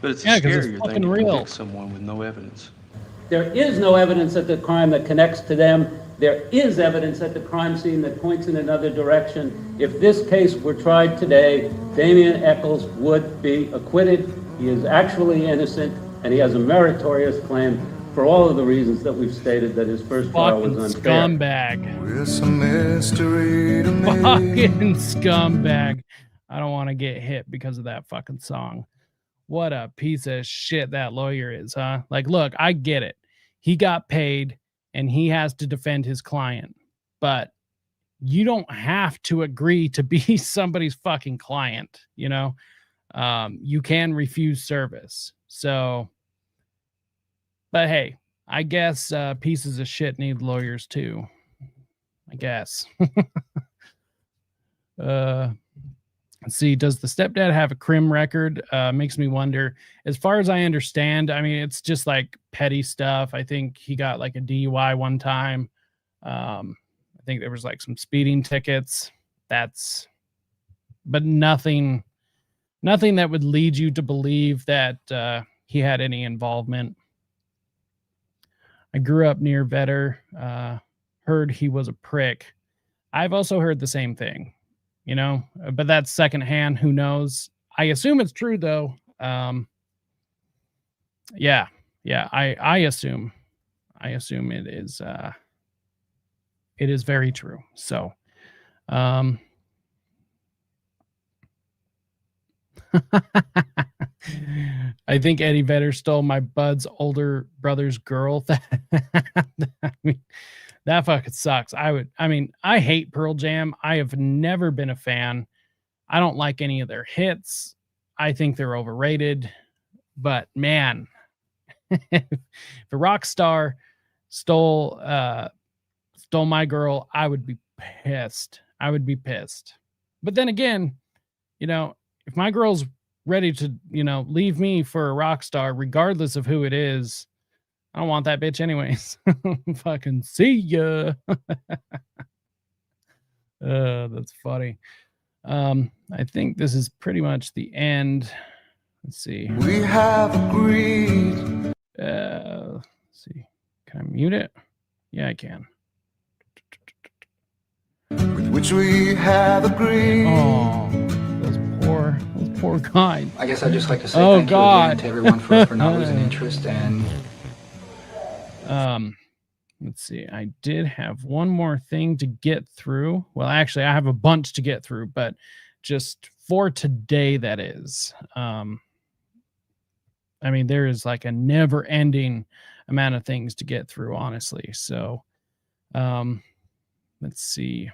But it's a scarier thing to convict someone with no evidence.
There is no evidence at the crime that connects to them. There is evidence at the crime scene that points in another direction. If this case were tried today, Damian Echols would be acquitted. He is actually innocent, and he has a meritorious claim for all of the reasons that we've stated that his first trial was unfair.
Scumbag.
It's a mystery to me.
Fucking scumbag. I don't want to get hit because of that fucking song. What a piece of shit that lawyer is, huh? Like, look, I get it. He got paid and he has to defend his client, but you don't have to agree to be somebody's fucking client, you know? You can refuse service. So, but hey, I guess pieces of shit need lawyers too. I guess. Let's see, does the stepdad have a crim record? Makes me wonder. As far as I understand, I mean, it's just like petty stuff. I think he got like a DUI one time. I think there was like some speeding tickets. But nothing that would lead you to believe that he had any involvement. I grew up near Vedder. Heard he was a prick. I've also heard the same thing. You know, but that's secondhand. Who knows? I assume it's true, though. Yeah. I assume it is. It is very true. So, I think Eddie Vedder stole my bud's older brother's girl. I mean, that fucking sucks. I hate Pearl Jam. I have never been a fan. I don't like any of their hits. I think they're overrated. But man, if a rock star stole my girl, I would be pissed. But then again, you know, if my girl's ready to, you know, leave me for a rock star, regardless of who it is, I don't want that bitch anyways. Fucking see ya. That's funny. I think this is pretty much the end. Let's see.
We have agreed.
Let's see. Can I mute it? Yeah, I can.
With which we have agreed.
Oh, those poor guys.
I guess I'd just like to say
thank
you again to everyone for not losing interest and
Let's see. I did have one more thing to get through. Well, actually, I have a bunch to get through, but just for today, that is. I mean, there is like a never-ending amount of things to get through, honestly. So, let's see.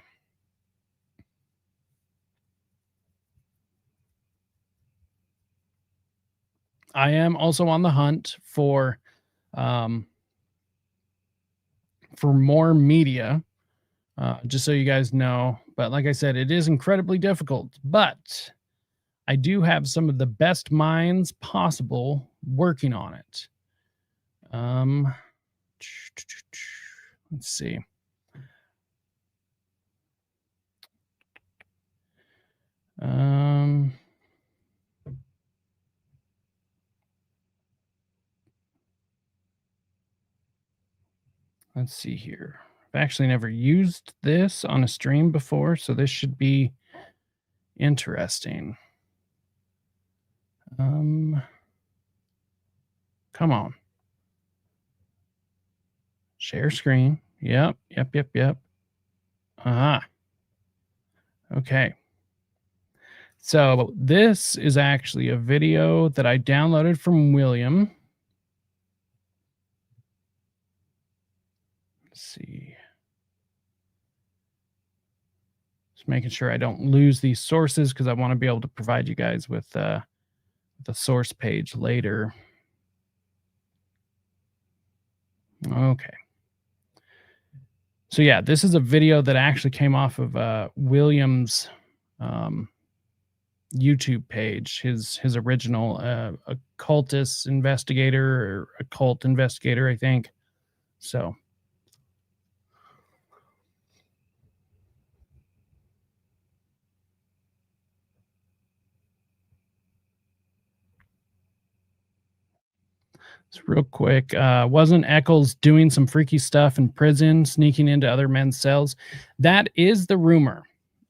I am also on the hunt for more media, just so you guys know. But like I said, it is incredibly difficult. But I do have some of the best minds possible working on it. Let's see. Let's see here. I've actually never used this on a stream before, so this should be interesting. Come on. Share screen. Yep. Okay. So this is actually a video that I downloaded from William. Let's see. Just making sure I don't lose these sources because I want to be able to provide you guys with the source page later. Okay. So yeah, this is a video that actually came off of William's YouTube page, his original occultist investigator or occult investigator, I think. So it's real quick. Wasn't Eccles doing some freaky stuff in prison, sneaking into other men's cells? That is the rumor.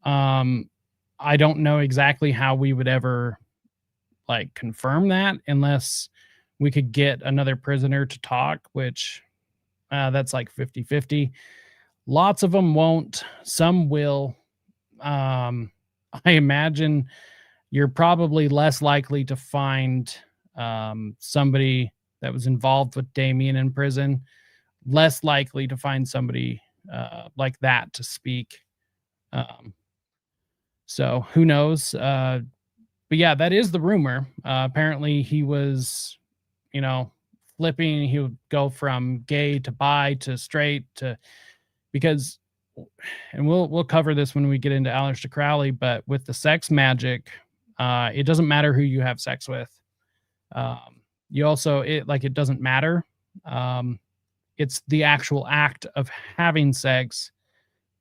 I don't know exactly how we would ever like confirm that unless we could get another prisoner to talk, which that's like 50-50. Lots of them won't. Some will. I imagine you're probably less likely to find somebody that was involved with Damien in prison, less likely to find somebody like that to speak. So who knows? But yeah, that is the rumor. Apparently he was, flipping. He would go from gay to bi to straight to, because, and we'll cover this when we get into Aleister Crowley, but with the sex magic, it doesn't matter who you have sex with. You also, it doesn't matter. It's the actual act of having sex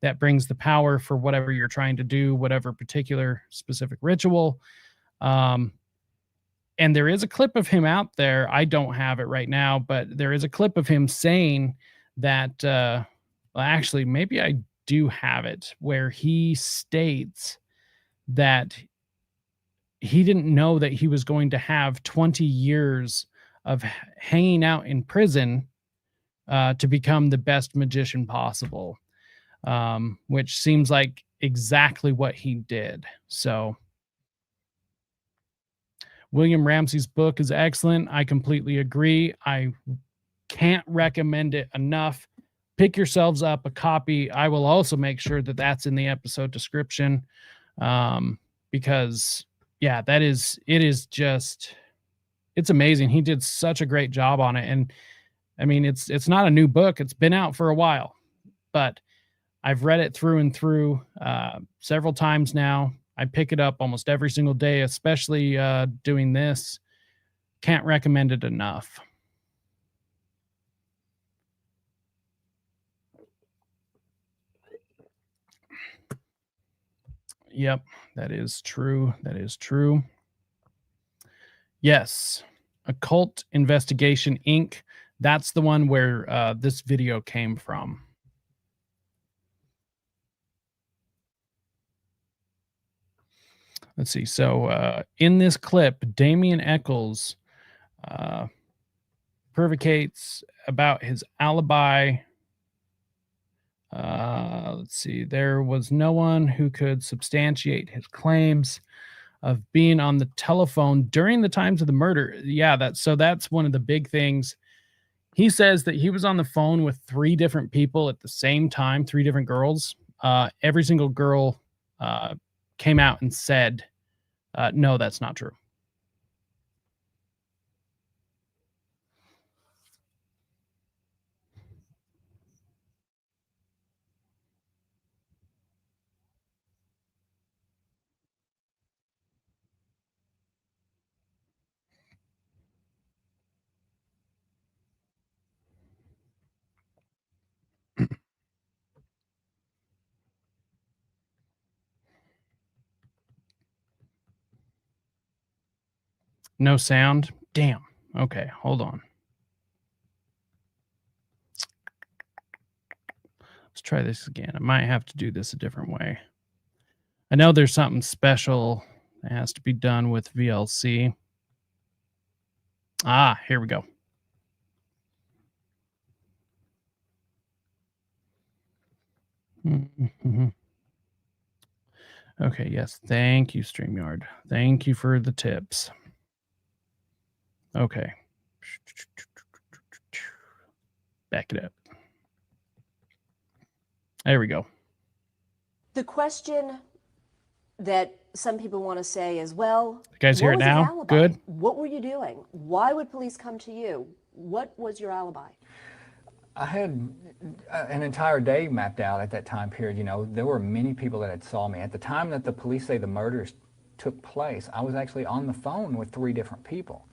that brings the power for whatever you're trying to do, whatever particular specific ritual. And there is a clip of him out there. I don't have it right now, but there is a clip of him saying that, well, actually, maybe I do have it, where he states that he didn't know that he was going to have 20 years of hanging out in prison to become the best magician possible, which seems like exactly what he did. So William Ramsey's book is excellent. I completely agree. I can't recommend it enough. Pick yourselves up a copy. I will also make sure that that's in the episode description, because yeah, it's amazing. He did such a great job on it. And I mean, it's not a new book. It's been out for a while, but I've read it through and through several times now. I pick it up almost every single day, especially doing this. Can't recommend it enough. Yep, that is true. That is true. Yes, Occult Investigation Inc. That's the one where this video came from. Let's see. So in this clip, Damien Eccles pervicates about his alibi. Let's see. There was no one who could substantiate his claims of being on the telephone during the times of the murder. Yeah, that's one of the big things. He says that he was on the phone with 3 different people at the same time, 3 different girls. Every single girl came out and said, no, that's not true. No sound? Damn. Okay, hold on. Let's try this again. I might have to do this a different way. I know there's something special that has to be done with VLC. Here we go. Okay, yes. Thank you, StreamYard. Thank you for the tips. Okay. Back it up. There we go.
The question that some people want to say is, well,
you guys hear it now? Good.
What were you doing? Why would police come to you? What was your alibi?
I had an entire day mapped out at that time period. You know, there were many people that had saw me. At the time that the police say the murders took place, I was actually on the phone with 3 different people.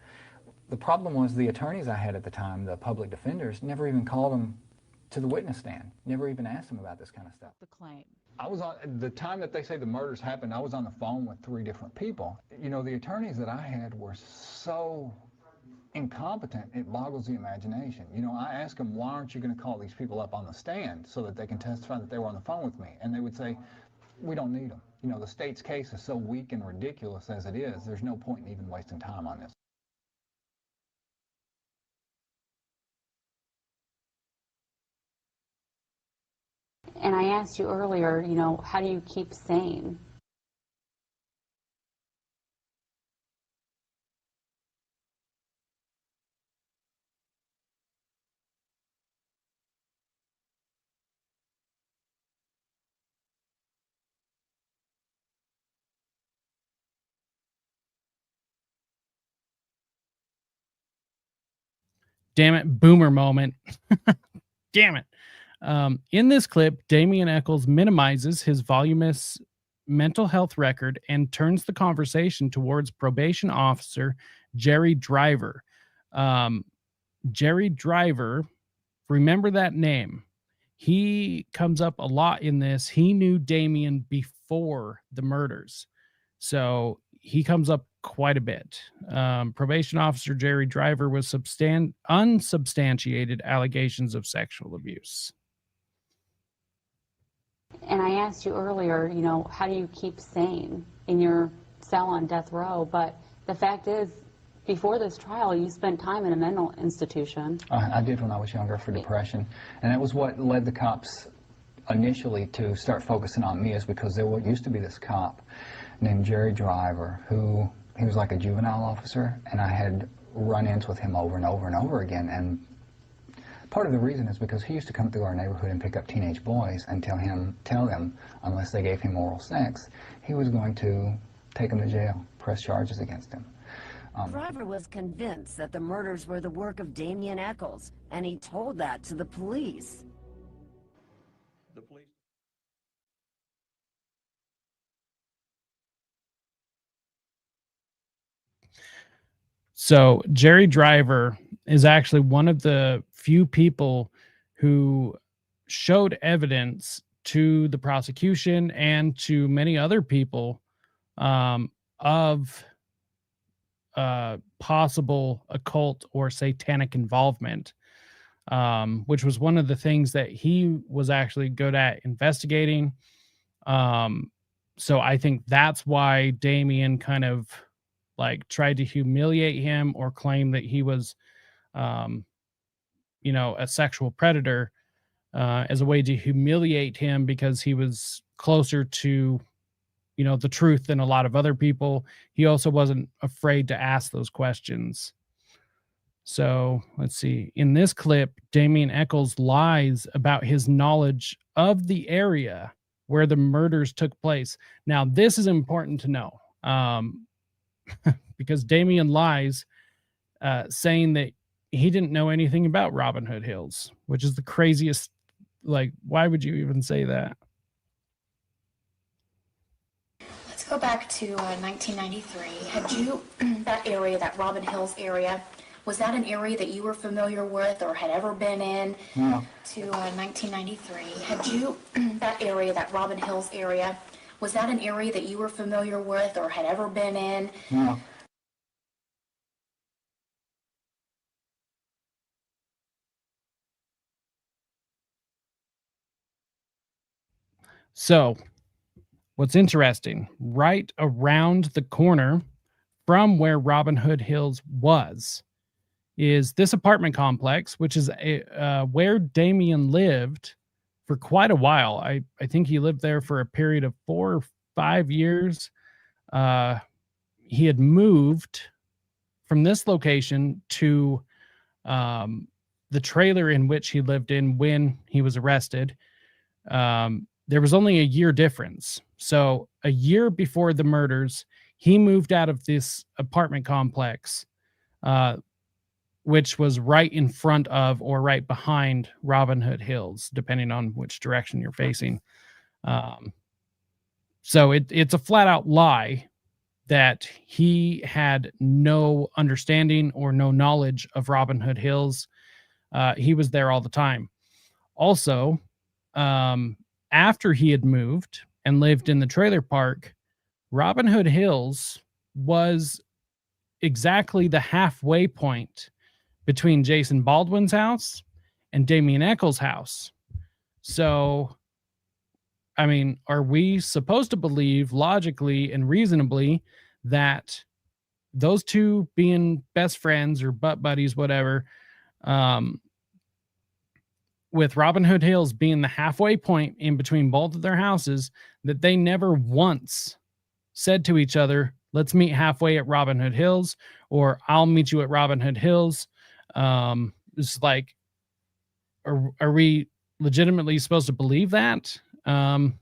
The problem was the attorneys I had at the time, the public defenders, never even called them to the witness stand, never even asked them about this kind of stuff.
The claim.
I was on, the time that they say the murders happened, I was on the phone with 3 different people. You know, the attorneys that I had were so incompetent, it boggles the imagination. You know, I asked them, why aren't you going to call these people up on the stand so that they can testify that they were on the phone with me? And they would say, we don't need them. You know, the state's case is so weak and ridiculous as it is, there's no point in even wasting time on this.
And I asked you earlier, you know, how do you keep sane?
Damn it, boomer moment. Damn it. In this clip, Damien Echols minimizes his voluminous mental health record and turns the conversation towards probation officer Jerry Driver. Jerry Driver, remember that name. He comes up a lot in this. He knew Damien before the murders. So he comes up quite a bit. Probation officer Jerry Driver was unsubstantiated allegations of sexual abuse.
And I asked you earlier, you know, how do you keep sane in your cell on death row? But the fact is, before this trial, you spent time in a mental institution.
I did when I was younger for depression. And that was what led the cops initially to start focusing on me, is because there used to be this cop named Jerry Driver, who he was like a juvenile officer, and I had run-ins with him over and over and over again. And part of the reason is because he used to come through our neighborhood and pick up teenage boys and tell them, unless they gave him oral sex, he was going to take them to jail, press charges against him.
Driver was convinced that the murders were the work of Damien Echols, and he told that to the police.
So Jerry Driver is actually one of the few people who showed evidence to the prosecution and to many other people of possible occult or satanic involvement, which was one of the things that he was actually good at investigating. So I think that's why Damien kind of like tried to humiliate him or claim that he was you know, a sexual predator as a way to humiliate him because he was closer to, you know, the truth than a lot of other people. He also wasn't afraid to ask those questions. So let's see. In this clip, Damien Echols lies about his knowledge of the area where the murders took place. Now, this is important to know because Damien lies saying that he didn't know anything about Robin Hood Hills, which is the craziest. Like, why would you even say that?
Let's go back to 1993. Had you, that area, that Robin Hills area, was that an area that you were familiar with or had ever been in?
No.
To 1993. Had you, that area, that Robin Hills area, was that an area that you were familiar with or had ever been in?
No.
So, what's interesting, right around the corner from where Robin Hood Hills was, is this apartment complex, which is where Damien lived for quite a while. I think he lived there for a period of 4 or 5 years. He had moved from this location to the trailer in which he lived in when he was arrested. There was only a year difference. So a year before the murders, he moved out of this apartment complex, which was right in front of or right behind Robin Hood Hills, depending on which direction you're facing. So it's a flat out lie that he had no understanding or no knowledge of Robin Hood Hills. He was there all the time. Also, after he had moved and lived in the trailer park, Robin Hood Hills was exactly the halfway point between Jason Baldwin's house and Damien Echols' house. So, I mean, are we supposed to believe logically and reasonably that those two being best friends or butt buddies, whatever, with Robin Hood Hills being the halfway point in between both of their houses, that they never once said to each other, let's meet halfway at Robin Hood Hills, or I'll meet you at Robin Hood Hills? It's like, are we legitimately supposed to believe that? And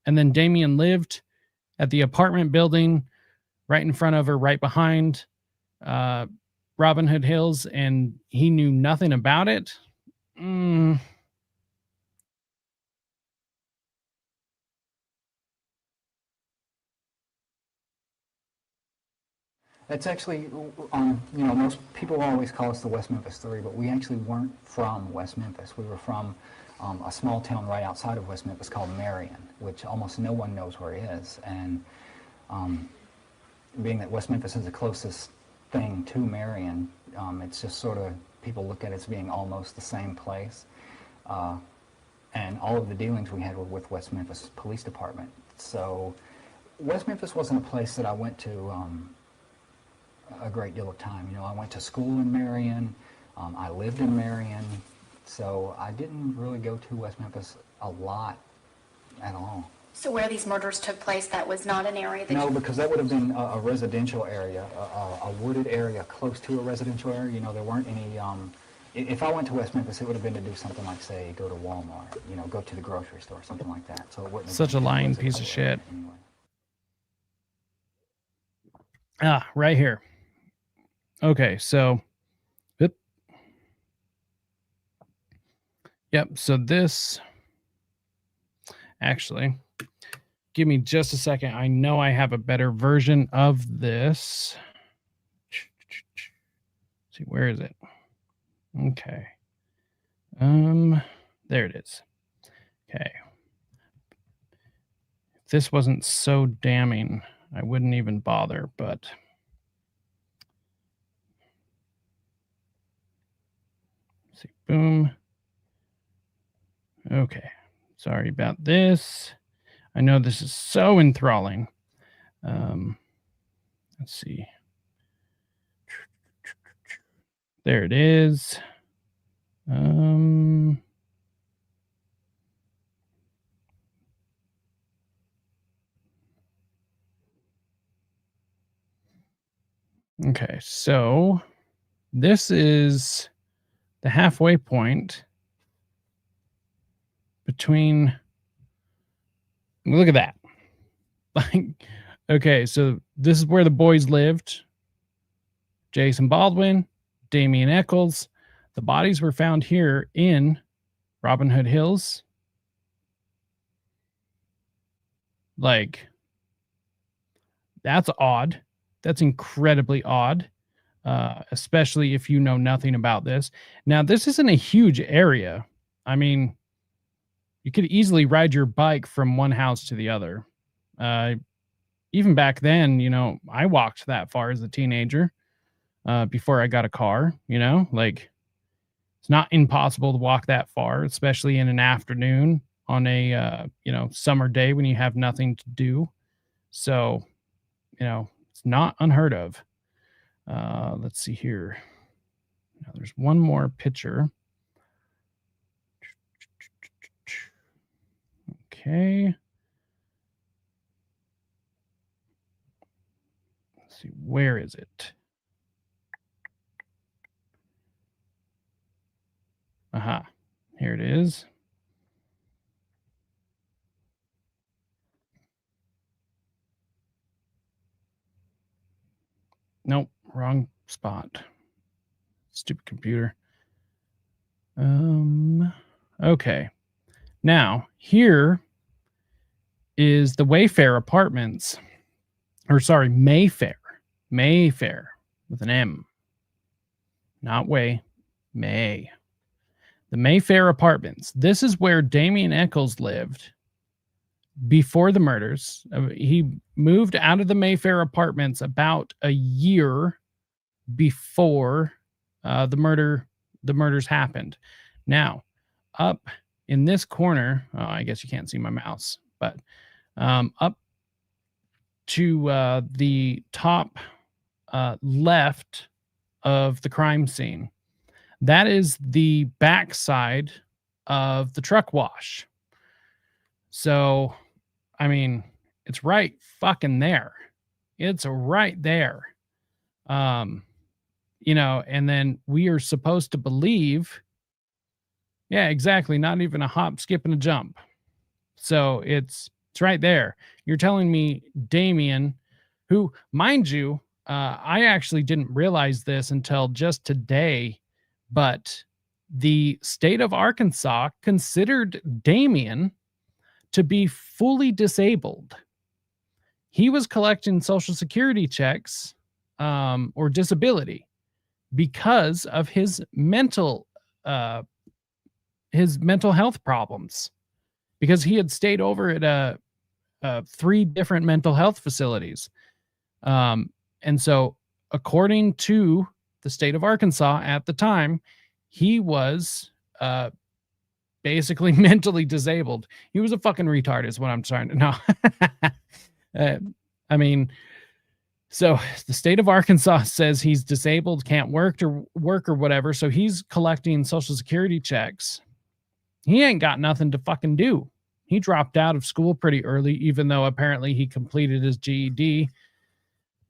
then Damien lived at the apartment building right in front of or right behind Robin Hood Hills, and he knew nothing about it.
It's actually, you know, most people always call us the West Memphis Three, but we actually weren't from West Memphis. We were from a small town right outside of West Memphis called Marion, which almost no one knows where it is. And being that West Memphis is the closest thing to Marion, it's just sort of, people look at it as being almost the same place. And all of the dealings we had were with West Memphis Police Department. So West Memphis wasn't a place that I went to a great deal of time. You know, I went to school in Marion, I lived in Marion, so I didn't really go to West Memphis a lot at all.
So where these murders took place, that was not an area that
No, because that would have been a residential area, a wooded area close to a residential area. You know, there weren't any, if I went to West Memphis, it would have been to do something like, say, go to Walmart, you know, go to the grocery store, something like that. So it wouldn't have
Such a
been
lying piece of shit.
anyway.
Right here. Okay, so yep, so this actually, give me just a second. I know I have a better version of this. Let's see, where is it? Okay. There it is. Okay. If this wasn't so damning, I wouldn't even bother, but let's see, boom. Okay. Sorry about this. I know this is so enthralling. Let's see. There it is. Okay, so this is the halfway point between, look at that. Like, okay, so this is where the boys lived. Jason Baldwin, Damian Eccles. The bodies were found here in Robin Hood Hills. Like, that's odd. That's incredibly odd, especially if you know nothing about this. Now, this isn't a huge area. I mean, you could easily ride your bike from one house to the other. Even back then, you know, I walked that far as a teenager before I got a car, you know, like it's not impossible to walk that far, especially in an afternoon on a, you know, summer day when you have nothing to do. So, you know, it's not unheard of. Let's see here. Now there's one more picture. Okay. Let's see, where is it? Aha, here it is. Nope, wrong spot. Stupid computer. Okay. Now, here is the Wayfair Apartments. Or sorry, Mayfair. Mayfair with an M. Not Way, May. The Mayfair Apartments. This is where Damian Eccles lived before the murders. He moved out of the Mayfair Apartments about a year before the murders happened. Now, up in this corner, I guess you can't see my mouse, but up to the top left of the crime scene, that is the backside of the truck wash. So, I mean, it's right fucking there. It's right there. You know, and then we are supposed to believe, yeah, exactly, not even a hop, skip, and a jump. So it's right there. You're telling me Damian, who, mind you, I actually didn't realize this until just today, but the state of Arkansas considered Damian to be fully disabled. He was collecting Social Security checks or disability because of his mental health problems, because he had stayed over at 3 different mental health facilities. And so according to the state of Arkansas at the time, he was basically mentally disabled. He was a fucking retard is what I'm trying to know. I mean, so the state of Arkansas says he's disabled, can't work or whatever. So he's collecting Social Security checks. He ain't got nothing to fucking do. He dropped out of school pretty early, even though apparently he completed his GED.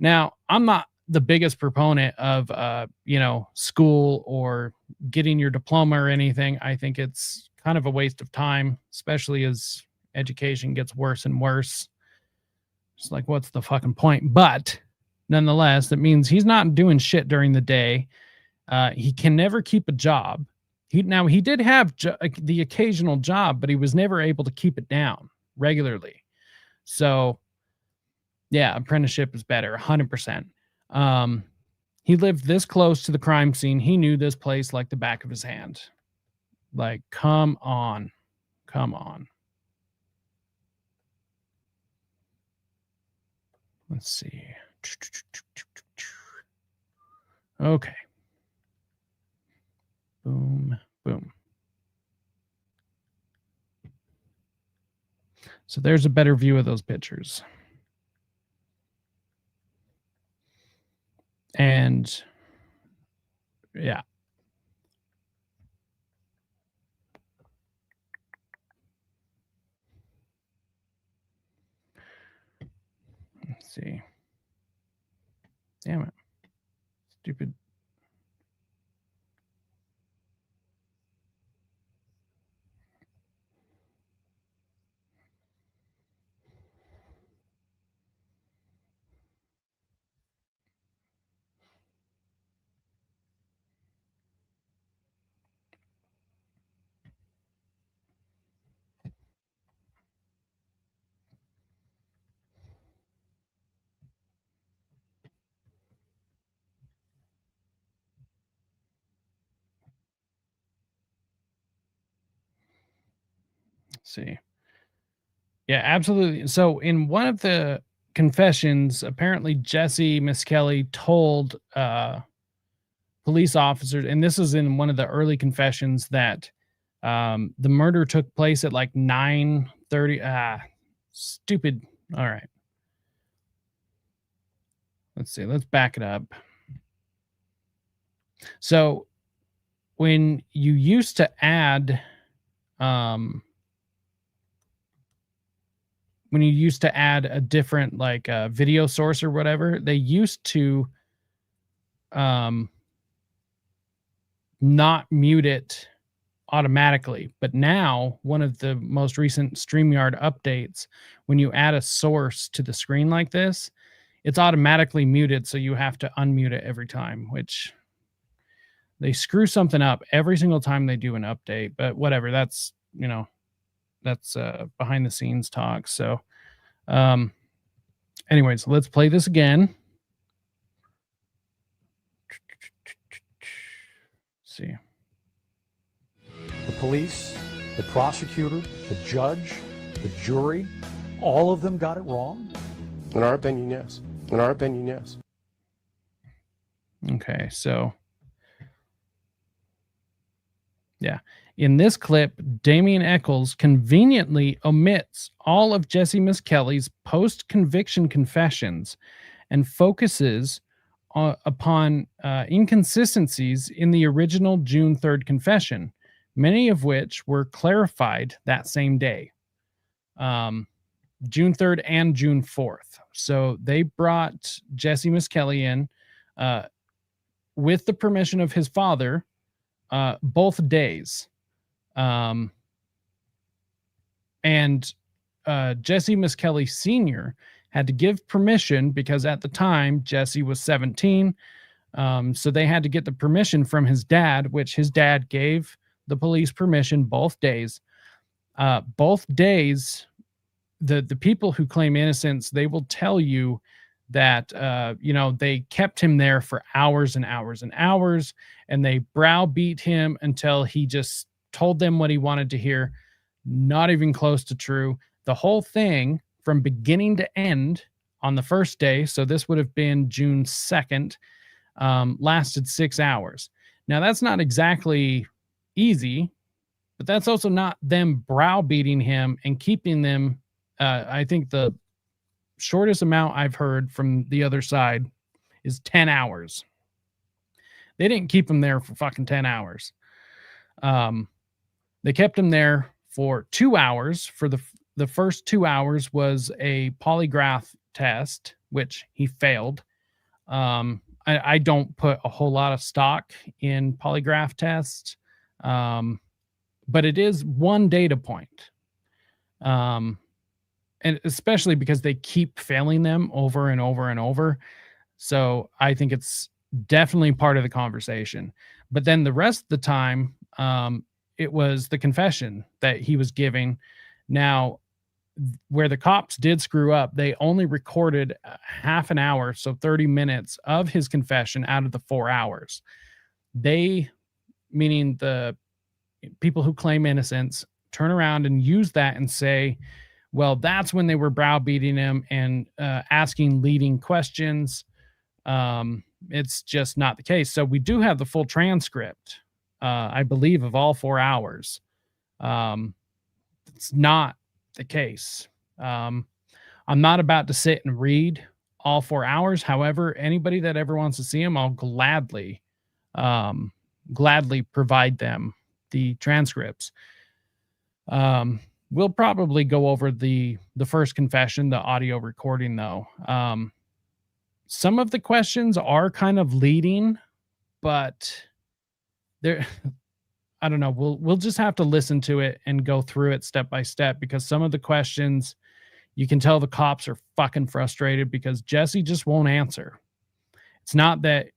Now, I'm not the biggest proponent of, you know, school or getting your diploma or anything. I think it's kind of a waste of time, especially as education gets worse and worse. It's like, what's the fucking point? But nonetheless, that means he's not doing shit during the day. He can never keep a job. He did have the occasional job, but he was never able to keep it down regularly. So, yeah, apprenticeship is better, 100%. He lived this close to the crime scene. He knew this place like the back of his hand. Like, come on. Come on. Let's see. Okay. Boom, boom. So there's a better view of those pictures. And yeah, Let's see. Damn it. Stupid. Let's see. Yeah, absolutely. So in one of the confessions, apparently Jesse McNelly told police officers, and this is in one of the early confessions, that the murder took place at like 9:30. Stupid. All right. Let's see. Let's back it up. So when you used to add a different like video source or whatever, they used to not mute it automatically. But now, one of the most recent StreamYard updates, when you add a source to the screen like this, it's automatically muted, so you have to unmute it every time, which they screw something up every single time they do an update. But whatever, that's, that's behind the scenes talk. So anyways, let's play this again. See.
The police, the prosecutor, the judge, the jury, all of them got it wrong?
In our opinion, yes. In our opinion, yes.
Okay, so yeah. In this clip, Damien Echols conveniently omits all of Jesse McNelly's post-conviction confessions and focuses upon inconsistencies in the original June 3rd confession, many of which were clarified that same day, June 3rd and June 4th. So they brought Jesse McNelly in with the permission of his father both days. And Jesse McNelly Sr. had to give permission because at the time Jesse was 17. So they had to get the permission from his dad, which his dad gave the police permission both days. Both days, the people who claim innocence, they will tell you that, they kept him there for hours and hours and hours, and they browbeat him until he just told them what he wanted to hear. Not even close to true. The whole thing from beginning to end on the first day, so this would have been June 2nd, lasted 6 hours. Now, that's not exactly easy, but that's also not them browbeating him and keeping them. I think the shortest amount I've heard from the other side is 10 hours. They didn't keep him there for fucking 10 hours. They kept him there for 2 hours. For the first 2 hours was a polygraph test, which he failed. I don't put a whole lot of stock in polygraph tests, but it is one data point. And especially because they keep failing them over and over and over. So I think it's definitely part of the conversation. But then the rest of the time, it was the confession that he was giving. Now, where the cops did screw up, they only recorded half an hour, so 30 minutes of his confession out of the 4 hours. They, meaning the people who claim innocence, turn around and use that and say, well, that's when they were browbeating him and asking leading questions. It's just not the case. So we do have the full transcript, I believe, of all 4 hours. It's not the case. I'm not about to sit and read all 4 hours. However, anybody that ever wants to see them, I'll gladly provide them the transcripts. We'll probably go over the first confession, the audio recording, though. Some of the questions are kind of leading, but there, I don't know. We'll just have to listen to it and go through it step by step, because some of the questions, you can tell the cops are fucking frustrated because Jesse just won't answer. It's not that,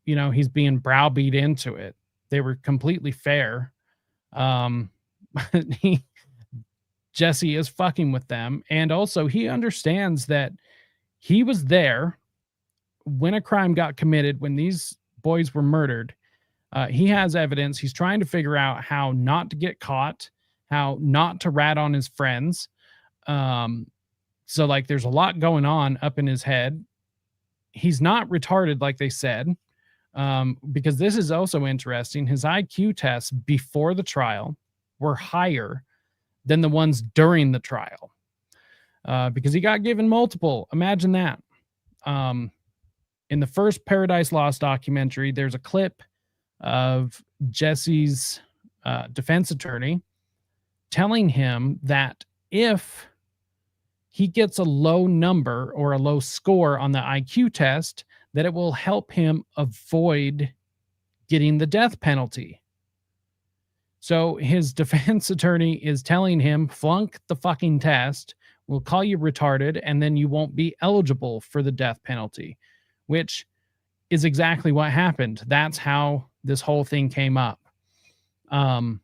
he's being browbeat into it. They were completely fair. Jesse is fucking with them. And also he understands that he was there when a crime got committed, when these boys were murdered. He has evidence. He's trying to figure out how not to get caught, how not to rat on his friends. So like there's a lot going on up in his head. He's not retarded like they said, because this is also interesting. His IQ tests before the trial were higher than the ones during the trial, because he got given multiple. Imagine that. In the first Paradise Lost documentary, there's a clip of Jesse's defense attorney telling him that if he gets a low number or a low score on the IQ test, that it will help him avoid getting the death penalty. So his defense attorney is telling him, flunk the fucking test, we'll call you retarded, and then you won't be eligible for the death penalty, which is exactly what happened. That's how this whole thing came up. And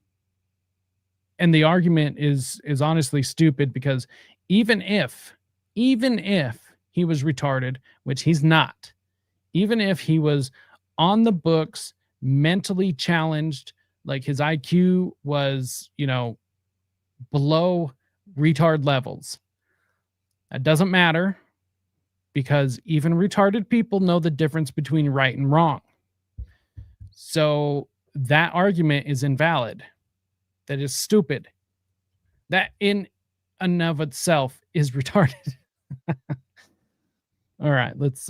the argument is honestly stupid, because even if he was retarded, which he's not, even if he was on the books, mentally challenged, like his IQ was, below retard levels, that doesn't matter, because even retarded people know the difference between right and wrong. So that argument is invalid. That is stupid. That in and of itself is retarded. All right, let's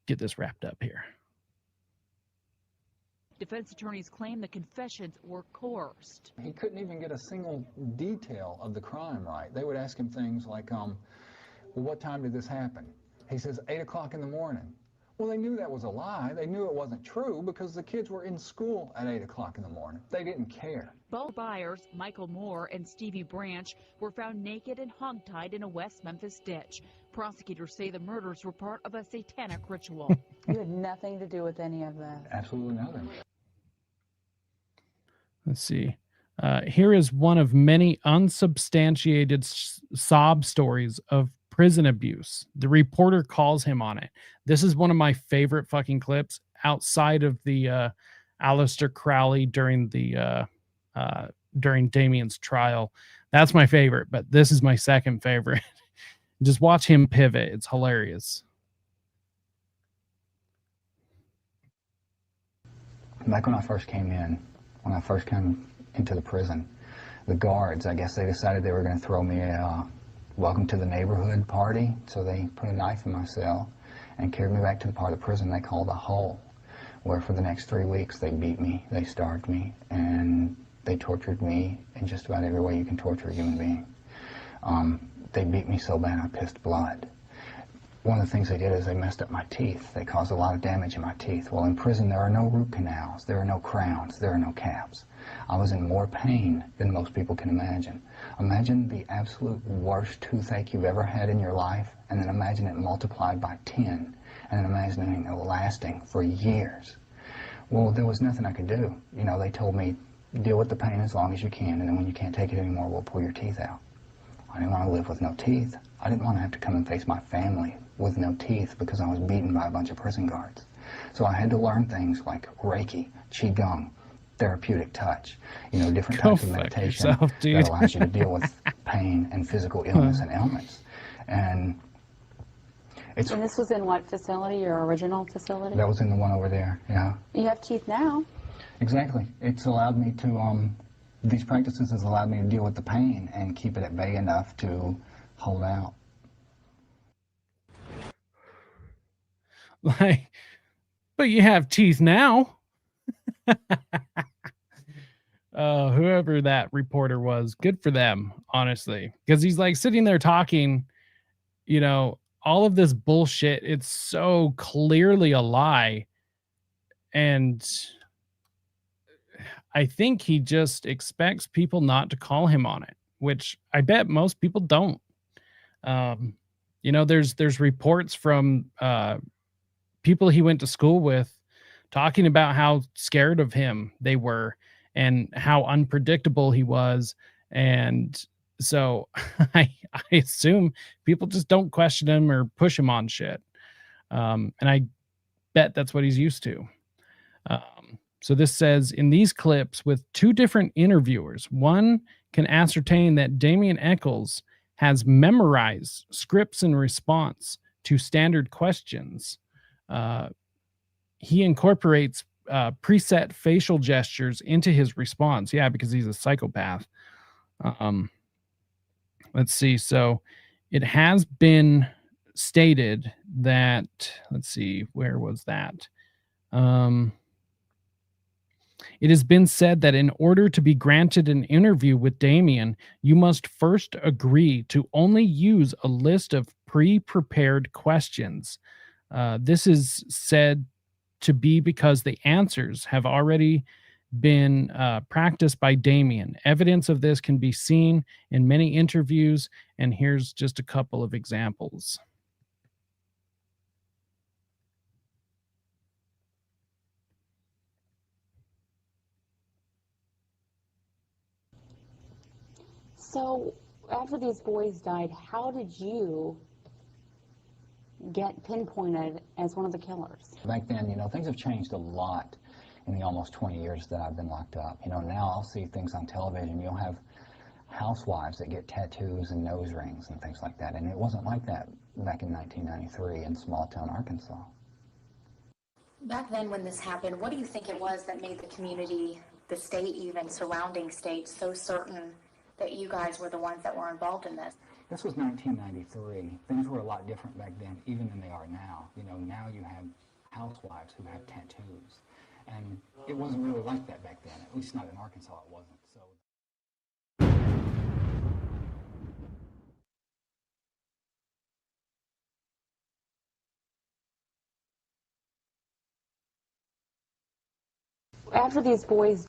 get this wrapped up here.
Defense attorneys claim the confessions were coerced.
He couldn't even get a single detail of the crime right. They would ask him things like, well, what time did this happen? He says 8 o'clock in the morning. Well, they knew that was a lie. They knew it wasn't true because the kids were in school at 8 o'clock in the morning. They didn't care.
Both buyers, Michael Moore and Stevie Branch, were found naked and hogtied in a West Memphis ditch. Prosecutors say the murders were part of a satanic ritual.
You had nothing to do with any of that.
Absolutely nothing.
Let's see. Here is one of many unsubstantiated sob stories of prison abuse. The reporter calls him on it. This is one of my favorite fucking clips outside of the Aleister Crowley during Damien's trial. That's my favorite, but this is my second favorite. Just watch him pivot. It's hilarious.
Back when I first came into the prison, the guards, I guess they decided they were going to throw me a welcome to the neighborhood party. So they put a knife in my cell and carried me back to the part of the prison they called the hole, where for the next 3 weeks they beat me, they starved me, and they tortured me in just about every way you can torture a human being. They beat me so bad I pissed blood. One of the things they did is they messed up my teeth. They caused a lot of damage in my teeth. Well, in prison there are no root canals, there are no crowns, there are no caps. I was in more pain than most people can imagine. Imagine the absolute worst toothache you've ever had in your life, and then imagine it multiplied by 10, and then imagine it lasting for years. Well, there was nothing I could do. They told me, deal with the pain as long as you can, and then when you can't take it anymore, we'll pull your teeth out. I didn't want to live with no teeth. I didn't want to have to come and face my family with no teeth because I was beaten by a bunch of prison guards. So I had to learn things like Reiki, Qigong, therapeutic touch, different types of meditation that allows you to deal with pain and physical illness and ailments. And
this was in what facility, your original facility?
That was in the one over there, yeah.
You have teeth now.
Exactly. It's allowed me to, these practices has allowed me to deal with the pain and keep it at bay enough to hold out.
But you have teeth now. Whoever that reporter was, good for them, honestly, because he's like sitting there talking, all of this bullshit. It's so clearly a lie. And I think he just expects people not to call him on it, which I bet most people don't. There's reports from people he went to school with talking about how scared of him they were and how unpredictable he was. And so I assume people just don't question him or push him on shit. And I bet that's what he's used to. So this says, in these clips with two different interviewers, one can ascertain that Damien Echols has memorized scripts in response to standard questions. He incorporates preset facial gestures into his response. Yeah, because he's a psychopath. Let's see. So it has been stated that, let's see, where was that? It has been said that in order to be granted an interview with Damien, you must first agree to only use a list of pre-prepared questions. This is said to be because the answers have already been practiced by Damien. Evidence of this can be seen in many interviews, and here's just a couple of examples.
So after these boys died, how did you get pinpointed as one of the killers?
Back then, things have changed a lot in the almost 20 years that I've been locked up. Now I'll see things on television. You'll have housewives that get tattoos and nose rings and things like that. And it wasn't like that back in 1993 in small town Arkansas.
Back then when this happened, what do you think it was that made the community, the state even, surrounding states, so certain that you guys were the ones that were involved in this?
This was 1993. Things were a lot different back then, even than they are now. Now you have housewives who have tattoos. And it wasn't really like that back then, at least not in Arkansas it wasn't. So.
After these boys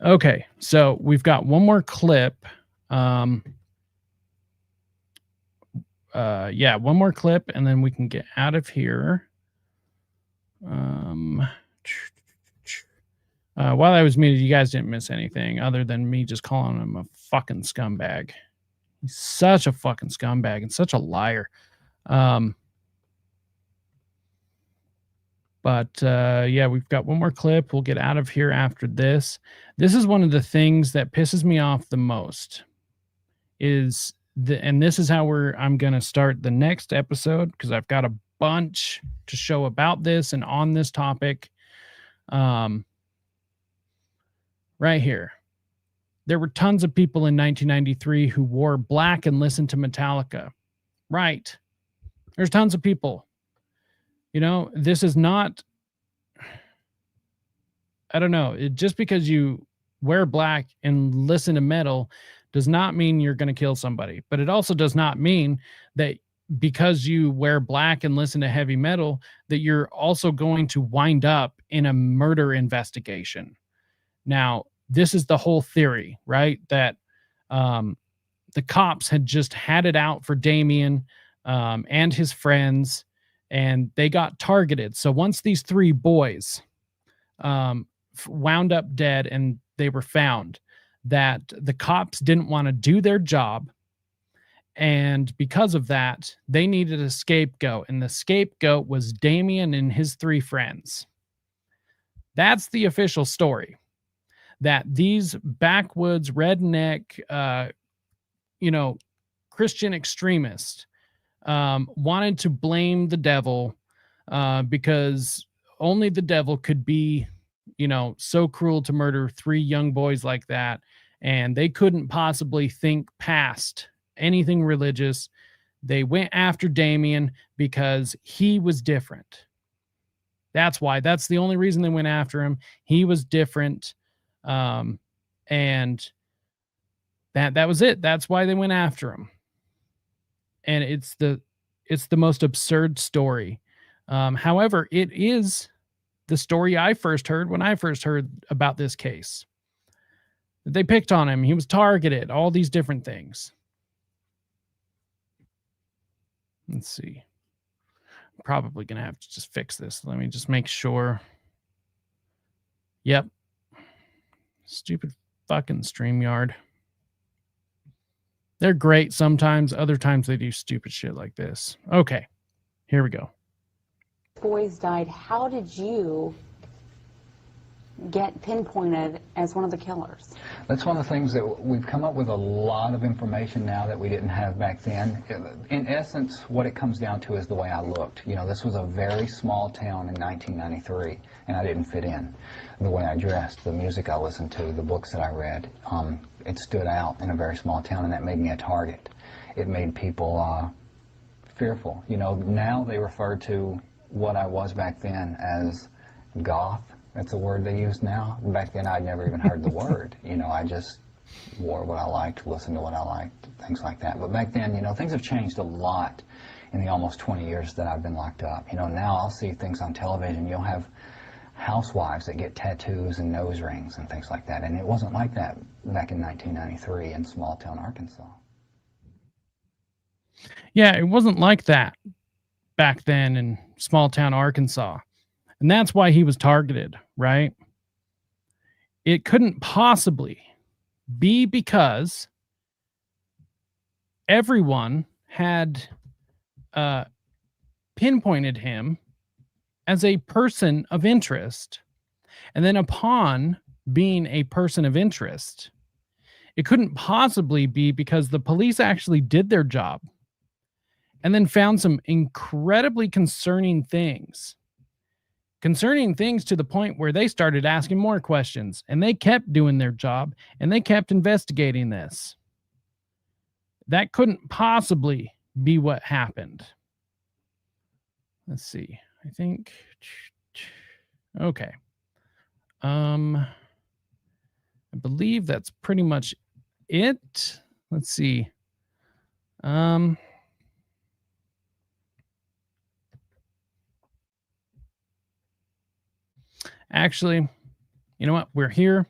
Okay, so we've got one more clip. One more clip, and then we can get out of here. While I was muted, you guys didn't miss anything other than me just calling him a fucking scumbag. He's such a fucking scumbag and such a liar. Yeah, we've got one more clip. We'll get out of here after this. This is one of the things that pisses me off the most. And this is how I'm going to start the next episode, because I've got a bunch to show about this and on this topic. Right here. There were tons of people in 1993 who wore black and listened to Metallica. Right. There's tons of people. This is not, I don't know. Just because you wear black and listen to metal does not mean you're going to kill somebody. But it also does not mean that because you wear black and listen to heavy metal, that you're also going to wind up in a murder investigation. Now, this is the whole theory, right? That the cops had just had it out for Damien and his friends, and they got targeted. So once these three boys wound up dead and they were found, that the cops didn't want to do their job, And because of that, they needed a scapegoat, and the scapegoat was Damien and his 3 friends. That's the official story. That these backwoods, redneck, Christian extremists wanted to blame the devil because only the devil could be, so cruel to murder 3 young boys like that. And they couldn't possibly think past anything religious. They went after Damien because he was different. That's why. That's the only reason they went after him. He was different. And that was it. That's why they went after him. And it's the most absurd story. However, it is the story I first heard when I first heard about this case. They picked on him. He was targeted. All these different things. Let's see. I'm probably going to have to just fix this. Let me just make sure. Yep. Stupid fucking StreamYard. They're great sometimes. Other times they do stupid shit like this. Okay. Here we go.
Boys died. How did you get pinpointed as one of the killers?
That's one of the things that we've come up with a lot of information now that we didn't have back then. In essence, what it comes down to is the way I looked. This was a very small town in 1993, and I didn't fit in. The way I dressed, the music I listened to, the books that I read, it stood out in a very small town, and that made me a target. It made people fearful. Now they refer to what I was back then as goth. That's a word they use now. Back then, I'd never even heard the word. I just wore what I liked, listened to what I liked, things like that. But back then, things have changed a lot in the almost 20 years that I've been locked up. Now I'll see things on television. You'll have housewives that get tattoos and nose rings and things like that. And it wasn't like that back in 1993 in small town Arkansas.
Yeah, it wasn't like that back then in small town Arkansas. And that's why he was targeted, right? It couldn't possibly be because everyone had pinpointed him as a person of interest. And then upon being a person of interest, it couldn't possibly be because the police actually did their job and then found some incredibly concerning things to the point where they started asking more questions, and they kept doing their job, and they kept investigating this. That couldn't possibly be what happened. Let's see. I think. Okay. I believe that's pretty much it. Let's see. Actually, you know what? We're here.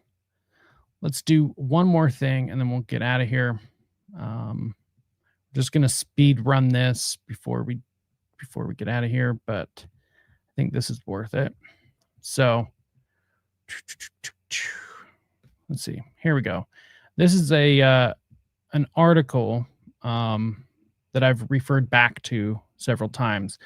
Let's do one more thing, and then we'll get out of here. Just going to speed run this before we get out of here, but I think this is worth it. So, let's see. Here we go. This is an article that I've referred back to several times.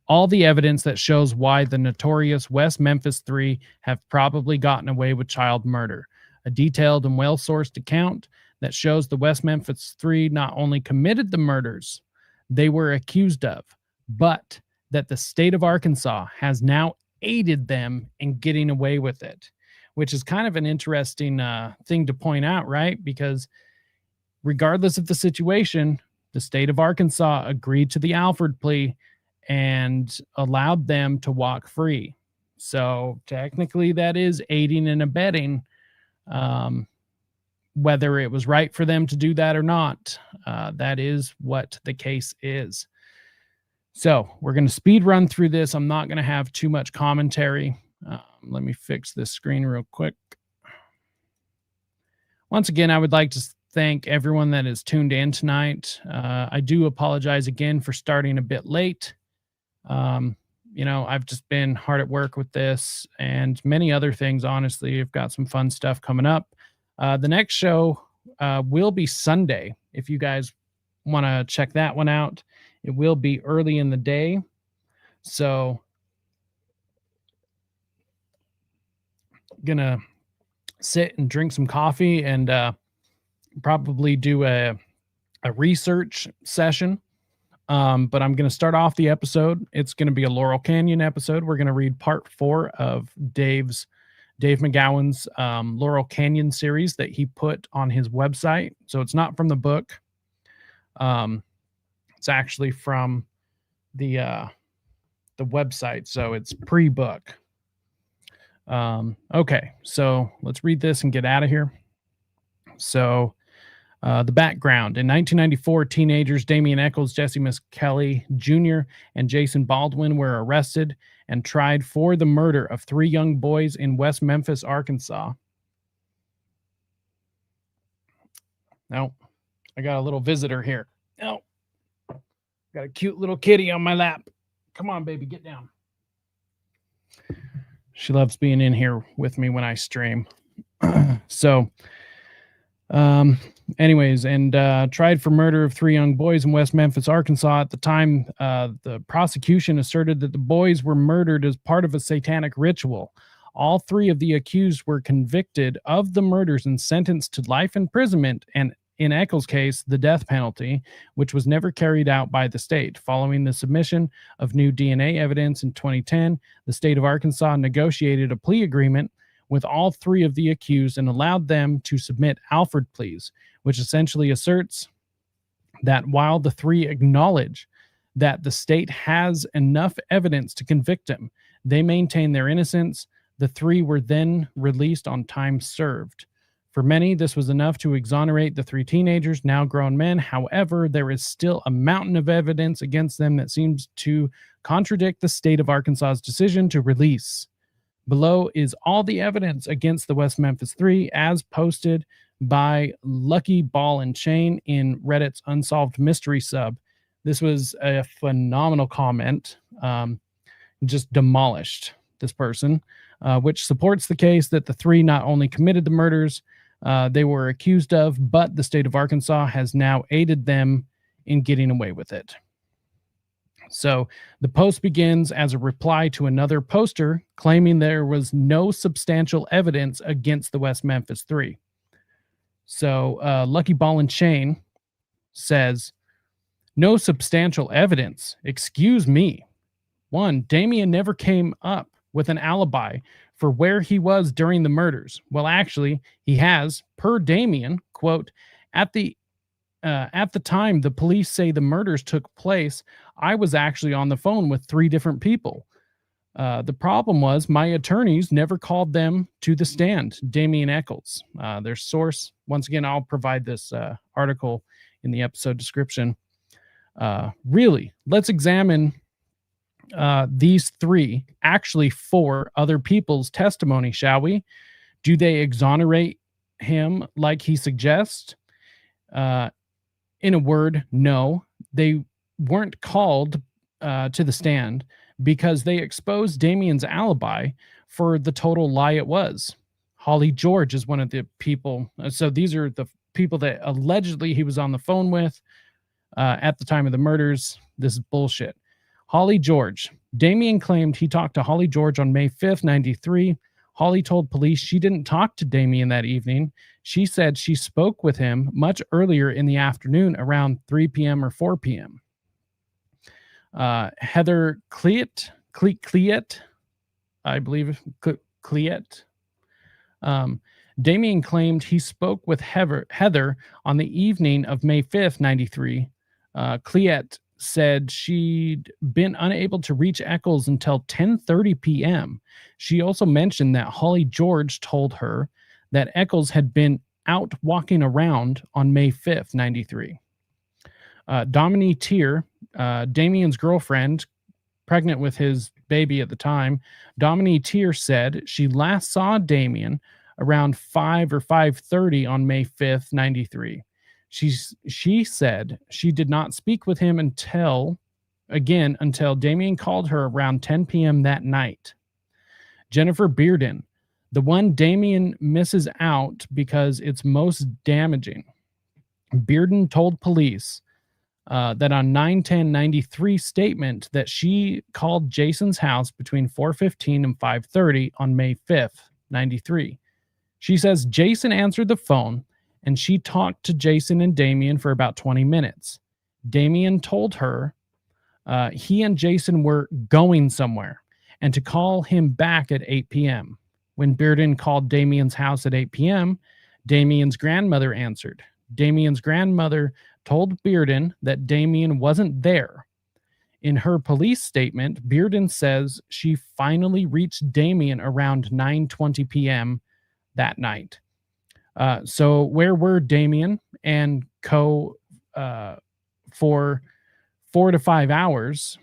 All the evidence that shows why the notorious West Memphis 3 have probably gotten away with child murder. A detailed and well-sourced account that shows the West Memphis 3 not only committed the murders they were accused of, but that the state of Arkansas has now aided them in getting away with it, which is kind of an interesting thing to point out, right? Because regardless of the situation, the state of Arkansas agreed to the Alford plea and allowed them to walk free. So technically that is aiding and abetting, whether it was right for them to do that or not. That is what the case is. So we're going to speed run through this. I'm not going to have too much commentary. Let me fix this screen real quick. Once again, I would like to thank everyone that is tuned in tonight. I do apologize again for starting a bit late. I've just been hard at work with this and many other things. Honestly, I've got some fun stuff coming up. The next show will be Sunday. If you guys want to check that one out. It will be early in the day. So gonna sit and drink some coffee and probably do a research session. But I'm going to start off the episode. It's going to be a Laurel Canyon episode. We're going to read part 4 of Dave McGowan's Laurel Canyon series that he put on his website. So it's not from the book. It's actually from the website. So it's pre-book. Okay, so let's read this and get out of here. So the background. In 1994, teenagers Damian Eccles, Jesse McNelly Jr., and Jason Baldwin were arrested and tried for the murder of 3 young boys in West Memphis, Arkansas. No, I got a little visitor here. No, got a cute little kitty on my lap. Come on, baby, get down. She loves being in here with me when I stream. So, anyways, and tried for murder of 3 young boys in West Memphis, Arkansas. At the time, the prosecution asserted that the boys were murdered as part of a satanic ritual. All 3 of the accused were convicted of the murders and sentenced to life imprisonment, and in Eccles' case, the death penalty, which was never carried out by the state. Following the submission of new DNA evidence in 2010, the state of Arkansas negotiated a plea agreement with all 3 of the accused and allowed them to submit Alford pleas, which essentially asserts that while the 3 acknowledge that the state has enough evidence to convict them, they maintain their innocence. The 3 were then released on time served. For many, this was enough to exonerate the 3 teenagers, now grown men. However, there is still a mountain of evidence against them that seems to contradict the state of Arkansas's decision to release. Below is all the evidence against the West Memphis 3 as posted by Lucky Ball and Chain in Reddit's Unsolved Mystery sub. This was a phenomenal comment. Just demolished this person, which supports the case that the 3 not only committed the murders they were accused of, but the state of Arkansas has now aided them in getting away with it. So the post begins as a reply to another poster claiming there was no substantial evidence against the West Memphis 3. So Lucky Ball and Chain says, no substantial evidence. Excuse me. 1, Damian never came up with an alibi for where he was during the murders. Well, actually, he has, per Damian, quote, at the time the police say the murders took place, I was actually on the phone with 3 different people. The problem was my attorneys never called them to the stand. Damian Eccles. Their source, once again, I'll provide this article in the episode description. Really, let's examine these 3, actually 4 other people's testimony, shall we? Do they exonerate him like he suggests? In a word, no. They weren't called to the stand because they exposed Damian's alibi for the total lie it was. Holly George is one of the people. So these are the people that allegedly he was on the phone with at the time of the murders. This is bullshit. Holly George. Damian claimed he talked to Holly George on May 5th, 93. Holly told police she didn't talk to Damian that evening. She said she spoke with him much earlier in the afternoon around 3 p.m. or 4 p.m. Heather Cleat, I believe, Cleat. Damian claimed he spoke with Heather on the evening of May 5th, 93. Cleat said she'd been unable to reach Eccles until 10:30 p.m. She also mentioned that Holly George told her that Eccles had been out walking around on May 5th, 93. Dominique Tier, Damian's girlfriend, pregnant with his baby at the time, Dominique Tier said she last saw Damian around 5 or 5:30 on May 5th, 93. She said she did not speak with him until Damian called her around 10 p.m. that night. Jennifer Bearden, the one Damian misses out because it's most damaging. Bearden told police that on 9/10/93 statement that she called Jason's house between 4:15 and 5:30 on May 5th, 93. She says Jason answered the phone and she talked to Jason and Damien for about 20 minutes. Damien told her he and Jason were going somewhere and to call him back at 8 p.m. When Bearden called Damien's house at 8 p.m., Damien's grandmother answered. Damien's grandmother told Bearden that Damien wasn't there. In her police statement, Bearden says she finally reached Damien around 9:20 p.m. that night. So where were Damien and co for 4 to 5 hours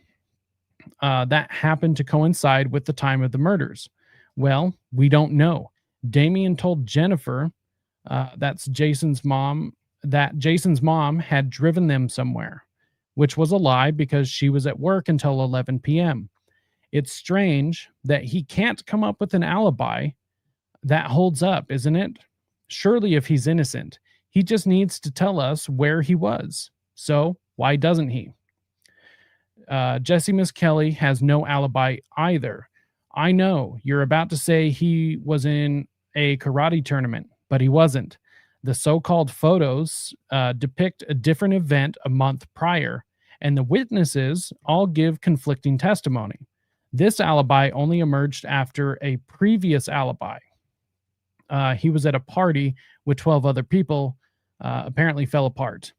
that happened to coincide with the time of the murders? Well, we don't know. Damien told Jennifer, that's Jason's mom, that Jason's mom had driven them somewhere, which was a lie because she was at work until 11 p.m. It's strange that he can't come up with an alibi that holds up, isn't it? Surely if he's innocent, he just needs to tell us where he was. So why doesn't he? Jesse McNelly has no alibi either. I know you're about to say he was in a karate tournament, but he wasn't. The so-called photos depict a different event a month prior, and the witnesses all give conflicting testimony. This alibi only emerged after a previous alibi. He was at a party with 12 other people, apparently fell apart.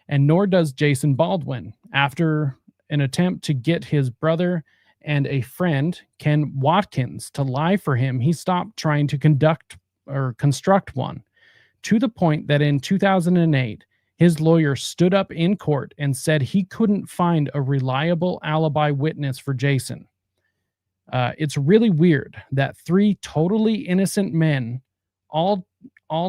And nor does Jason Baldwin. After an attempt to get his brother and a friend, Ken Watkins, to lie for him, he stopped trying to construct one, to the point that in 2008, his lawyer stood up in court and said he couldn't find a reliable alibi witness for Jason. It's really weird that 3 totally innocent men all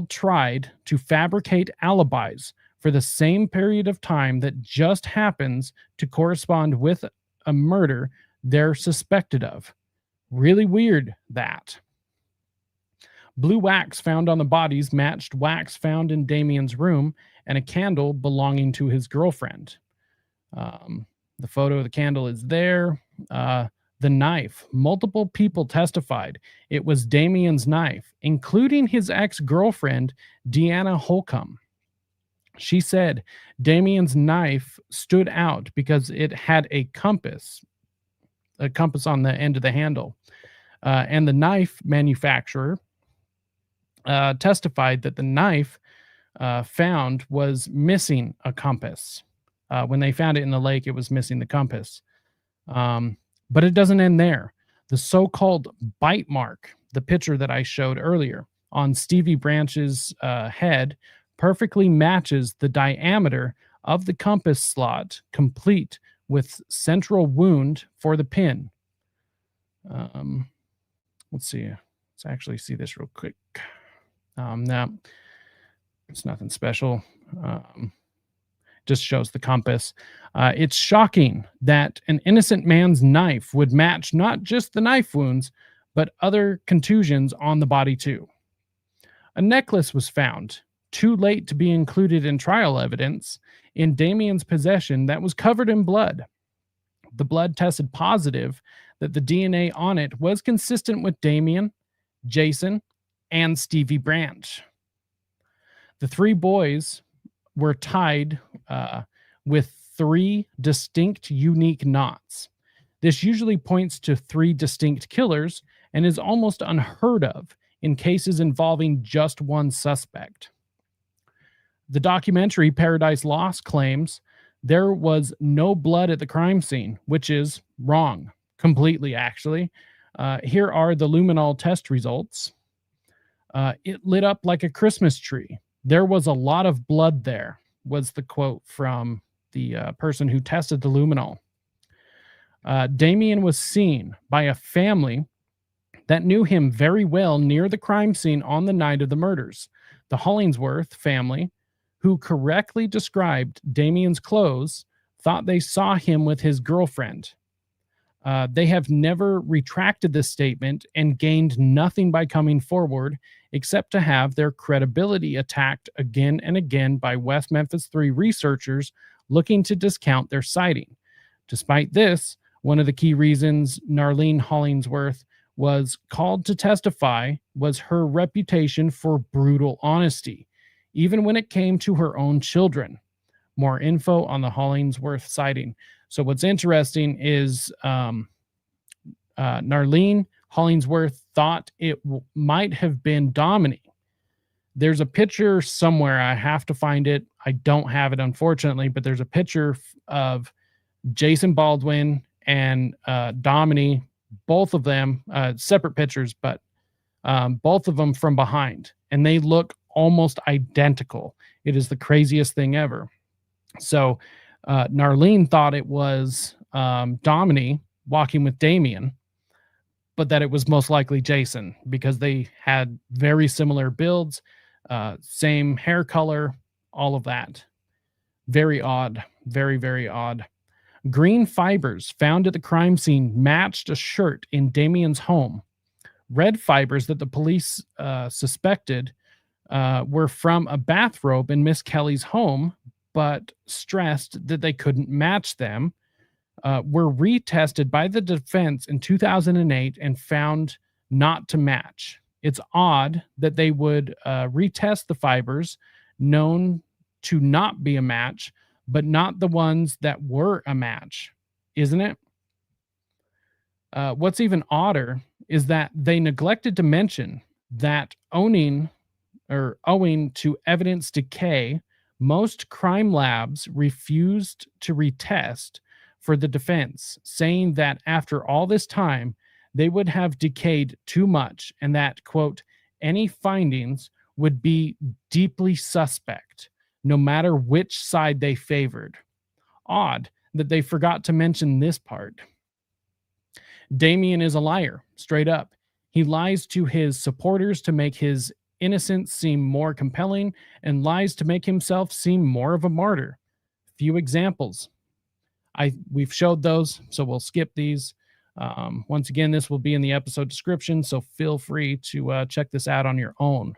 tried to fabricate alibis for the same period of time that just happens to correspond with a murder they're suspected of. Really weird that. Blue wax found on the bodies matched wax found in Damien's room and a candle belonging to his girlfriend. The photo of the candle is there. The knife. Multiple people testified it was Damien's knife, including his ex-girlfriend, Deanna Holcomb. She said Damien's knife stood out because it had a compass on the end of the handle. And the knife manufacturer testified that the knife found was missing a compass. When they found it in the lake, it was missing the compass. But it doesn't end there. The so-called bite mark, the picture that I showed earlier on Stevie Branch's head, perfectly matches the diameter of the compass slot, complete with central wound for the pin. Let's see. Let's actually see this real quick. Now, it's nothing special. Just shows the compass. It's shocking that an innocent man's knife would match not just the knife wounds, but other contusions on the body too. A necklace was found, too late to be included in trial evidence, in Damien's possession that was covered in blood. The blood tested positive that the DNA on it was consistent with Damien, Jason, and Stevie Branch. The 3 boys were tied with 3 distinct, unique knots. This usually points to 3 distinct killers and is almost unheard of in cases involving just one suspect. The documentary Paradise Lost claims there was no blood at the crime scene, which is wrong, completely actually. Here are the luminol test results. It lit up like a Christmas tree. There was a lot of blood there, was the quote from the person who tested the luminol. Damien was seen by a family that knew him very well near the crime scene on the night of the murders. The Hollingsworth family, who correctly described Damien's clothes, thought they saw him with his girlfriend. They have never retracted this statement and gained nothing by coming forward except to have their credibility attacked again and again by West Memphis 3 researchers looking to discount their sighting. Despite this, one of the key reasons Narlene Hollingsworth was called to testify was her reputation for brutal honesty, even when it came to her own children. More info on the Hollingsworth sighting. So what's interesting is Narlene Hollingsworth thought it might have been Domini. There's a picture somewhere. I have to find it. I don't have it, unfortunately, but there's a picture of Jason Baldwin and Domini, both of them, separate pictures, but both of them from behind, and they look almost identical. It is the craziest thing ever. So Narlene thought it was Domini walking with Damien, but that it was most likely Jason because they had very similar builds, same hair color, all of that. Very odd. Very, very odd. Green fibers found at the crime scene matched a shirt in Damien's home. Red fibers that the police suspected were from a bathrobe in Miss Kelly's home, but stressed that they couldn't match them, were retested by the defense in 2008 and found not to match. It's odd that they would retest the fibers known to not be a match, but not the ones that were a match, isn't it? What's even odder is that they neglected to mention that owing to evidence decay, most crime labs refused to retest for the defense, saying that after all this time, they would have decayed too much and that, quote, any findings would be deeply suspect, no matter which side they favored. Odd that they forgot to mention this part. Damien is a liar, straight up. He lies to his supporters to make his innocence seem more compelling and lies to make himself seem more of a martyr. Few examples. We've showed those, so we'll skip these. Once again, this will be in the episode description, so feel free to check this out on your own.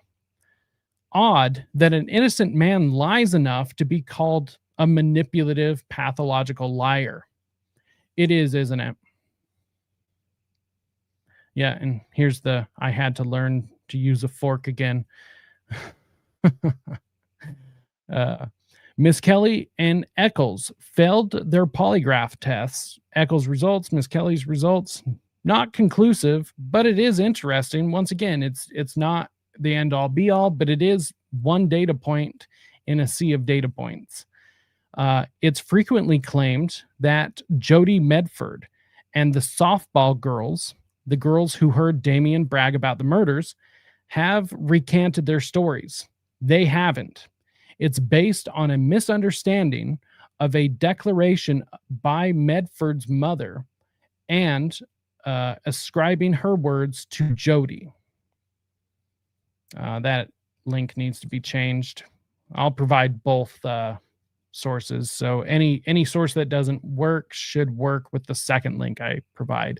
Odd that an innocent man lies enough to be called a manipulative, pathological liar. It is, isn't it? Yeah, and here's I had to learn to use a fork again. Miss Kelly and Eccles failed their polygraph tests. Eccles' results, Miss Kelly's results, not conclusive, but it is interesting. Once again, it's not the end-all be-all, but it is one data point in a sea of data points. It's frequently claimed that Jody Medford and the softball girls, the girls who heard Damien brag about the murders, have recanted their stories. They haven't. It's based on a misunderstanding of a declaration by Medford's mother and ascribing her words to Jody. That link needs to be changed. I'll provide both sources. So any source that doesn't work should work with the second link I provide.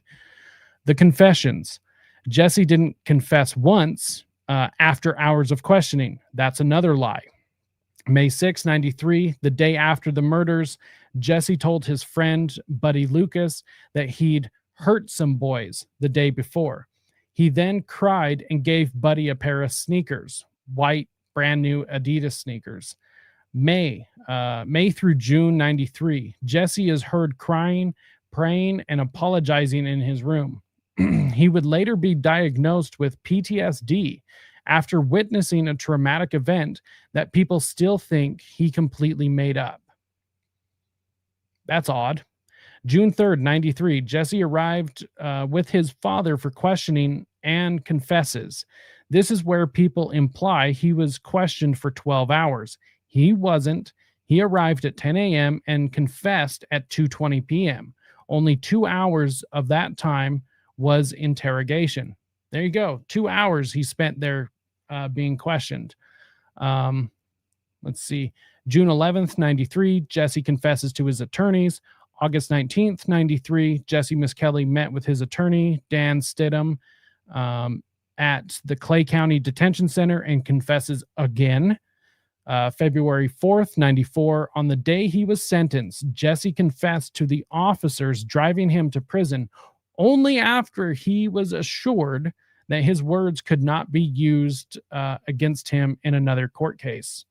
The confessions. Jesse didn't confess once after hours of questioning. That's another lie. May 6, 93, the day after the murders, Jesse told his friend, Buddy Lucas, that he'd hurt some boys the day before. He then cried and gave Buddy a pair of sneakers, white, brand new Adidas sneakers. May through June 93, Jesse is heard crying, praying, and apologizing in his room. He would later be diagnosed with PTSD after witnessing a traumatic event that people still think he completely made up. That's odd. June 3rd, 93, Jesse arrived with his father for questioning and confesses. This is where people imply he was questioned for 12 hours. He wasn't. He arrived at 10 a.m. and confessed at 2:20 p.m. Only 2 hours of that time was interrogation. There you go. 2 hours he spent there being questioned. Let's see. June 11th, 93, Jesse confesses to his attorneys. August 19th, 93, Jesse Miskelly met with his attorney, Dan Stidham, at the Clay County Detention Center and confesses again. February 4th, 94, on the day he was sentenced, Jesse confessed to the officers driving him to prison only after he was assured that his words could not be used against him in another court case.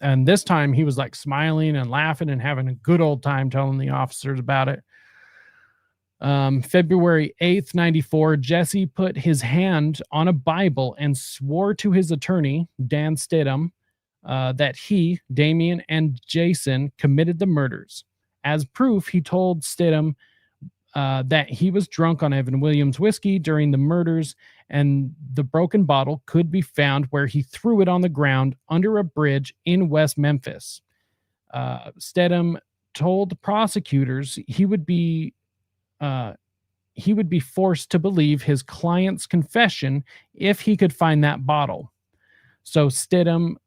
And this time he was like smiling and laughing and having a good old time telling the officers about it. February 8th, 94, Jesse put his hand on a Bible and swore to his attorney, Dan Stidham, that he, Damien, and Jason committed the murders. As proof, he told Stidham that he was drunk on Evan Williams whiskey during the murders, and the broken bottle could be found where he threw it on the ground under a bridge in West Memphis. Stidham told the prosecutors he would be forced to believe his client's confession if he could find that bottle. So Stidham,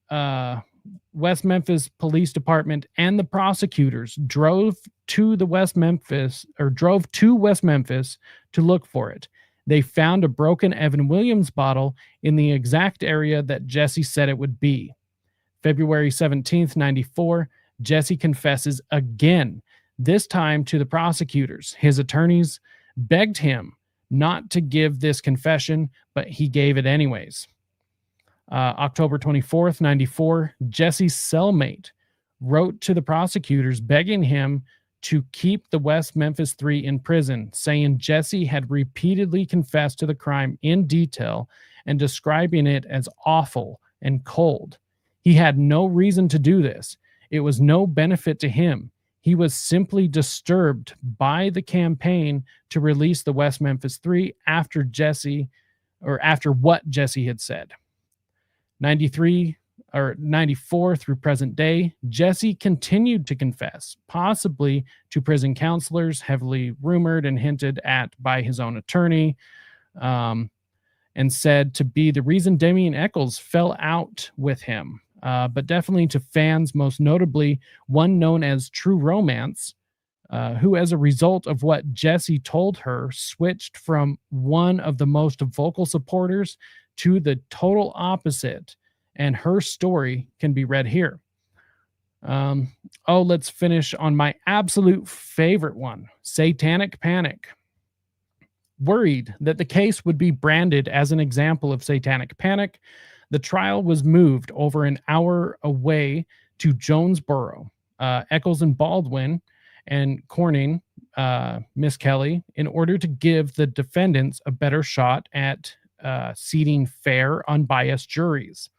West Memphis Police Department, and the prosecutors drove to West Memphis to look for it. They found a broken Evan Williams bottle in the exact area that Jesse said it would be. February 17th, 94, Jesse confesses again, this time to the prosecutors. His attorneys begged him not to give this confession, but he gave it anyways. October 24th, 94, Jesse's cellmate wrote to the prosecutors begging him to keep the West Memphis 3 in prison, saying Jesse had repeatedly confessed to the crime in detail and describing it as awful and cold. He had no reason to do this. It was no benefit to him. He was simply disturbed by the campaign to release the West Memphis 3 after what Jesse had said. 94 through present day, Jesse continued to confess, possibly to prison counselors, heavily rumored and hinted at by his own attorney, and said to be the reason Damien Echols fell out with him. But definitely to fans, most notably one known as True Romance, who, as a result of what Jesse told her, switched from one of the most vocal supporters to the total opposite, and her story can be read here. Let's finish on my absolute favorite one, Satanic Panic. Worried that the case would be branded as an example of satanic panic, the trial was moved over an hour away to Jonesboro. Echols and Baldwin and Corning, Miss Kelly, in order to give the defendants a better shot at seating fair, unbiased juries.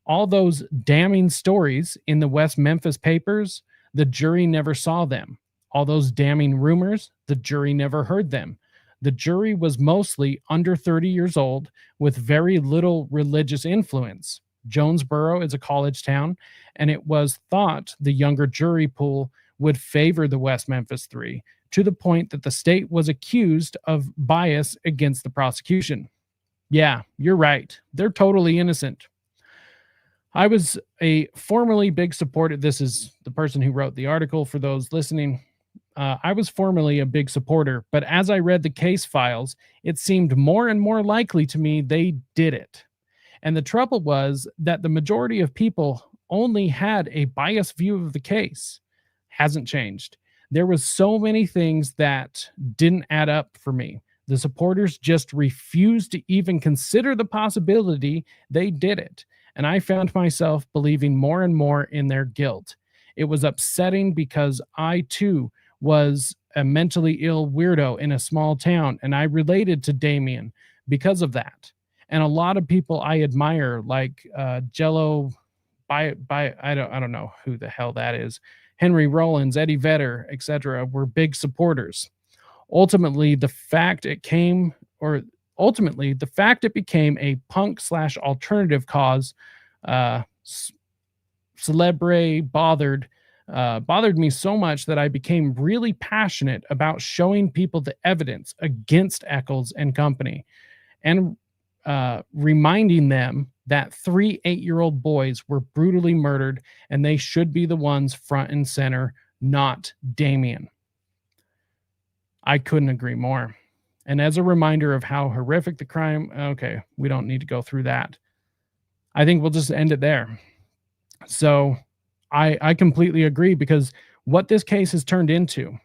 All those damning stories in the West Memphis papers, the jury never saw them. All those damning rumors, the jury never heard them. The jury was mostly under 30 years old with very little religious influence. Jonesboro is a college town, and it was thought the younger jury pool would favor the West Memphis 3, to the point that the state was accused of bias against the prosecution. Yeah, you're right. They're totally innocent. I was a formerly big supporter. This is the person who wrote the article for those listening. I was formerly a big supporter, but as I read the case files, it seemed more and more likely to me they did it. And the trouble was that the majority of people only had a biased view of the case. Hasn't changed. There was so many things that didn't add up for me. The supporters just refused to even consider the possibility they did it. And I found myself believing more and more in their guilt. It was upsetting because I, too, was a mentally ill weirdo in a small town, and I related to Damien because of that. And a lot of people I admire, like Jello, I don't know who the hell that is, Henry Rollins, Eddie Vedder, etc., were big supporters. Ultimately, the fact it became a punk/alternative cause, celebre bothered me so much that I became really passionate about showing people the evidence against Echols and company, and reminding them that 3 8-year-old boys were brutally murdered, and they should be the ones front and center, not Damien. I couldn't agree more. And as a reminder of how horrific the crime, okay, we don't need to go through that. I think we'll just end it there. So I completely agree, because what this case has turned into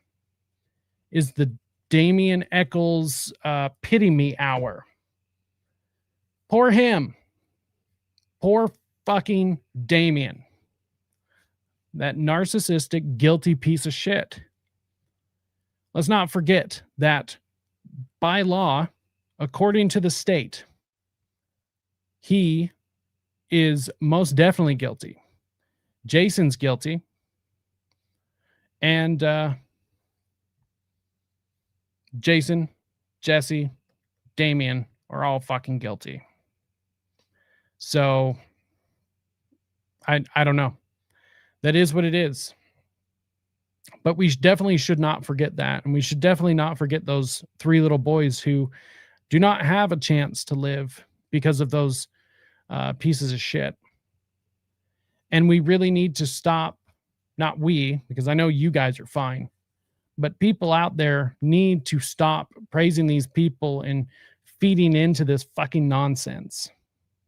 is the Damien Echols pity me hour. Poor him. Poor fucking Damien. That narcissistic, guilty piece of shit. Let's not forget that by law, according to the state, he is most definitely guilty. Jason's guilty. And Jason, Jesse, Damien are all fucking guilty. So I don't know. That is what it is. But we definitely should not forget that. And we should definitely not forget those 3 little boys who do not have a chance to live because of those pieces of shit. And we really need to stop, not we, because I know you guys are fine, but people out there need to stop praising these people and feeding into this fucking nonsense,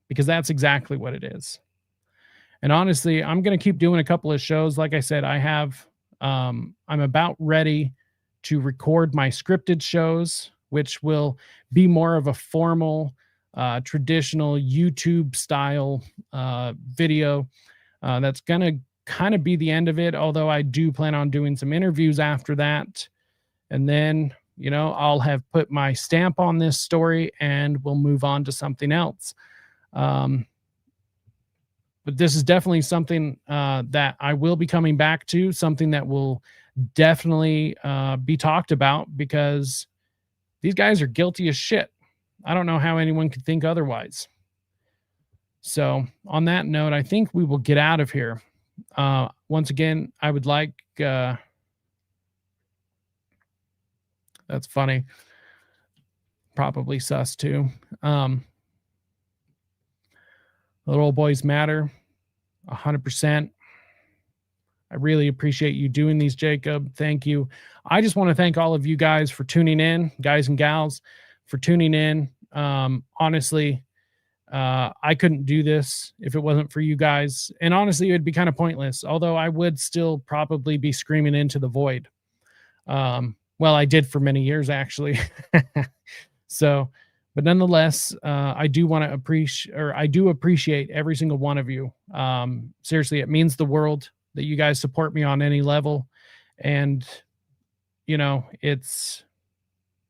because that's exactly what it is. And honestly, I'm going to keep doing a couple of shows. Like I said, I'm about ready to record my scripted shows, which will be more of a formal, traditional YouTube style video. That's going to kind of be the end of it, although I do plan on doing some interviews after that. And then, I'll have put my stamp on this story and we'll move on to something else. But this is definitely something that I will be coming back to, something that will definitely be talked about, because these guys are guilty as shit. I don't know how anyone could think otherwise. So on that note, I think we will get out of here. Once again, I would like... that's funny. Probably sus too. Little old boys matter. 100%. I really appreciate you doing these, Jacob. Thank you. I just want to thank all of you guys for tuning in, guys and gals, for tuning in. Honestly, I couldn't do this if it wasn't for you guys. And honestly, it would be kind of pointless, although I would still probably be screaming into the void. Well, I did for many years, actually. So, but nonetheless, I do appreciate every single one of you. Seriously, it means the world that you guys support me on any level. And, it's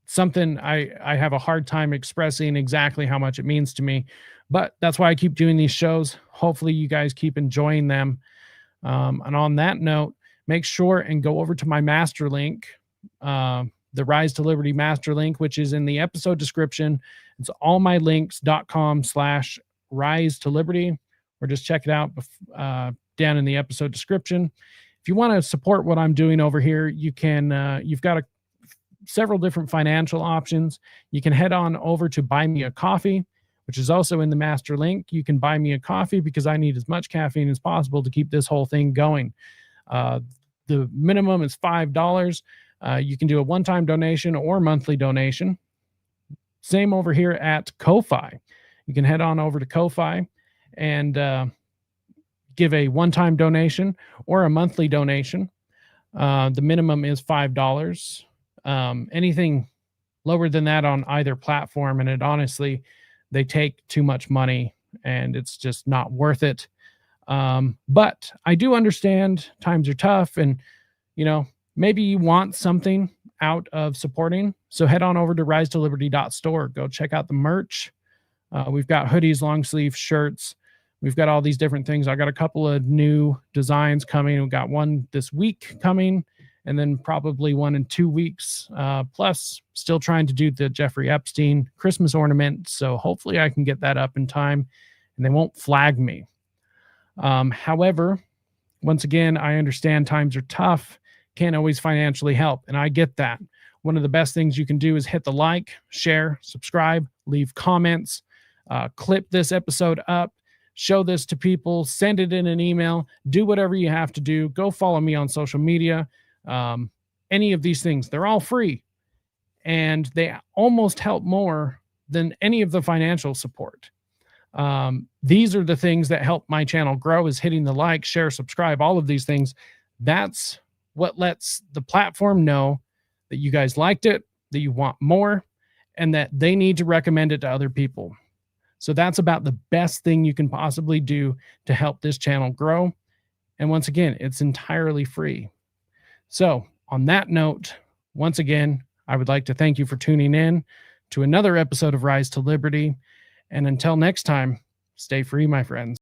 something I have a hard time expressing exactly how much it means to me, but that's why I keep doing these shows. Hopefully you guys keep enjoying them. And on that note, make sure and go over to my master link, the Rise to Liberty master link, which is in the episode description. It's allmylinks.com/rise to liberty, or just check it out down in the episode description. If you want to support what I'm doing over here, you can, you've got several different financial options. You can head on over to Buy Me a Coffee, which is also in the master link. You can buy me a coffee because I need as much caffeine as possible to keep this whole thing going. The minimum is $5. You can do a one-time donation or monthly donation. Same over here at Ko-Fi. You can head on over to Ko-Fi and give a one-time donation or a monthly donation. The minimum is $5. Anything lower than that on either platform, and it honestly, they take too much money and it's just not worth it. But I do understand times are tough, and maybe you want something out of supporting. So head on over to risetoliberty.store. Go check out the merch. We've got hoodies, long sleeve shirts. We've got all these different things. I got a couple of new designs coming. We've got one this week coming, and then probably one in 2 weeks. Plus, still trying to do the Jeffrey Epstein Christmas ornament. So hopefully I can get that up in time and they won't flag me. However, once again, I understand times are tough. Can't always financially help, and I get that. One of the best things you can do is hit the like, share, subscribe, leave comments, clip this episode up, show this to people, send it in an email, do whatever you have to do. Go follow me on social media. Any of these things, they're all free, and they almost help more than any of the financial support. These are the things that help my channel grow, is hitting the like, share, subscribe, all of these things. That's what lets the platform know that you guys liked it, that you want more, and that they need to recommend it to other people. So that's about the best thing you can possibly do to help this channel grow. And once again, it's entirely free. So on that note, once again, I would like to thank you for tuning in to another episode of Rise to Liberty. And until next time, stay free, my friends.